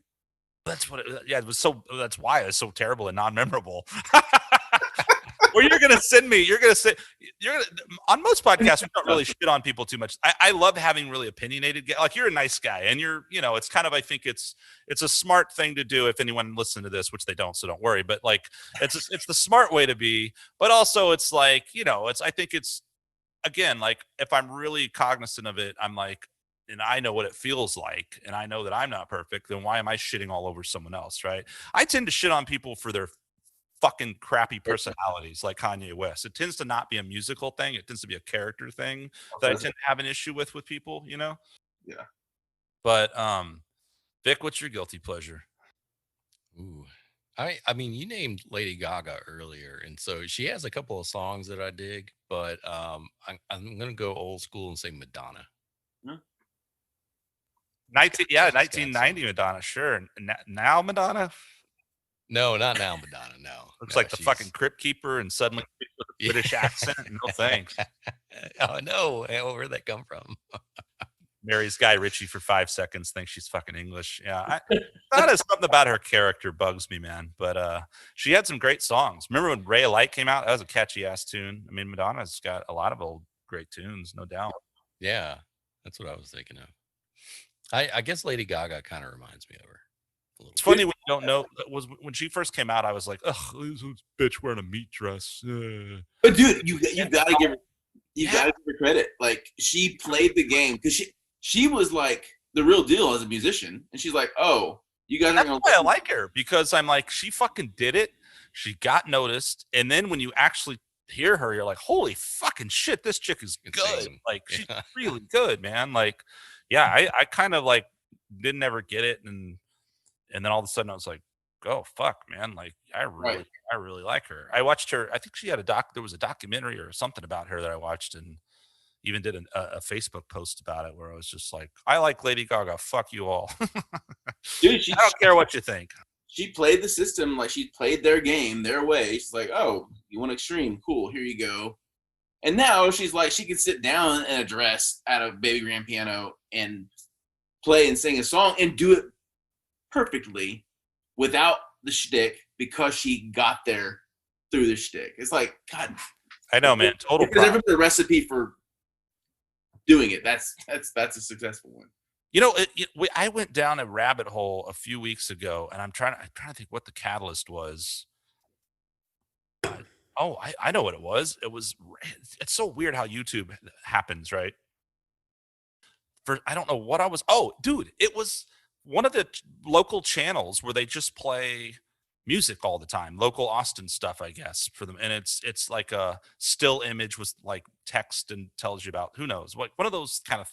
That's what. Yeah, it was so. That's why it's so terrible and non-memorable. Or you're gonna send me. You're gonna on most podcasts. We don't really shit on people too much. I love having really opinionated. Like you're a nice guy, and it's kind of. I think it's a smart thing to do. If anyone listen to this, which they don't, so don't worry. But like, it's the smart way to be. But also, it's like I think it's again like if I'm really cognizant of it, I'm like. And I know what it feels like, and I know that I'm not perfect, then why am I shitting all over someone else, right? I tend to shit on people for their fucking crappy personalities like Kanye West. It tends to not be a musical thing. It tends to be a character thing that I tend to have an issue with people, Yeah. But Vic, what's your guilty pleasure? Ooh. I mean, you named Lady Gaga earlier, and so she has a couple of songs that I dig, but I'm gonna go old school and say Madonna. 1990 Madonna, sure. Now Madonna? No, not now Madonna. No. Looks No, like the fucking Crypt Keeper and suddenly with a British accent. No thanks. Oh no, where'd that come from? Marries Guy Ritchie for 5 seconds, thinks she's fucking English. Yeah, that is something about her character bugs me, man. But she had some great songs. Remember when Ray of Light came out? That was a catchy ass tune. I mean, Madonna's got a lot of old great tunes, no doubt. Yeah, that's what I was thinking of. I guess Lady Gaga kind of reminds me of her. It's funny when you don't know. That was when she first came out. I was like, "Ugh, this bitch wearing a meat dress." But dude, you gotta give her credit. Like she played the game because she was like the real deal as a musician, and she's like, "Oh, you guys are gonna." That's why I like her because I'm like, she fucking did it. She got noticed, and then when you actually hear her, you're like, "Holy fucking shit, this chick is good!" Like she's really good, man. Like, yeah, I kind of like didn't ever get it, and then all of a sudden I was like, "Oh fuck, man!" Like I really like her. I watched her. I think she had there was a documentary or something about her that I watched, and even did a Facebook post about it where I was just like, "I like Lady Gaga. Fuck you all." Dude, I don't care what you think. She played the system like she played their game their way. She's like, "Oh, you want extreme? Cool, here you go." And now she's like, she can sit down in a dress at a baby grand piano and play and sing a song and do it perfectly without the shtick because she got there through the shtick. It's like, God, I know, man. Total. If there's ever the recipe for doing it, that's a successful one. I went down a rabbit hole a few weeks ago, and I'm trying to think what the catalyst was. I know what it was. It's so weird how YouTube happens, right? I don't know what I was. Oh, dude, it was one of the local channels where they just play music all the time, local Austin stuff, I guess, for them. And it's like a still image with like text and tells you about who knows what, one of those kind of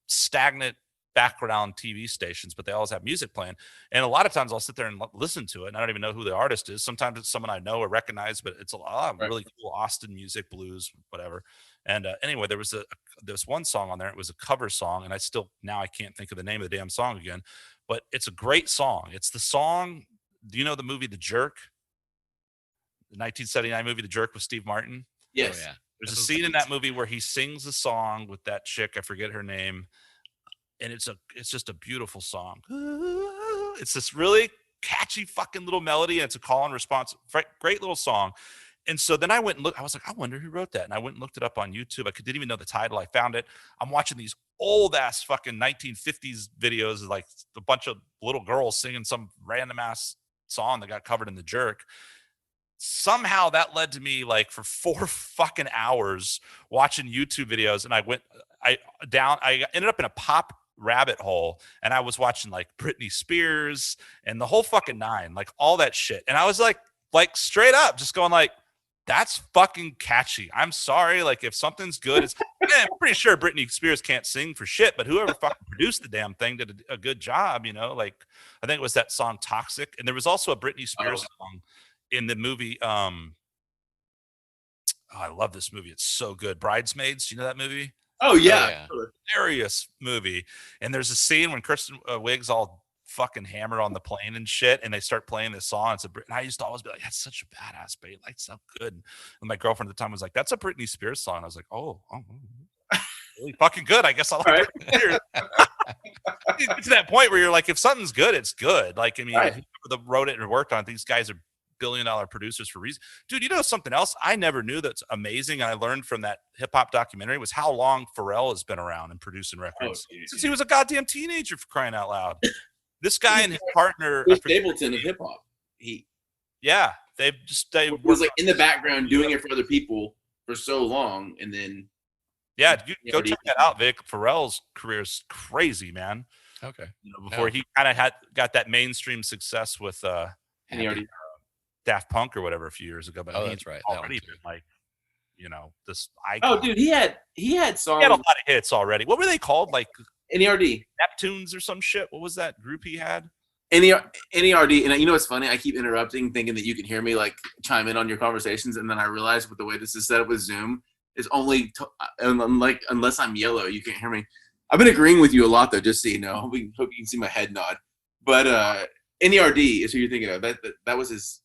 stagnant background TV stations, but they always have music playing. And a lot of times I'll sit there and listen to it, and I don't even know who the artist is. Sometimes it's someone I know or recognize, but it's a lot of really cool Austin music, blues, whatever. And anyway, there was one song on there. It was a cover song, and I can't think of the name of the damn song again, but it's a great song. It's the song. Do you know the movie The Jerk? The 1979 movie The Jerk with Steve Martin? Yes. Oh, yeah. There's a scene in that movie where he sings a song with that chick. I forget her name. And it's just a beautiful song. It's this really catchy fucking little melody, and it's a call and response. Great little song. And so then I went and looked. I was like, I wonder who wrote that. And I went and looked it up on YouTube. I didn't even know the title. I found it. I'm watching these old ass fucking 1950s videos of like a bunch of little girls singing some random ass song that got covered in The Jerk. Somehow that led to me like for 4 fucking hours watching YouTube videos. And I ended up in a pop rabbit hole, and I was watching like Britney Spears and the whole fucking nine, like all that shit. And I was like straight up just going like, that's fucking catchy. I'm sorry. Like if something's good, I'm pretty sure Britney Spears can't sing for shit, but whoever fucking produced the damn thing did a good job. Like I think it was that song Toxic. And there was also a Britney Spears song in the movie. I love this movie. It's so good. Bridesmaids. Do you know that movie? Oh yeah. yeah. Hilarious movie. And there's a scene when Kristen Wiig's all fucking hammered on the plane and shit, and they start playing this song. And I used to always be like, "That's such a badass beat, like so good." And my girlfriend at the time was like, "That's a Britney Spears song." I was like, "Oh, really fucking good. I guess I like Right. Britney Spears." You get to that point where you're like, if something's good, it's good. Like, I mean, Right. whoever that wrote it and worked on it, these guys are billion-dollar producers for a reason. Dude, you know something else I never knew that's amazing, and I learned from that hip-hop documentary was how long Pharrell has been around and producing records. Since he was a goddamn teenager, for crying out loud. This guy and his partner, Chris Stapleton of hip hop. He they was like in the background doing it for other people for so long, and then go check that out, Vic. Pharrell's career is crazy, man. Okay. Before he kind of got that mainstream success with and he already Daft Punk or whatever a few years ago. But that's right. Already been like, this icon. Oh, dude, he had songs. He had a lot of hits already. What were they called? Like NERD, Neptunes or some shit. What was that group he had? NERD. And you know what's funny? I keep interrupting, thinking that you can hear me like chime in on your conversations, and then I realize with the way this is set up with Zoom, is only like unless I'm yellow, you can't hear me. I've been agreeing with you a lot though, just so you know. Hope you can see my head nod. But NERD is who you're thinking of. That was his.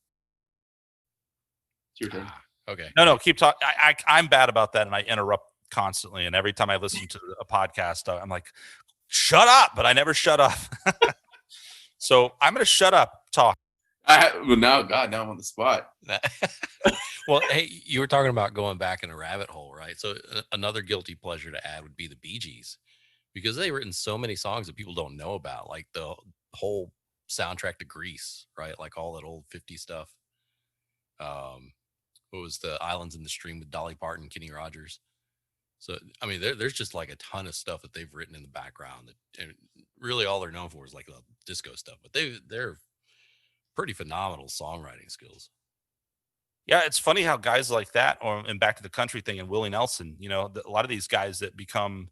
It's your turn. Okay. No, keep talking. I'm bad about that, and I interrupt constantly. And every time I listen to a podcast, I'm like, "Shut up!" But I never shut up. So I'm going to shut up. Talk. Now I'm on the spot. Well, hey, you were talking about going back in a rabbit hole, right? So another guilty pleasure to add would be the Bee Gees, because they've written so many songs that people don't know about, like the whole soundtrack to Grease, right? Like all that old 50s stuff. What was the Islands in the Stream with Dolly Parton, Kenny Rogers? So, I mean, there's just like a ton of stuff that they've written in the background that, and really all they're known for is like the disco stuff, but they're pretty phenomenal songwriting skills. Yeah, it's funny how guys like that, and Back to the Country thing, and Willie Nelson, a lot of these guys that become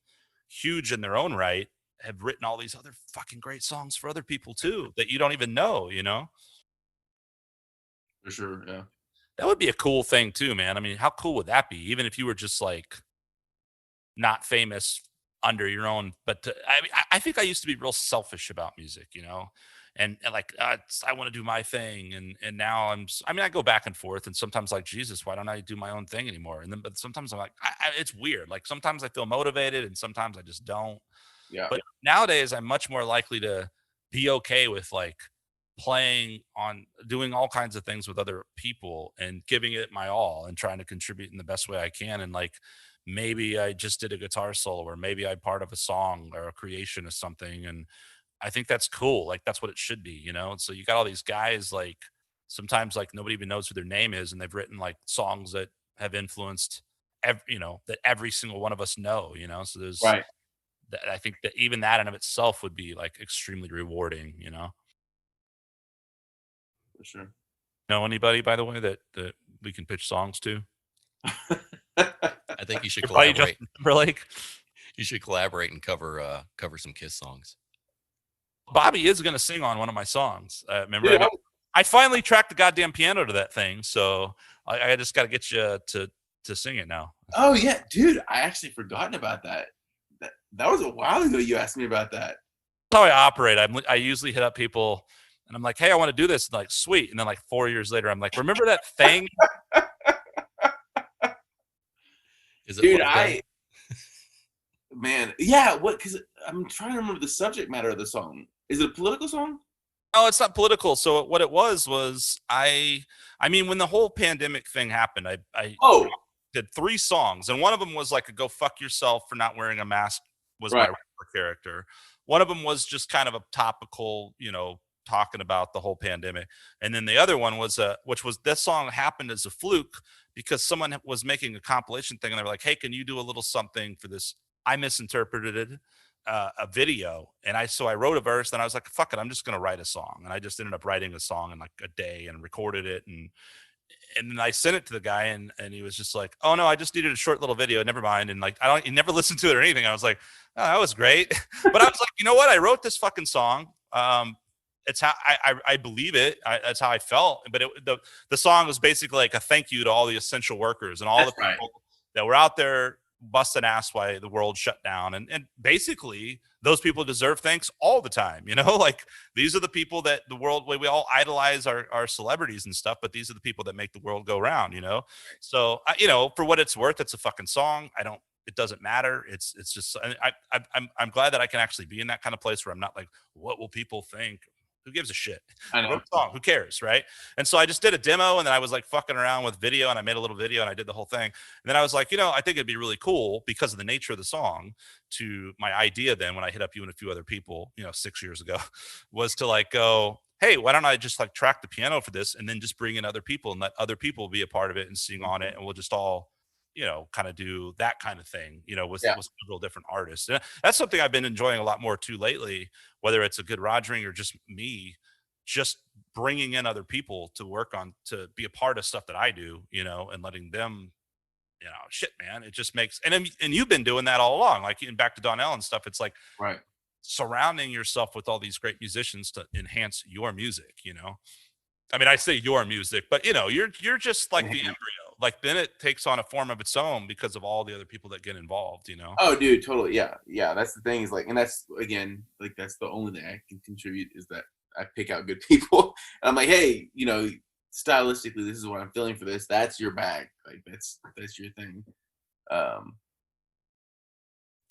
huge in their own right have written all these other fucking great songs for other people too that you don't even know. For sure, yeah. That would be a cool thing too, man. I mean, how cool would that be? Even if you were just like not famous under your own, but I think I used to be real selfish about music, and like I want to do my thing, and now I go back and forth, and sometimes like, Jesus, why don't I do my own thing anymore? And then, but sometimes I'm like, it's weird. Like sometimes I feel motivated, and sometimes I just don't. Yeah. But nowadays, I'm much more likely to be okay with like doing all kinds of things with other people and giving it my all and trying to contribute in the best way I can. And like, maybe I just did a guitar solo, or maybe I'm part of a song or a creation of something. And I think that's cool. Like that's what it should be, And so you got all these guys, like sometimes like nobody even knows who their name is, and they've written like songs that have influenced that every single one of us know, So there's right. I think that even that in of itself would be like extremely rewarding, For sure. Know anybody, by the way, that we can pitch songs to? I think you should Probably collaborate. Justin Timberlake. You should collaborate and cover some Kiss songs. Bobby is going to sing on one of my songs. Remember, Yeah. I finally tracked the goddamn piano to that thing, so I just got to get you to sing it now. Oh yeah, dude, I actually forgotten about that. That was a while ago. You asked me about that. That's how I operate. I usually hit up people, and I'm like, "Hey, I want to do this." And like, sweet. And then like 4 years later, I'm like, "Remember that thing?" Is it Dude, man, yeah. What? Because I'm trying to remember the subject matter of the song. Is it a political song? No, it's not political. So what it was I mean, when the whole pandemic thing happened, I did 3 songs, and one of them was like a "Go Fuck Yourself for Not Wearing a Mask" was my rapper character. One of them was just kind of a topical, talking about the whole pandemic. And then the other one was this song happened as a fluke because someone was making a compilation thing, and they were like, "Hey, can you do a little something for this?" I misinterpreted a video, and I wrote a verse, and I was like, "Fuck it, I'm just gonna write a song." And I just ended up writing a song in like a day and recorded it, and then I sent it to the guy, and he was just like, "Oh no, I just needed a short little video. Never mind." And like, he never listened to it or anything. I was like, "Oh, that was great." But I was like, you know what? I wrote this fucking song. It's how I believe it. That's how I felt. But the song was basically like a thank you to all the essential workers and all the people that were out there busting ass why the world shut down. And basically those people deserve thanks all the time. Like these are the people that the world, we all idolize our celebrities and stuff, but these are the people that make the world go round, So, for what it's worth, it's a fucking song. It doesn't matter. It's just, I'm glad that I can actually be in that kind of place where I'm not like, what will people think? Who gives a shit? I know. Song, who cares, right? And so I just did a demo, and then I was like fucking around with video, and I made a little video, and I did the whole thing. And then I was like, I think it'd be really cool because of the nature of the song. To my idea then, when I hit up you and a few other people, 6 years ago, was to like go, hey, why don't I just like track the piano for this, and then just bring in other people and let other people be a part of it and sing on it, and we'll just all kind of do that kind of thing, with several different artists. And that's something I've been enjoying a lot more too lately, whether it's a good Rogering or just me, just bringing in other people to work on, to be a part of stuff that I do, and letting them, shit, man, it just makes, and you've been doing that all along, like even back to Donnell and stuff. It's like, right, surrounding yourself with all these great musicians to enhance your music, I mean, I say your music, but you're just like the embryo. Like then it takes on a form of its own because of all the other people that get involved, Oh, dude, totally. Yeah. That's the thing is like, and that's again, like that's the only thing I can contribute is that I pick out good people. And I'm like, hey, stylistically, this is what I'm feeling for this. That's your bag. Like that's your thing.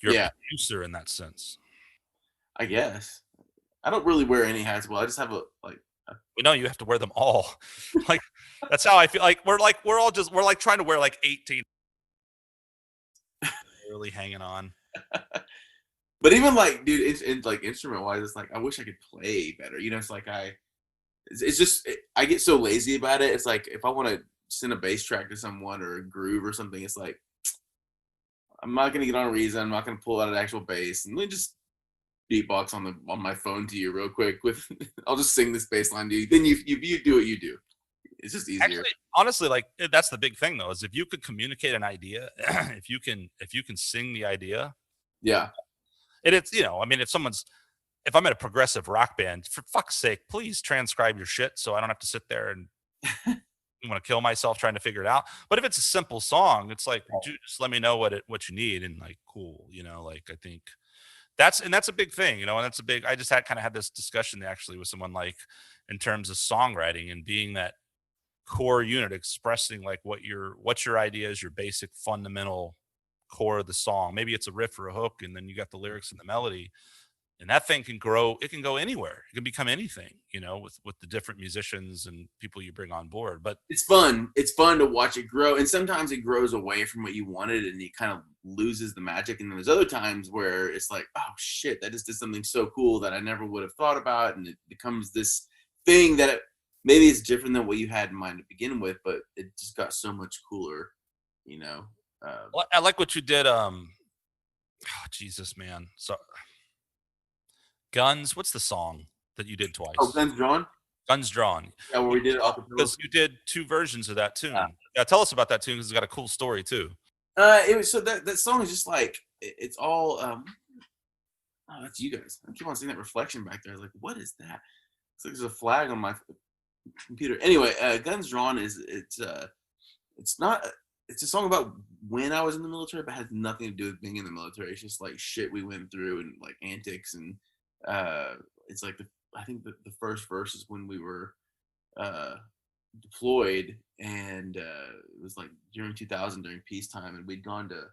You're a producer in that sense. I guess. I don't really wear any hats. Well, I just have we know you have to wear them all. Like that's how I feel. Like we're like trying to wear like 18 really hanging on. But even like, dude, it's like instrument wise, it's like I wish I could play better. It's like it's just I get so lazy about it. It's like if I want to send a bass track to someone or a groove or something, it's like I'm not gonna get on a Reason. I'm not gonna pull out an actual bass and then just beatbox on my phone to you real quick with I'll just sing this bass line to you. Then you do what you do. It's just easier. Actually, honestly, like that's the big thing though, is if you could communicate an idea, if you can sing the idea. Yeah. It's I mean, if I'm in a progressive rock band, for fuck's sake, please transcribe your shit so I don't have to sit there and want to kill myself trying to figure it out. But if it's a simple song, it's like, dude, just let me know what you need, and like, cool, like I think that's a big thing, and that's a big. I just had this discussion actually with someone, like in terms of songwriting and being that core unit, expressing like what your idea is, your basic fundamental core of the song. Maybe it's a riff or a hook, and then you got the lyrics and the melody, and that thing can grow. It can go anywhere. It can become anything, with the different musicians and people you bring on board. But it's fun to watch it grow, and sometimes it grows away from what you wanted and it kind of loses the magic. And then there's other times where it's like, oh shit, that just did something so cool that I never would have thought about, and it becomes this thing that maybe it's different than what you had in mind to begin with, but it just got so much cooler. I like what you did. Jesus, man. So, Guns. What's the song that you did twice? Oh, Guns Drawn. Guns Drawn. Yeah, where we did it because you did 2 versions of that tune. Yeah, tell us about that tune because it's got a cool story too. It was so that song is just like it's all. Oh, that's you guys. I keep on seeing that reflection back there. I was like, what is that? It's like there's a flag on my computer. Anyway, Guns Drawn it's not. It's a song about when I was in the military, but has nothing to do with being in the military. It's just like shit we went through and like antics, and it's like I think the first verse is when we were deployed, and it was like during 2000 during peacetime, and we'd gone to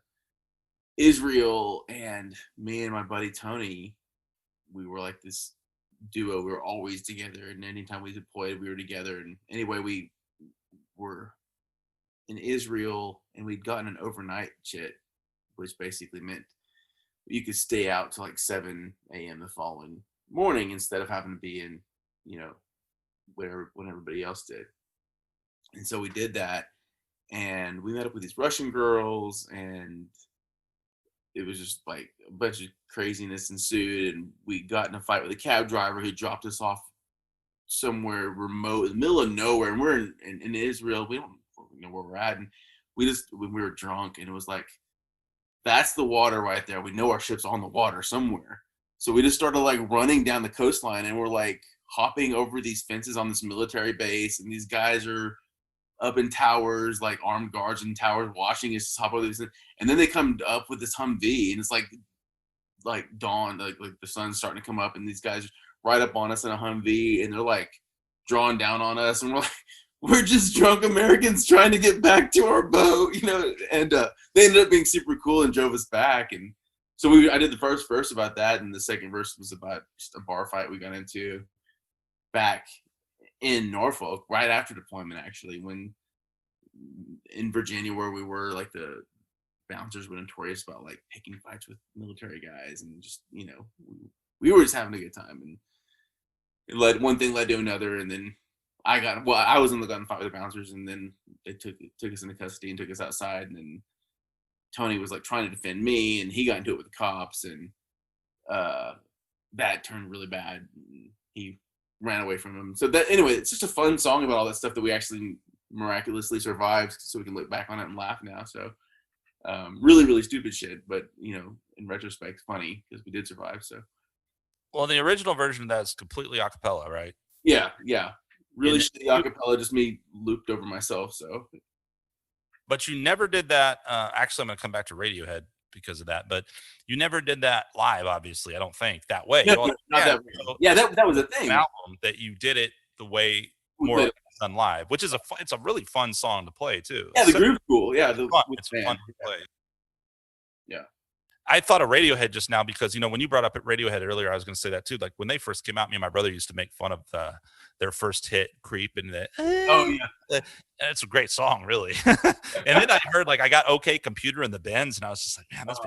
Israel, and me and my buddy Tony, we were like this duo. We were always together, and anytime we deployed, we were together. And anyway, we were in Israel, and we'd gotten an overnight chit, which basically meant you could stay out till like 7 a.m. the following morning instead of having to be in, when everybody else did. And so we did that, and we met up with these Russian girls, and it was just like a bunch of craziness ensued, and we got in a fight with a cab driver who dropped us off somewhere remote in the middle of nowhere, and we're in Israel. We don't know where we're at, and when we were drunk, and it was like, that's the water right there. We know our ship's on the water somewhere. So we just started like running down the coastline, and we're like hopping over these fences on this military base, and these guys are up in towers, like armed guards in towers watching us hop over these things. And then they come up with this Humvee, and it's like dawn, like the sun's starting to come up, and these guys right up on us in a Humvee, and they're like drawing down on us, and we're like, we're just drunk Americans trying to get back to our boat, you know. And they ended up being super cool and drove us back. And so I did the first verse about that, and the second verse was about just a bar fight we got into back in Norfolk right after deployment, actually, when in Virginia, where we were, like the bouncers were notorious about like picking fights with military guys, and just, you know, we were just having a good time, and one thing led to another, and then I was in the gunfight with the bouncers, and then they took us into custody and took us outside, and then Tony was like trying to defend me, and he got into it with the cops, and that turned really bad. He ran away from him. So that, anyway, it's just a fun song about all that stuff that we actually miraculously survived, so we can look back on it and laugh now. So really, really stupid shit, but, you know, in retrospect, funny because we did survive. So, well, the original version of that is completely a cappella, right? Yeah. Really shitty acapella, just me looped over myself. So, but you never did that. Actually, I'm going to come back to Radiohead because of that, but you never did that live, obviously. I don't think that way. No, not that way. So yeah, that was a thing. Album that you did it the way more like it's done live, which is it's a really fun song to play too. Yeah, the groove's cool. Yeah, it's fun to play. Yeah. I thought of Radiohead just now because, you know, when you brought up Radiohead earlier, I was going to say that too. Like when they first came out, me and my brother used to make fun of their first hit, "Creep," and it's a great song, really. And then I heard I got OK Computer and the Bends, and I was just like, man, that's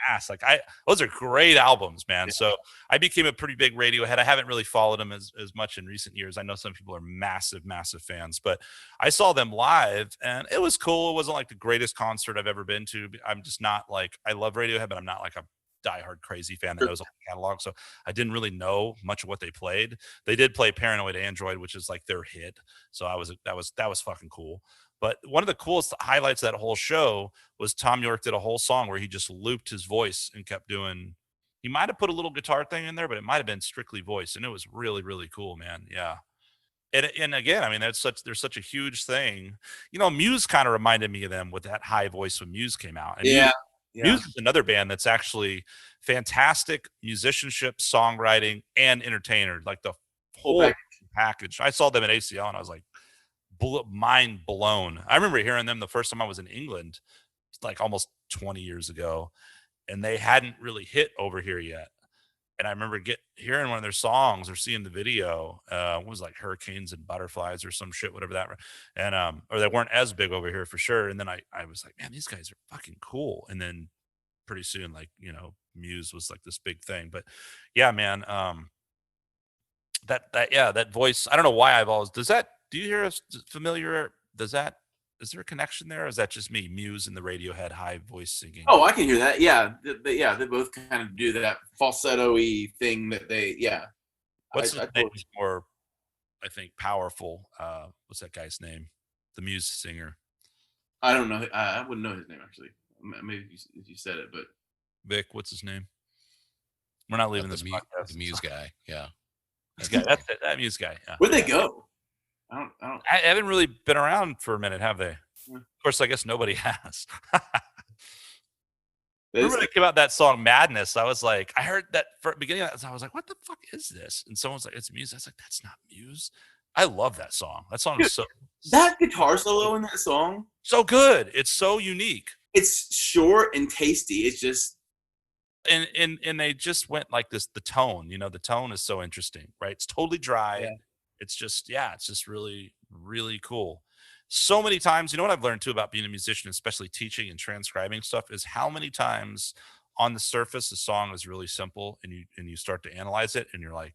fast. Those are great albums, man. Yeah. So I became a pretty big Radiohead. I haven't really followed them as much in recent years. I know some people are massive fans, but I saw them live and it was cool. It wasn't like the greatest concert I've ever been to. I'm just not I love Radiohead, but I'm not like a diehard crazy fan that knows all the catalog. So I didn't really know much of what they played. They did play Paranoid Android, which is like their hit. So that was fucking cool. But one of the coolest highlights of that whole show was Tom York did a whole song where he just looped his voice and kept doing, he might have put a little guitar thing in there, but it might have been strictly voice. And it was really, really cool, man. Yeah. And again, I mean, there's such a huge thing. You know, Muse kind of reminded me of them with that high voice when Muse came out. And Muse is another band that's actually fantastic musicianship, songwriting, and entertainer, like the whole package. I saw them at ACL and I was like mind blown. I remember hearing them the first time I was in England, like almost 20 years ago, and they hadn't really hit over here yet. And I remember hearing one of their songs or seeing the video. It was like Hurricanes and Butterflies or some shit, whatever that. And or they weren't as big over here for sure. And then I was like, man, these guys are fucking cool. And then pretty soon, like, you know, Muse was like this big thing. But yeah, man, that voice. I don't know why I've always do you hear us familiar? Is there a connection there? Or is that just me, Muse and the Radiohead high voice singing? Oh, I can hear that. Yeah, they both kind of do that falsetto-y thing that they. Yeah. What's the name is more, I think, powerful? What's that guy's name? The Muse singer. I don't know. I wouldn't know his name actually. Maybe if you said it, but Vic, what's his name? We're not leaving this podcast. The Muse guy. Yeah, that's it. That Muse guy. Yeah. Where'd they go? I haven't really been around for a minute, have they? Yeah. Of course, I guess nobody has. Remember when I came out that song Madness? I was like, I heard that for beginning of that, I was like, what the fuck is this? And someone's like, it's Muse. I was like, that's not Muse. I love that song. That song is that guitar solo in that song. So good. It's so unique. It's short and tasty. It's just and they just went like this. The tone, you know, the tone is so interesting, right? It's totally dry. Yeah. It's just really, really cool. So many times, you know what I've learned too about being a musician, especially teaching and transcribing stuff, is how many times on the surface the song is really simple, and you start to analyze it, and you're like,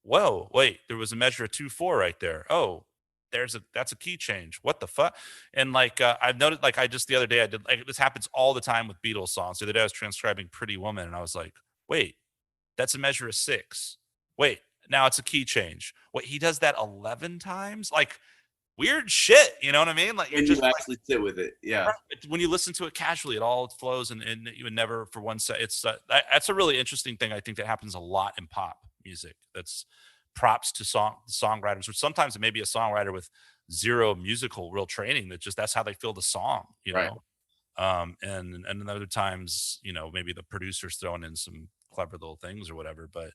whoa, wait, there was a measure of 2/4 right there. Oh, that's a key change. What the fuck? And like I've noticed, like the other day I did, like, this happens all the time with Beatles songs. The other day I was transcribing Pretty Woman, and I was like, wait, that's a measure of 6. Wait, now it's a key change. What, he does that 11 times? Like, weird shit, you know what I mean? Like, you just actually sit with it. Yeah. When you listen to it casually, it all flows, and you would never for one second. It's that's a really interesting thing. I think that happens a lot in pop music. That's props to songwriters, or sometimes it may be a songwriter with zero musical real training, that just that's how they feel the song, Right. know. And then other times, maybe the producer's throwing in some clever little things or whatever. But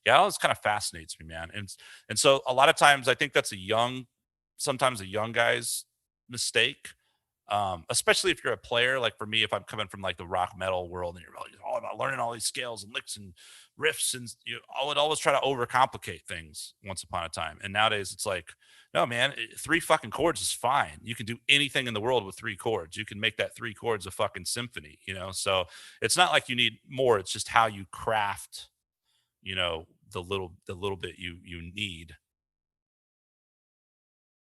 yeah, it always kind of fascinates me, man. And so a lot of times I think that's sometimes a young guy's mistake. Especially if you're a player, like for me, if I'm coming from like the rock metal world and you're really all about learning all these scales and licks and riffs, and I would always try to overcomplicate things once upon a time. And nowadays it's like, no, man, 3 fucking chords is fine. You can do anything in the world with 3 chords. You can make that 3 chords a fucking symphony, So it's not like you need more. It's just how you craft, the little bit you need.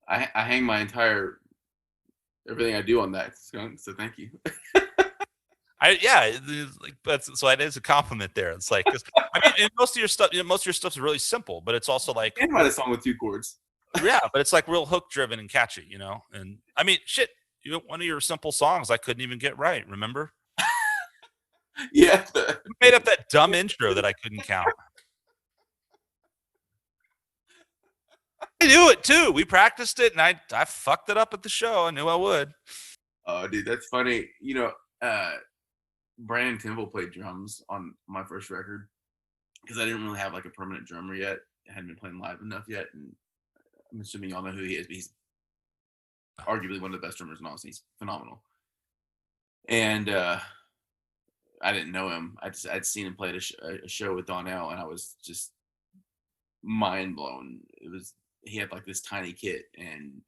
I hang my entire everything I do on that. So thank you. So it is a compliment there. It's like, 'cause, I mean, and most of your stuff's really simple, but it's also like, And write a song with 2 chords. yeah, but it's like real hook driven and catchy, And I mean, shit, one of your simple songs I couldn't even get right. Remember? Yeah. You made up that dumb intro that I couldn't count. I knew it too. We practiced it, and I fucked it up at the show. I knew I would. Oh, dude, that's funny. Brandon Timble played drums on my first record because I didn't really have like a permanent drummer yet. I hadn't been playing live enough yet, and I'm assuming y'all know who he is, but he's arguably one of the best drummers in Austin. He's phenomenal. And I didn't know him. I'd seen him play at a show with Donnell, and I was just mind blown. He had like this tiny kit and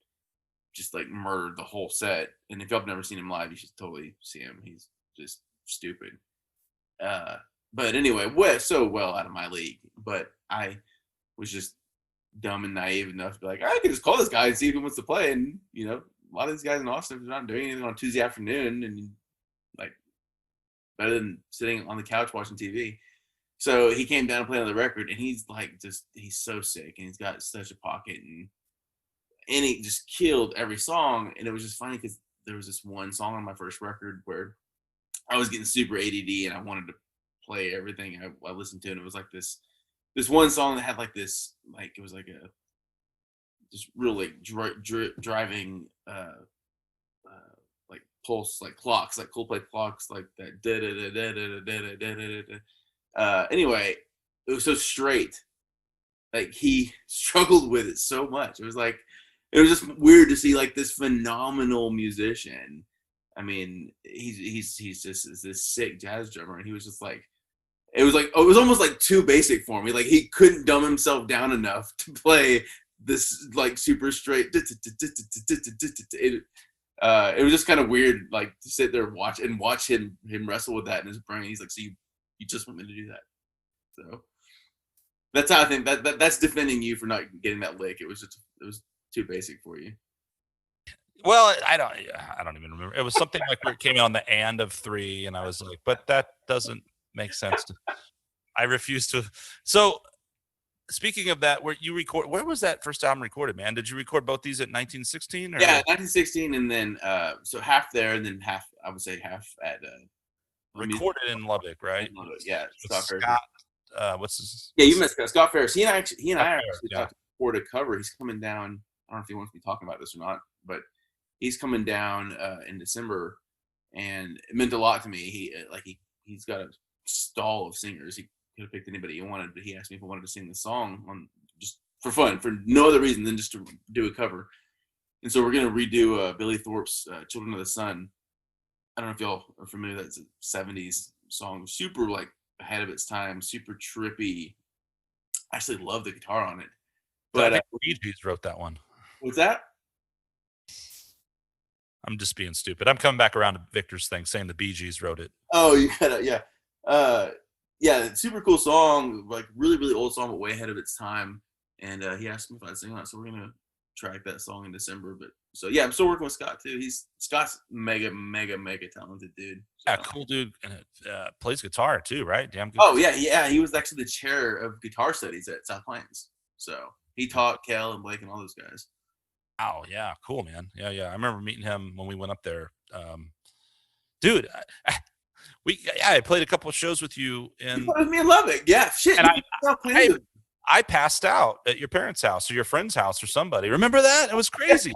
just like murdered the whole set. And if y'all have never seen him live, you should totally see him. He's just stupid. But anyway, so well out of my league. But I was just dumb and naive enough to be like, I could just call this guy and see if he wants to play. And a lot of these guys in Austin, if they're not doing anything on Tuesday afternoon, and like better than sitting on the couch watching TV. So he came down and played on the record, and he's like, he's so sick, and he's got such a pocket, and he just killed every song. And it was just funny because there was this one song on my first record where I was getting super ADD and I wanted to play everything I listened to, and it was like this one song that had like this, like it was like a just really driving like pulse, like clocks, like Coldplay clocks, like that da da da da da da da da da. Anyway, it was so straight. Like he struggled with it so much. It was just weird to see like this phenomenal musician. I mean, he's just this sick jazz drummer, and he was just like, it was almost like too basic for me. Like he couldn't dumb himself down enough to play this like super straight. It was just kind of weird, like to sit there and watch him wrestle with that in his brain. He's like, so you just want me to do that? So that's how I think that's defending you for not getting that lick. It was too basic for you. Well, I don't even remember. It was something like where it came on the and of 3, and I was like, but that doesn't make sense. I refuse to. So speaking of that, where was that first album recorded, man? Did you record both these at 1916? Yeah, 1916, and then so half there, and then half, I would say half at recorded in Lubbock, right? Lubbock, yeah. Scott, what's his? Yeah, you met Scott Ferris. He and I actually yeah. talked for a cover. He's coming down. I don't know if he wants me talking about this or not, but he's coming down in December, and it meant a lot to me. He's got a stall of singers. He could have picked anybody he wanted, but he asked me if I wanted to sing the song on just for fun, for no other reason than just to do a cover. And so we're gonna redo Billy Thorpe's "Children of the Sun." I don't know if y'all are familiar. That's a '70s song, super like ahead of its time, super trippy. I actually love the guitar on it. But I think Bee Gees wrote that one. What's that? I'm just being stupid. I'm coming back around to Victor's thing, saying the Bee Gees wrote it. Oh, you gotta, yeah. Yeah, super cool song, like really, really old song, but way ahead of its time. And he asked me if I'd sing on it, so we're gonna track that song in December. But so yeah, I'm still working with Scott too. Scott's mega talented dude. So. Yeah, cool dude, and plays guitar too, right? Damn good. Oh yeah. He was actually the chair of guitar studies at South Plains. So he taught Kel and Blake and all those guys. Oh yeah, cool, man. Yeah. I remember meeting him when we went up there. Dude, I played a couple of shows with you, and you played with me in Lubbock. Yeah, shit. And I passed out at your parents' house or your friend's house or somebody. Remember that? It was crazy.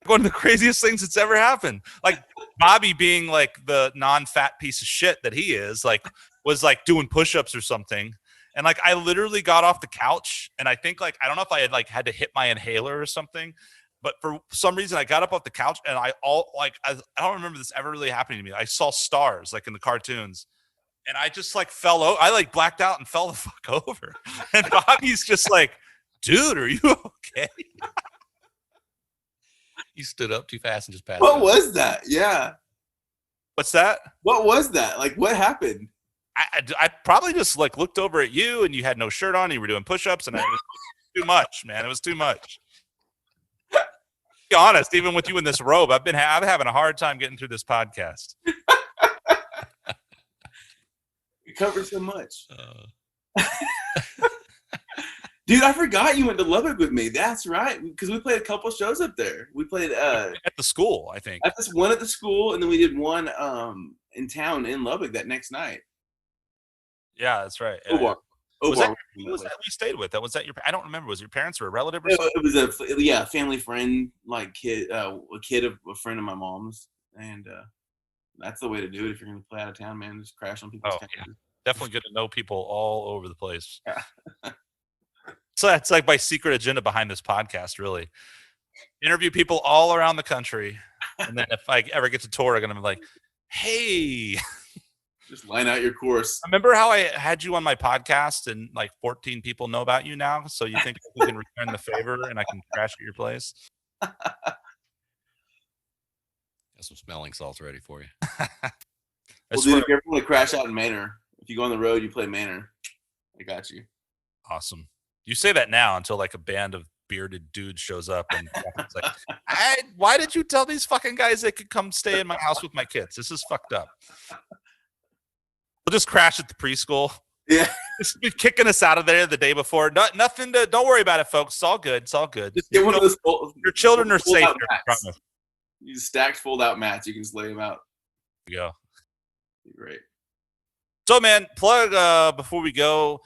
One of the craziest things that's ever happened. Like Bobby being like the non-fat piece of shit that he is, like was like doing push-ups or something. And like I literally got off the couch and I think like I don't know if I had to hit my inhaler or something, but for some reason I got up off the couch and I don't remember this ever really happening to me. I saw stars like in the cartoons. And I just like fell over. I like blacked out and fell the fuck over. And Bobby's just like, dude, are you okay? You stood up too fast and just passed What out. was that? Yeah. What's that? What was that? Like, what happened? I probably just like looked over at you and you had no shirt on. And you were doing push-ups and it was too much, man. It was too much. Be honest, even with you in this robe, I'm having a hard time getting through this podcast. You covered so much. Dude, I forgot you went to Lubbock with me. That's right, because we played a couple shows up there. We played At the school, I think. at this one at the school, and then we did one in town in Lubbock that next night. Yeah, that's right. Yeah. Obar. Was Obar. Who was that we stayed with? Was that I don't remember. Was it your parents or a relative or It something? was a family friend, like kid, a kid of a friend of my mom's, and that's the way to do it if you're gonna play out of town, man. Just crash on people's Oh, town. Definitely good to know people all over the place. Yeah. So that's like my secret agenda behind this podcast, really. Interview people all around the country. And then if I ever get to tour, I'm going to be like, hey, Just line out your course. remember how I had you on my podcast and like 14 people know about you now? So you think we can return the favor and I can crash at your place? Got some smelling salts ready for you. I Well, swear, dude, if you ever want to crash out in Manor, if you go on the road, you play Manor. I got you. awesome. You say that now until like a band of bearded dudes shows up and it's like, why did you tell these fucking guys they could come stay in my house with my kids? This is fucked up. We'll just crash at the preschool. Yeah. Just be kicking us out of there the day before. Nothing to. Don't worry about it, folks. It's all good. It's all good. Just get one of those. Your children are safe. fold-out I mats. promise. You stacked fold-out mats. You can just lay them out. There you go. Great. So, man, plug before we go.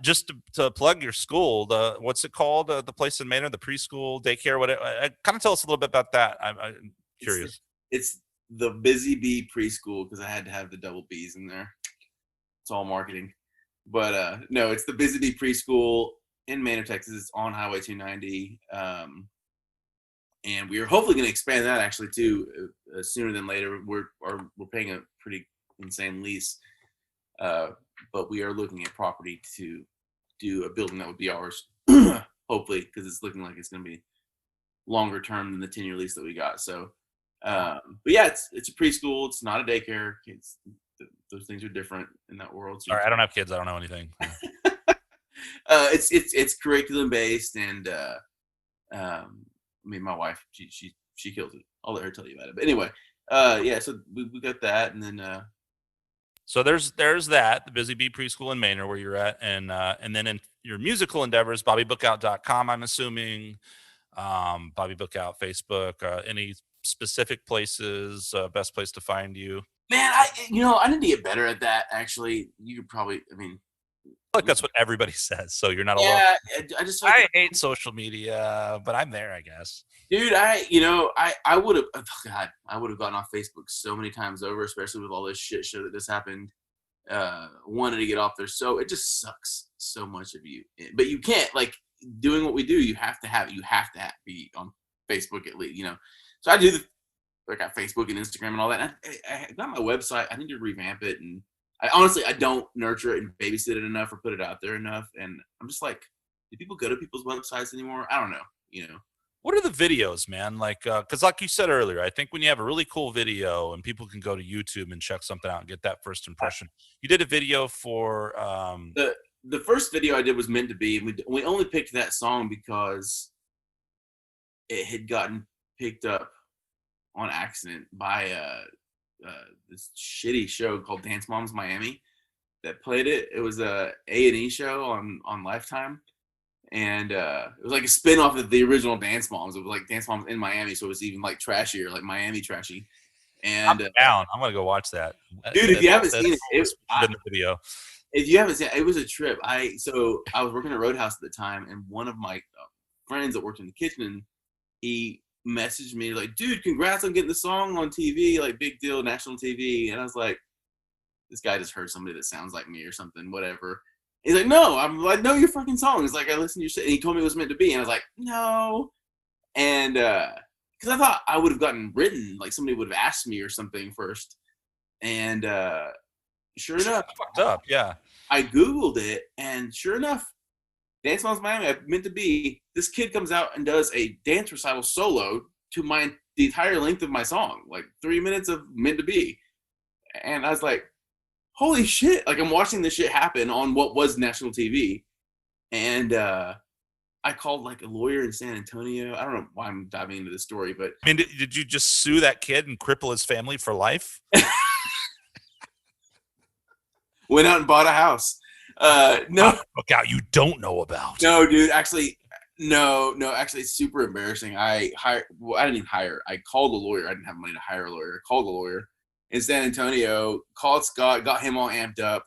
Just to plug your school. What's it called? The place in Manor, the preschool, daycare. Whatever. Kind of tell us a little bit about that. I'm curious. It's the Busy Bee Preschool because I had to have the double B's in there. It's all marketing. But no, it's the Busy Bee Preschool in Manor, Texas. It's on Highway 290. And we are hopefully going to expand that actually too sooner than later. We're paying a pretty insane lease, but we are looking at property to do a building that would be ours, hopefully, because it's looking like it's going to be longer term than the 10-year lease that we got. So, but yeah, it's a preschool. It's not a daycare. Those things are different in that world. So All right, I don't have kids. I don't know anything. it's curriculum based, and I mean, my wife, she kills it. I'll let her tell you about it. But anyway, yeah, so we got that, and then So there's that, the Busy Bee Preschool in Manor where you're at, and then in your musical endeavors, BobbyBookout.com, I'm assuming, Bobby Bookout, Facebook, any specific places, best place to find you. man, I need to get better at that. Actually, you could probably, I mean, Like that's what everybody says, so you're not alone. yeah, I just I hate social media, but I'm there, I guess. dude, I would have, oh God, I would have gotten off Facebook so many times over, especially with all this shit show that just happened. Wanted to get off there, so it just sucks so much of you. But you can't, like, doing what we do. You have to be on Facebook at least, So I do I got Facebook and Instagram and all that. And I got my website. I need to revamp it, and I don't nurture it and babysit it enough or put it out there enough. And I'm just like, do people go to people's websites anymore? I don't know. What are the videos, man? Like, because like you said earlier, I think when you have a really cool video and people can go to YouTube and check something out and get that first impression. You did a video for The first video I did was meant to be, and we only picked that song because it had gotten picked up on accident by this shitty show called Dance Moms Miami that played it. It was a A&E show on Lifetime. And it was like a spin-off of the original Dance Moms. It was like Dance Moms in Miami, so it was even like trashier, like Miami trashy. And I'm down. I'm gonna go watch that. dude, if you haven't seen it, in the video. If you haven't seen it, it was a trip. I was working at Roadhouse at the time, and one of my friends that worked in the kitchen, he messaged me like, "Dude, congrats on getting the song on TV, like big deal, national TV." And I was like, "This guy just heard somebody that sounds like me or something, whatever." He's like, "No," I'm like, "No, your fucking song." He's like, "I listened to your shit," and he told me it was meant to be, and I was like, "No," and because I thought I would have gotten written, like somebody would have asked me or something first, and sure enough, Fucked up. Yeah. I Googled it, and sure enough, Dance Moms Miami, meant to be. This kid comes out and does a dance recital solo to the entire length of my song, like 3 minutes of meant to be. And I was like, holy shit. Like, I'm watching this shit happen on what was national TV. And I called like a lawyer in San Antonio. I don't know why I'm diving into this story, but I mean, did you just sue that kid and cripple his family for life? went out and bought a house. No, Bookout you don't know about. no, dude. Actually, no. Actually, it's super embarrassing. I didn't even hire. I called a lawyer. I didn't have money to hire a lawyer. I called a lawyer in San Antonio. Called Scott. Got him all amped up,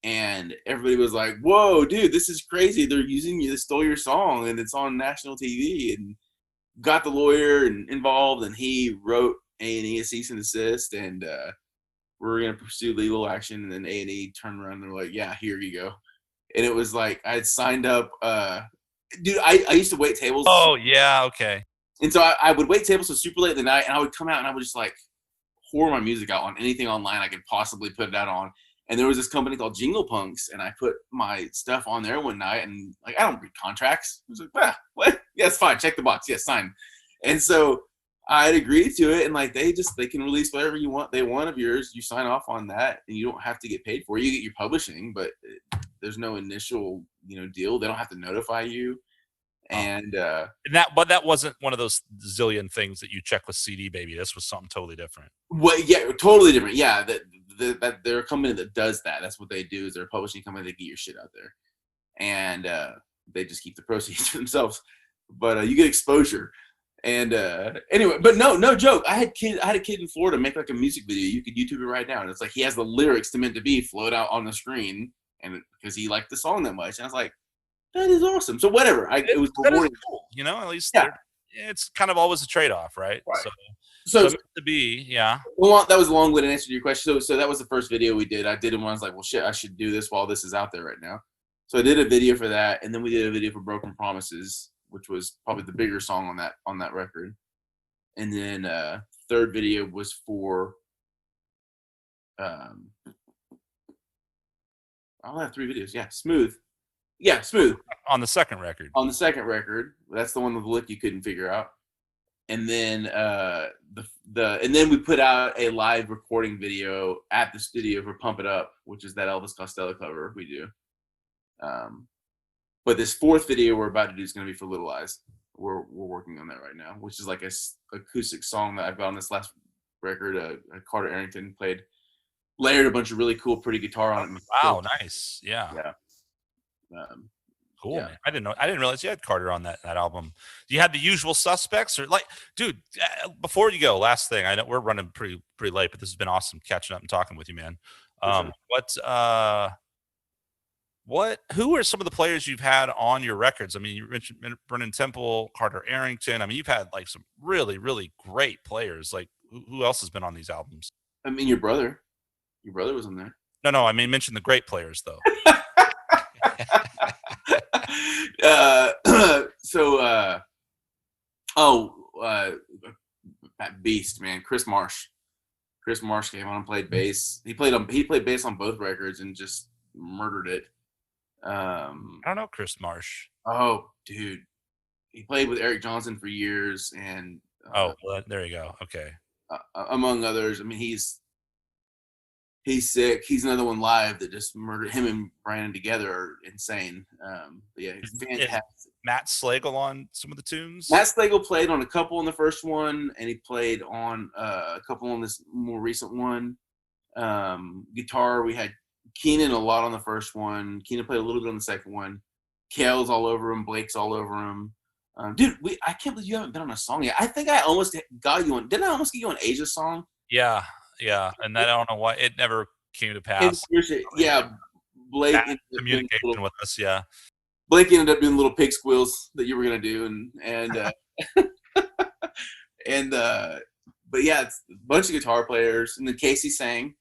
and everybody was like, "Whoa, dude, this is crazy! They're using you. They stole your song, and it's on national TV." And got the lawyer involved, and he wrote A&E a cease and desist, and we're going to pursue legal action. And then A&E turned around and they're like, yeah, here you go. And it was like, I had signed up, dude, I used to wait tables. Oh yeah. Okay. And so I would wait tables till super late in the night, and I would come out and I would just like pour my music out on anything online I could possibly put it out on. And there was this company called Jingle Punks, and I put my stuff on there one night, and like, I don't read contracts. I was like, what? Yeah, it's fine. Check the box. Yes, sign. And so I'd agreed to it, and like they can release whatever they want of yours. You sign off on that, and you don't have to get paid for it. You get your publishing, but there's no initial deal. They don't have to notify you. And that wasn't one of those zillion things that you check with CD Baby. This was something totally different. Well, yeah, totally different. Yeah, that they're a company that does that. That's what they do. Is they're a publishing company that get your shit out there, and they just keep the proceeds for themselves. But you get exposure. And anyway, but no joke. I had a kid in Florida make like a music video. You could YouTube it right now, and it's like he has the lyrics to Meant to Be float out on the screen, and because he liked the song that much. And I was like, that is awesome. So whatever. It was rewarding. Cool. At least yeah. It's kind of always a trade-off, right? So Meant to Be, yeah. Well, that was a long-winded answer to your question. So that was the first video we did. I did it when I was like, well, shit, I should do this while this is out there right now. So I did a video for that, and then we did a video for Broken Promises, which was probably the bigger song on that record. And then third video was for I'll have 3 videos. Yeah, Smooth. Yeah, Smooth. On the second record. On the second record. That's the one with the lick you couldn't figure out. And then and then we put out a live recording video at the studio for Pump It Up, which is that Elvis Costello cover we do. But this fourth video we're about to do is going to be for Little Eyes. We're working on that right now, which is like a acoustic song that I've got on this last record. Carter Arrington layered a bunch of really cool, pretty guitar on it. Wow, nice. Yeah. Cool, yeah. Man. I didn't realize you had Carter on that album. You had The Usual Suspects, or like, dude. Before you go, last thing. I know we're running pretty late, but this has been awesome catching up and talking with you, man. Sure. Who are some of the players you've had on your records? I mean, you mentioned Brennan Temple, Carter Arrington. I mean, you've had like some really, really great players. Like, who else has been on these albums? I mean, your brother was on there. No. I mean, mention the great players though. That beast, man, Chris Marsh came on and played bass. He played bass on both records and just murdered it. I don't know Chris Marsh. Oh, dude, he played with Eric Johnson for years, and well, there you go. Okay, among others. I mean, he's sick. He's another one live that just murdered. Him and Brandon together are insane. But yeah, he's fantastic. Matt Slagle on some of the tunes. Matt Slagle played on a couple on the first one, and he played on a couple on this more recent one. Guitar, we had Keenan a lot on the first one. Keenan played a little bit on the second one. Kale's all over him. Blake's all over him. Dude, I can't believe you haven't been on a song yet. I think I almost got you on. Didn't I almost get you on Asia's song? Yeah. And I don't know why it never came to pass. Yeah, Blake That ended up doing communication with us, yeah. Blake ended up doing little pig squeals that you were gonna do, and and but yeah, it's a bunch of guitar players, and then Casey sang.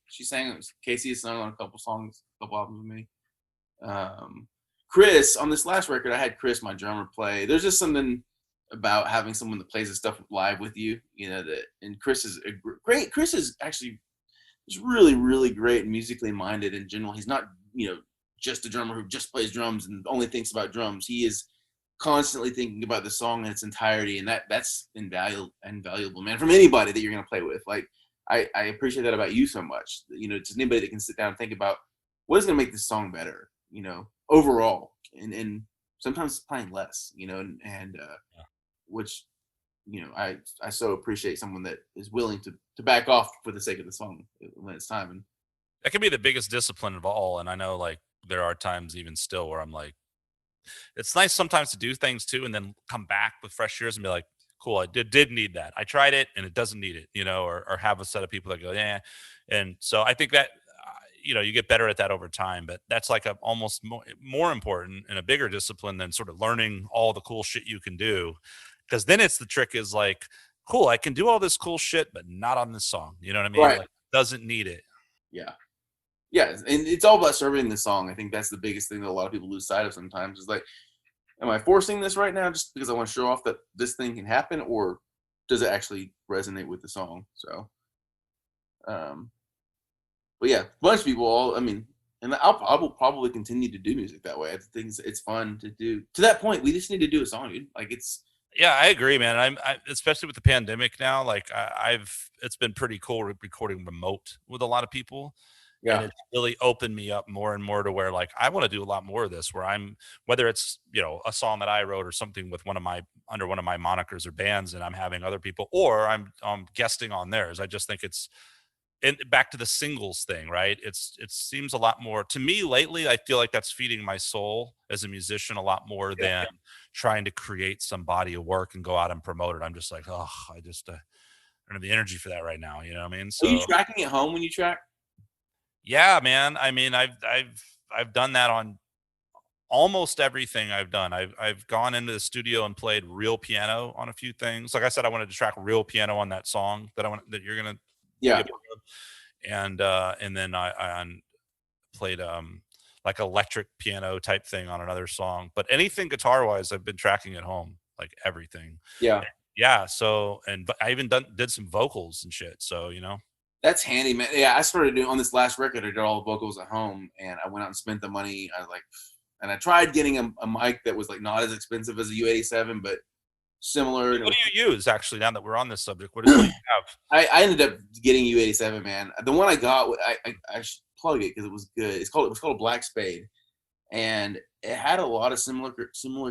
Casey has sung on a couple songs, a couple albums with me. Chris, on this last record, I had Chris, my drummer, play. There's just something about having someone that plays the stuff live with you, and Chris is great. Chris is actually really, really great and musically minded in general. He's not, just a drummer who just plays drums and only thinks about drums. He is constantly thinking about the song in its entirety, and that's invaluable, man, from anybody that you're going to play with. Like, I appreciate that about you so much. Just anybody that can sit down and think about what is going to make this song better, overall, and sometimes playing less, which, I so appreciate someone that is willing to back off for the sake of the song when it's time. And that can be the biggest discipline of all. And I know, like, there are times even still where I'm like, it's nice sometimes to do things too, and then come back with fresh ears and be like, cool, I did need that. I tried it and it doesn't need it, or have a set of people that go, yeah. And so I think that, you get better at that over time, but that's like a almost more important and a bigger discipline than sort of learning all the cool shit you can do. Because then the trick is like, cool, I can do all this cool shit, but not on this song. You know what I mean? Right. Like, doesn't need it. Yeah. Yeah. And it's all about serving the song. I think that's the biggest thing that a lot of people lose sight of sometimes, is like, am I forcing this right now just because I want to show off that this thing can happen, or does it actually resonate with the song? So, but yeah, a bunch of people and I will probably continue to do music that way. I think it's fun to do. To that point, we just need to do a song, dude. Like, Yeah, I agree, man. I especially with the pandemic now, like it's been pretty cool recording remote with a lot of people. And it's really opened me up more and more to where, like, I want to do a lot more of this, where whether it's, a song that I wrote or something with under one of my monikers or bands, and I'm having other people, or I'm guesting on theirs. I just think and back to the singles thing, right? It seems a lot more to me lately. I feel like that's feeding my soul as a musician a lot more than trying to create some body of work and go out and promote it. I'm just like, oh, I don't have the energy for that right now. You know what I mean? So, are you tracking at home when you track? Yeah, man. I mean, I've done that on almost everything I've done. I've gone into the studio and played real piano on a few things. Like I said, I wanted to track real piano on that song that you're gonna get, and then I played like electric piano type thing on another song. But anything guitar wise, I've been tracking at home, like everything. Yeah. So, but I even did some vocals and shit. So, That's handy, man. Yeah, I started doing on this last record. I did all the vocals at home, and I went out and spent the money. And I tried getting a mic that was like not as expensive as a U87, but similar. What do you use, actually? Now that we're on this subject, what do you have? I ended up getting U87, man. The one I got, I should plug it because it was good. It was called a Black Spade, and it had a lot of similar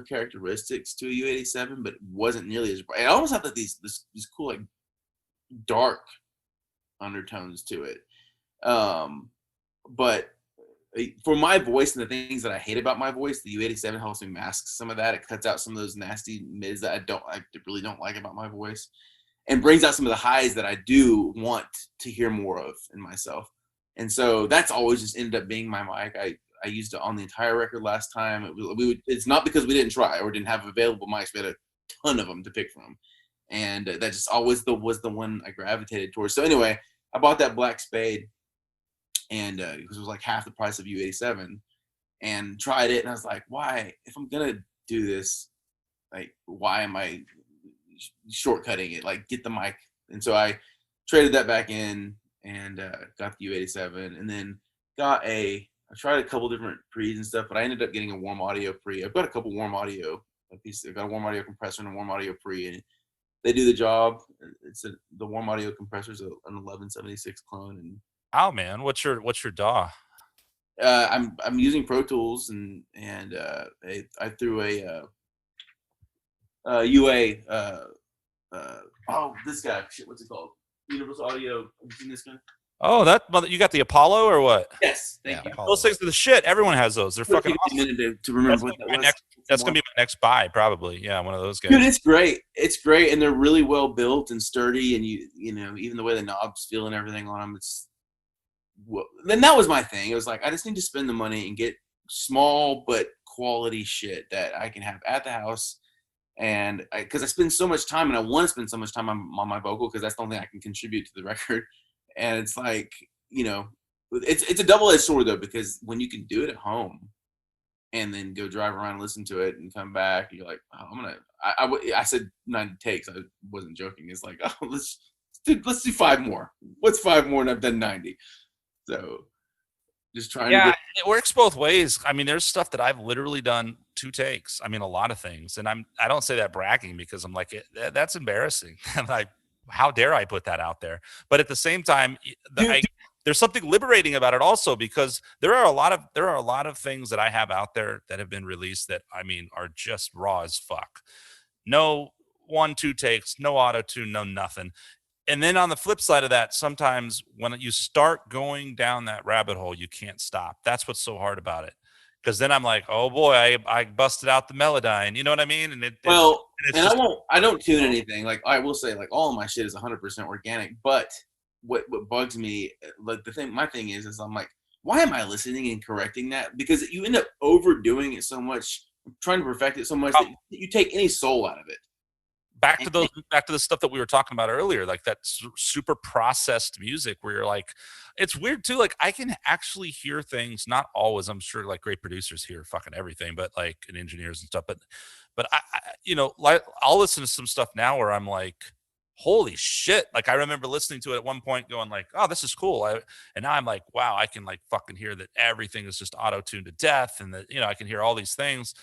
characteristics to a U87, but it wasn't nearly as bright. I almost had like these cool, like, dark undertones to it, but for my voice and the things that I hate about my voice, the U87 helps me mask some of that. It cuts out some of those nasty mids that I really don't like about my voice, and brings out some of the highs that I do want to hear more of in myself. And so that's always just ended up being my mic. I used it on the entire record last time. It's not because we didn't try or didn't have available mics. We had a ton of them to pick from, and that just always was the one I gravitated towards. So anyway, I bought that Black Spade, and because it was like half the price of U87, and tried it, and I was like, why, if I'm gonna do this, like, why am I shortcutting it? Like, get the mic. And so I traded that back in and got the U87, and then I tried a couple different pre's and stuff, but I ended up getting a warm audio pre. I've got a couple warm audio pieces. I've got a warm audio compressor and a warm audio pre, and they do the job. The warm audio compressor is an 1176 clone. And oh, man, what's your DAW? I'm using Pro Tools, and I threw a UA. This guy. Shit, what's it called? Universal Audio. Have you seen this guy? Oh, you got the Apollo or what? Yes, thank you. Those things are the shit. Everyone has those. They're fucking awesome. A minute to remember what that was. That's gonna be my next buy, probably. Yeah, one of those guys. Dude, it's great. It's great, and they're really well built and sturdy. And you know, even the way the knobs feel and everything on them, then that was my thing. It was like I just need to spend the money and get small but quality shit that I can have at the house. And because I spend so much time and I want to spend so much time on my vocal because that's the only thing I can contribute to the record. And it's like, it's a double-edged sword though, because when you can do it at home and then go drive around and listen to it and come back, you're like, oh, I said 90 takes. I wasn't joking. It's like, oh, let's do 5 more. What's 5 more? And I've done 90. So just trying to get. It works both ways. I mean, there's stuff that I've literally done 2 takes. I mean, a lot of things. And I don't say that bragging because I'm like, that's embarrassing. And how dare I put that out there? But at the same time, there's something liberating about it also, because there are a lot of things that I have out there that have been released that, I mean, are just raw as fuck. No 1-2 takes, no auto tune, no nothing. And then on the flip side of that, sometimes when you start going down that rabbit hole, you can't stop. That's what's so hard about it. Because then I'm like, oh boy, I busted out the Melodyne. You know what I mean? And I don't tune anything. Like I will say, like all of my shit is 100% organic. But what bugs me, like my thing is I'm like, why am I listening and correcting that? Because you end up overdoing it so much, trying to perfect it so much that you take any soul out of it. Back to the stuff that we were talking about earlier, like that super processed music where you're like, it's weird too. Like I can actually hear things, not always. I'm sure like great producers hear fucking everything, but like and engineers and stuff. But I like I'll listen to some stuff now where I'm like, holy shit. Like I remember listening to it at one point going like, oh, this is cool. And now I'm like, wow, I can like fucking hear that everything is just auto-tuned to death. And that, I can hear all these things.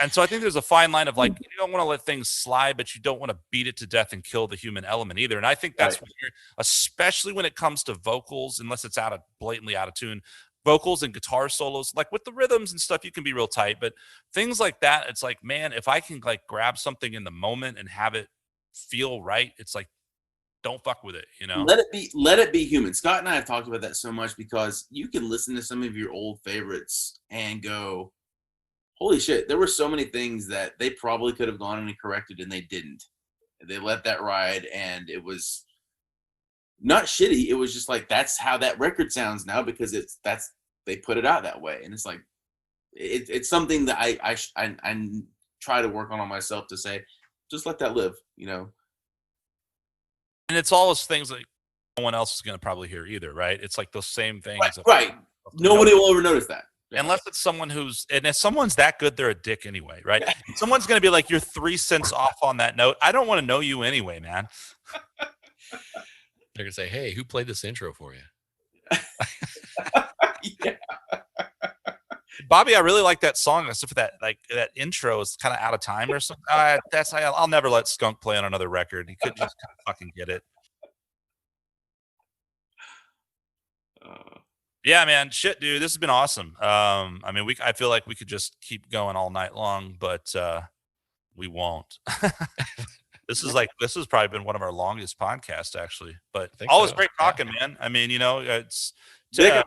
And so I think there's a fine line of like, you don't want to let things slide, but you don't want to beat it to death and kill the human element either. And I think that's weird, especially when it comes to vocals, unless it's blatantly out of tune, vocals and guitar solos, like with the rhythms and stuff, you can be real tight, but things like that, it's like, man, if I can like grab something in the moment and have it feel right, it's like, don't fuck with it, Let it be human. Scott and I have talked about that so much because you can listen to some of your old favorites and go, holy shit, there were so many things that they probably could have gone and corrected and they didn't. They let that ride and it was not shitty. It was just like, that's how that record sounds now because they put it out that way. And it's like, it's something that I try to work on myself to say, just let that live, And it's all those things that no one else is going to probably hear either, right? It's like those same things. Right. Nobody will ever notice that. Yeah. Unless it's someone if someone's that good, they're a dick anyway, right? Yeah. Someone's going to be like, you're 3 cents off on that note. I don't want to know you anyway, man. They're going to say, hey, who played this intro for you? Yeah. Bobby, I really like that song. Except for that intro is kind of out of time or something. I'll never let Skunk play on another record. He could just kind of fucking get it. Yeah, man. Shit, dude. This has been awesome. I mean, I feel like we could just keep going all night long, but we won't. This has probably been one of our longest podcasts, actually. But always great talking, man. I mean, it's Vic,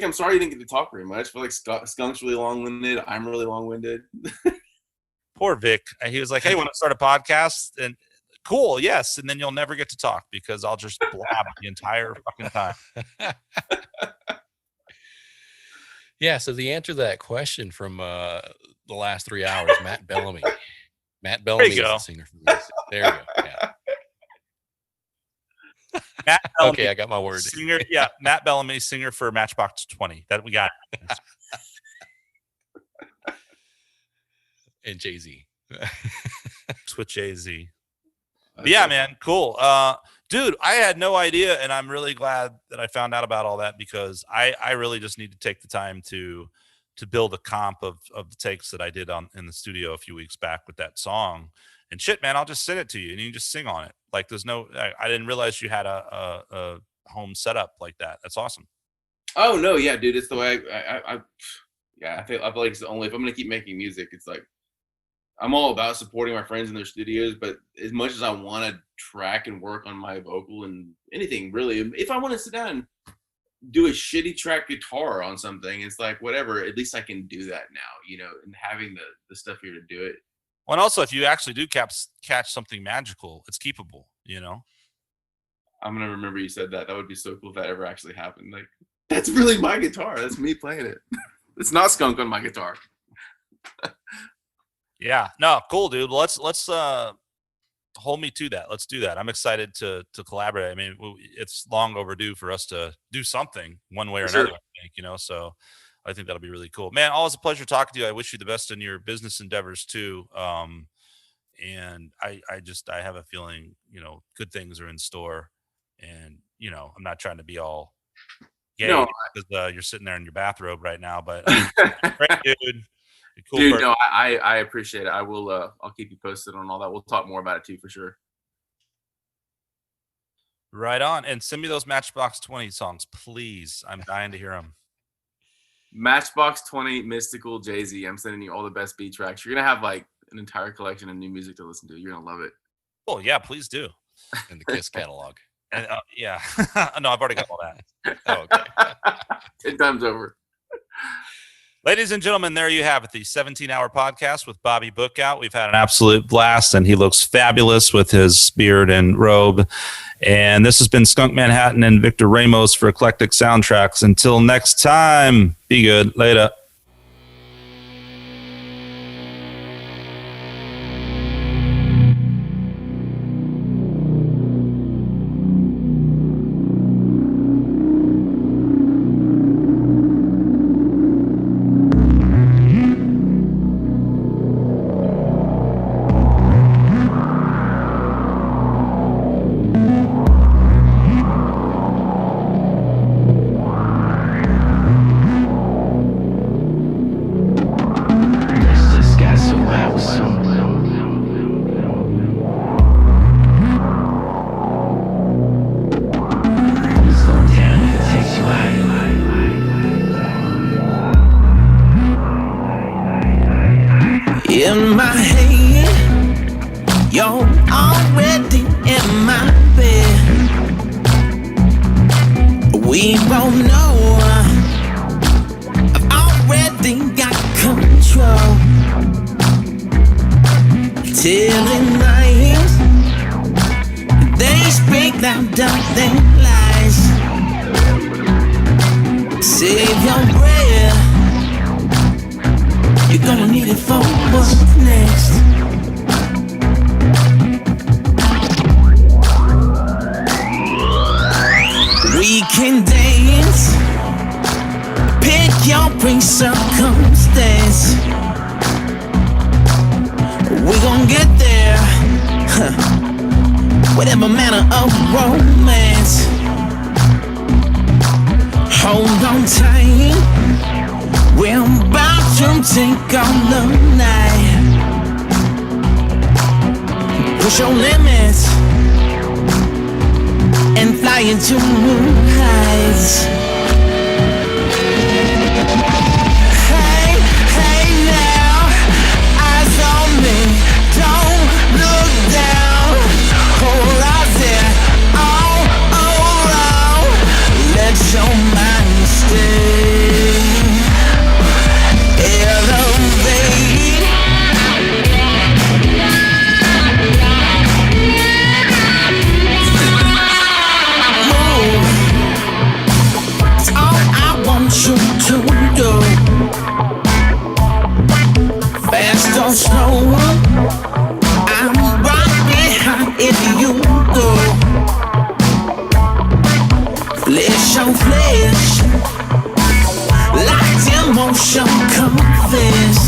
I'm sorry you didn't get to talk very much. I feel like Skunk's really long-winded. I'm really long-winded. Poor Vic. He was like, hey, want to start a podcast? And cool, yes. And then you'll never get to talk because I'll just blab the entire fucking time. Yeah, so the answer to that question from the last 3 hours, Matt Bellamy. Matt Bellamy is the singer for this. There you go. Yeah. Matt Bellamy, okay, I got my word. Singer, yeah, Matt Bellamy, singer for Matchbox 20. That we got. And Jay-Z. With Jay-Z. Yeah, man, cool. Dude, I had no idea, and I'm really glad that I found out about all that because I really just need to take the time to build a comp of the takes that I did in the studio a few weeks back with that song. And shit, man, I'll just send it to you and you can just sing on it. Like I didn't realize you had a home setup like that. That's awesome. Oh no, yeah, dude, it's the way I feel like it's the only, if I'm gonna keep making music, it's like I'm all about supporting my friends in their studios, but as much as I want to track and work on my vocal and anything really, if I want to sit down and do a shitty track guitar on something, it's like whatever, at least I can do that now, and having the stuff here to do it. Well, and also if you actually do catch something magical, it's keepable, I'm gonna remember you said that. That would be so cool if that ever actually happened. Like That's really my guitar. That's me playing it. It's not Skunk on my guitar. Yeah, no, cool, dude. Let's hold me to that. Let's do that. I'm excited to collaborate. I mean, it's long overdue for us to do something one way or Sure. another, I think, so I think that'll be really cool. Man, always a pleasure talking to you. I wish you the best in your business endeavors too. And I have a feeling, good things are in store, and, I'm not trying to be all gay No. because you're sitting there in your bathrobe right now, but great dude. Cool Dude, person. no, I appreciate it. I will. I'll keep you posted on all that. We'll talk more about it too, for sure. Right on. And send me those Matchbox 20 songs, please. I'm dying to hear them. Matchbox 20, Mystical, Jay-Z. I'm sending you all the best beat tracks. You're gonna have like an entire collection of new music to listen to. You're gonna love it. Oh yeah, please do. In the Kiss catalog. And, yeah. No, I've already got all that. Oh, okay. 10 times over. Ladies and gentlemen, there you have it, the 17-hour podcast with Bobby Bookout. We've had an absolute blast, and he looks fabulous with his beard and robe. And this has been Skunk Manhattan and Victor Ramos for Eclectic Soundtrax. Until next time, be good. Later. In my head, you're already in my bed. We both know I've already got control. Telling lies, they speak louder than lies. Save your breath, you're gonna need it for what's next. We can dance, pick your brain circumstance. We gon' get there, whatever manner of romance. Hold on tight, we're about to take all the night. Push your limits and fly into new heights. Hey, hey now, eyes on me, don't look down. Hold out there, all around. Let your mind stay. Elevate. Move. It's all I want you to do. Fast or slow, I'm right behind if you go. Flesh on flesh, locked in motion, confess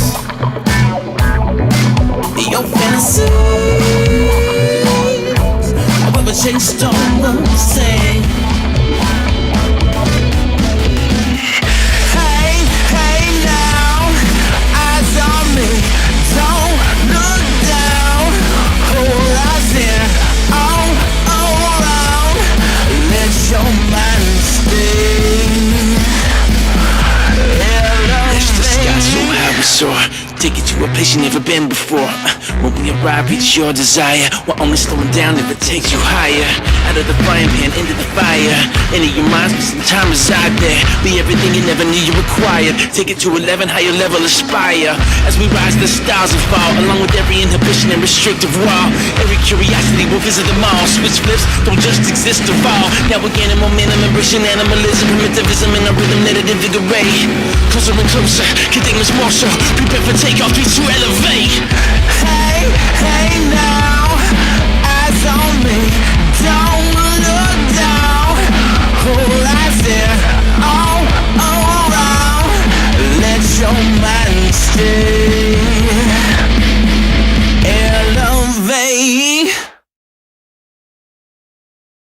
your fantasy. However, changed on the same. Hey, hey now, eyes on me, don't look down. Hold us there, all around. Let your mind stay. Let's discuss so how we soar. Take it to a place you never been been before. When we arrive, reach your desire. We're only slowing down if it takes you higher. Out of the frying pan into the fire. Into your minds, but some time reside there. Be everything you never knew you required. Take it to 11, higher level, aspire. As we rise, the stars will fall, along with every inhibition and restrictive wall. Every curiosity will visit the mall. Switch flips don't just exist to fall. Now we're gaining momentum, embracing animalism, primitivism, and a rhythm let it invigorate. Closer and closer, continuous more so. Prepare for takeoff, reach to elevate.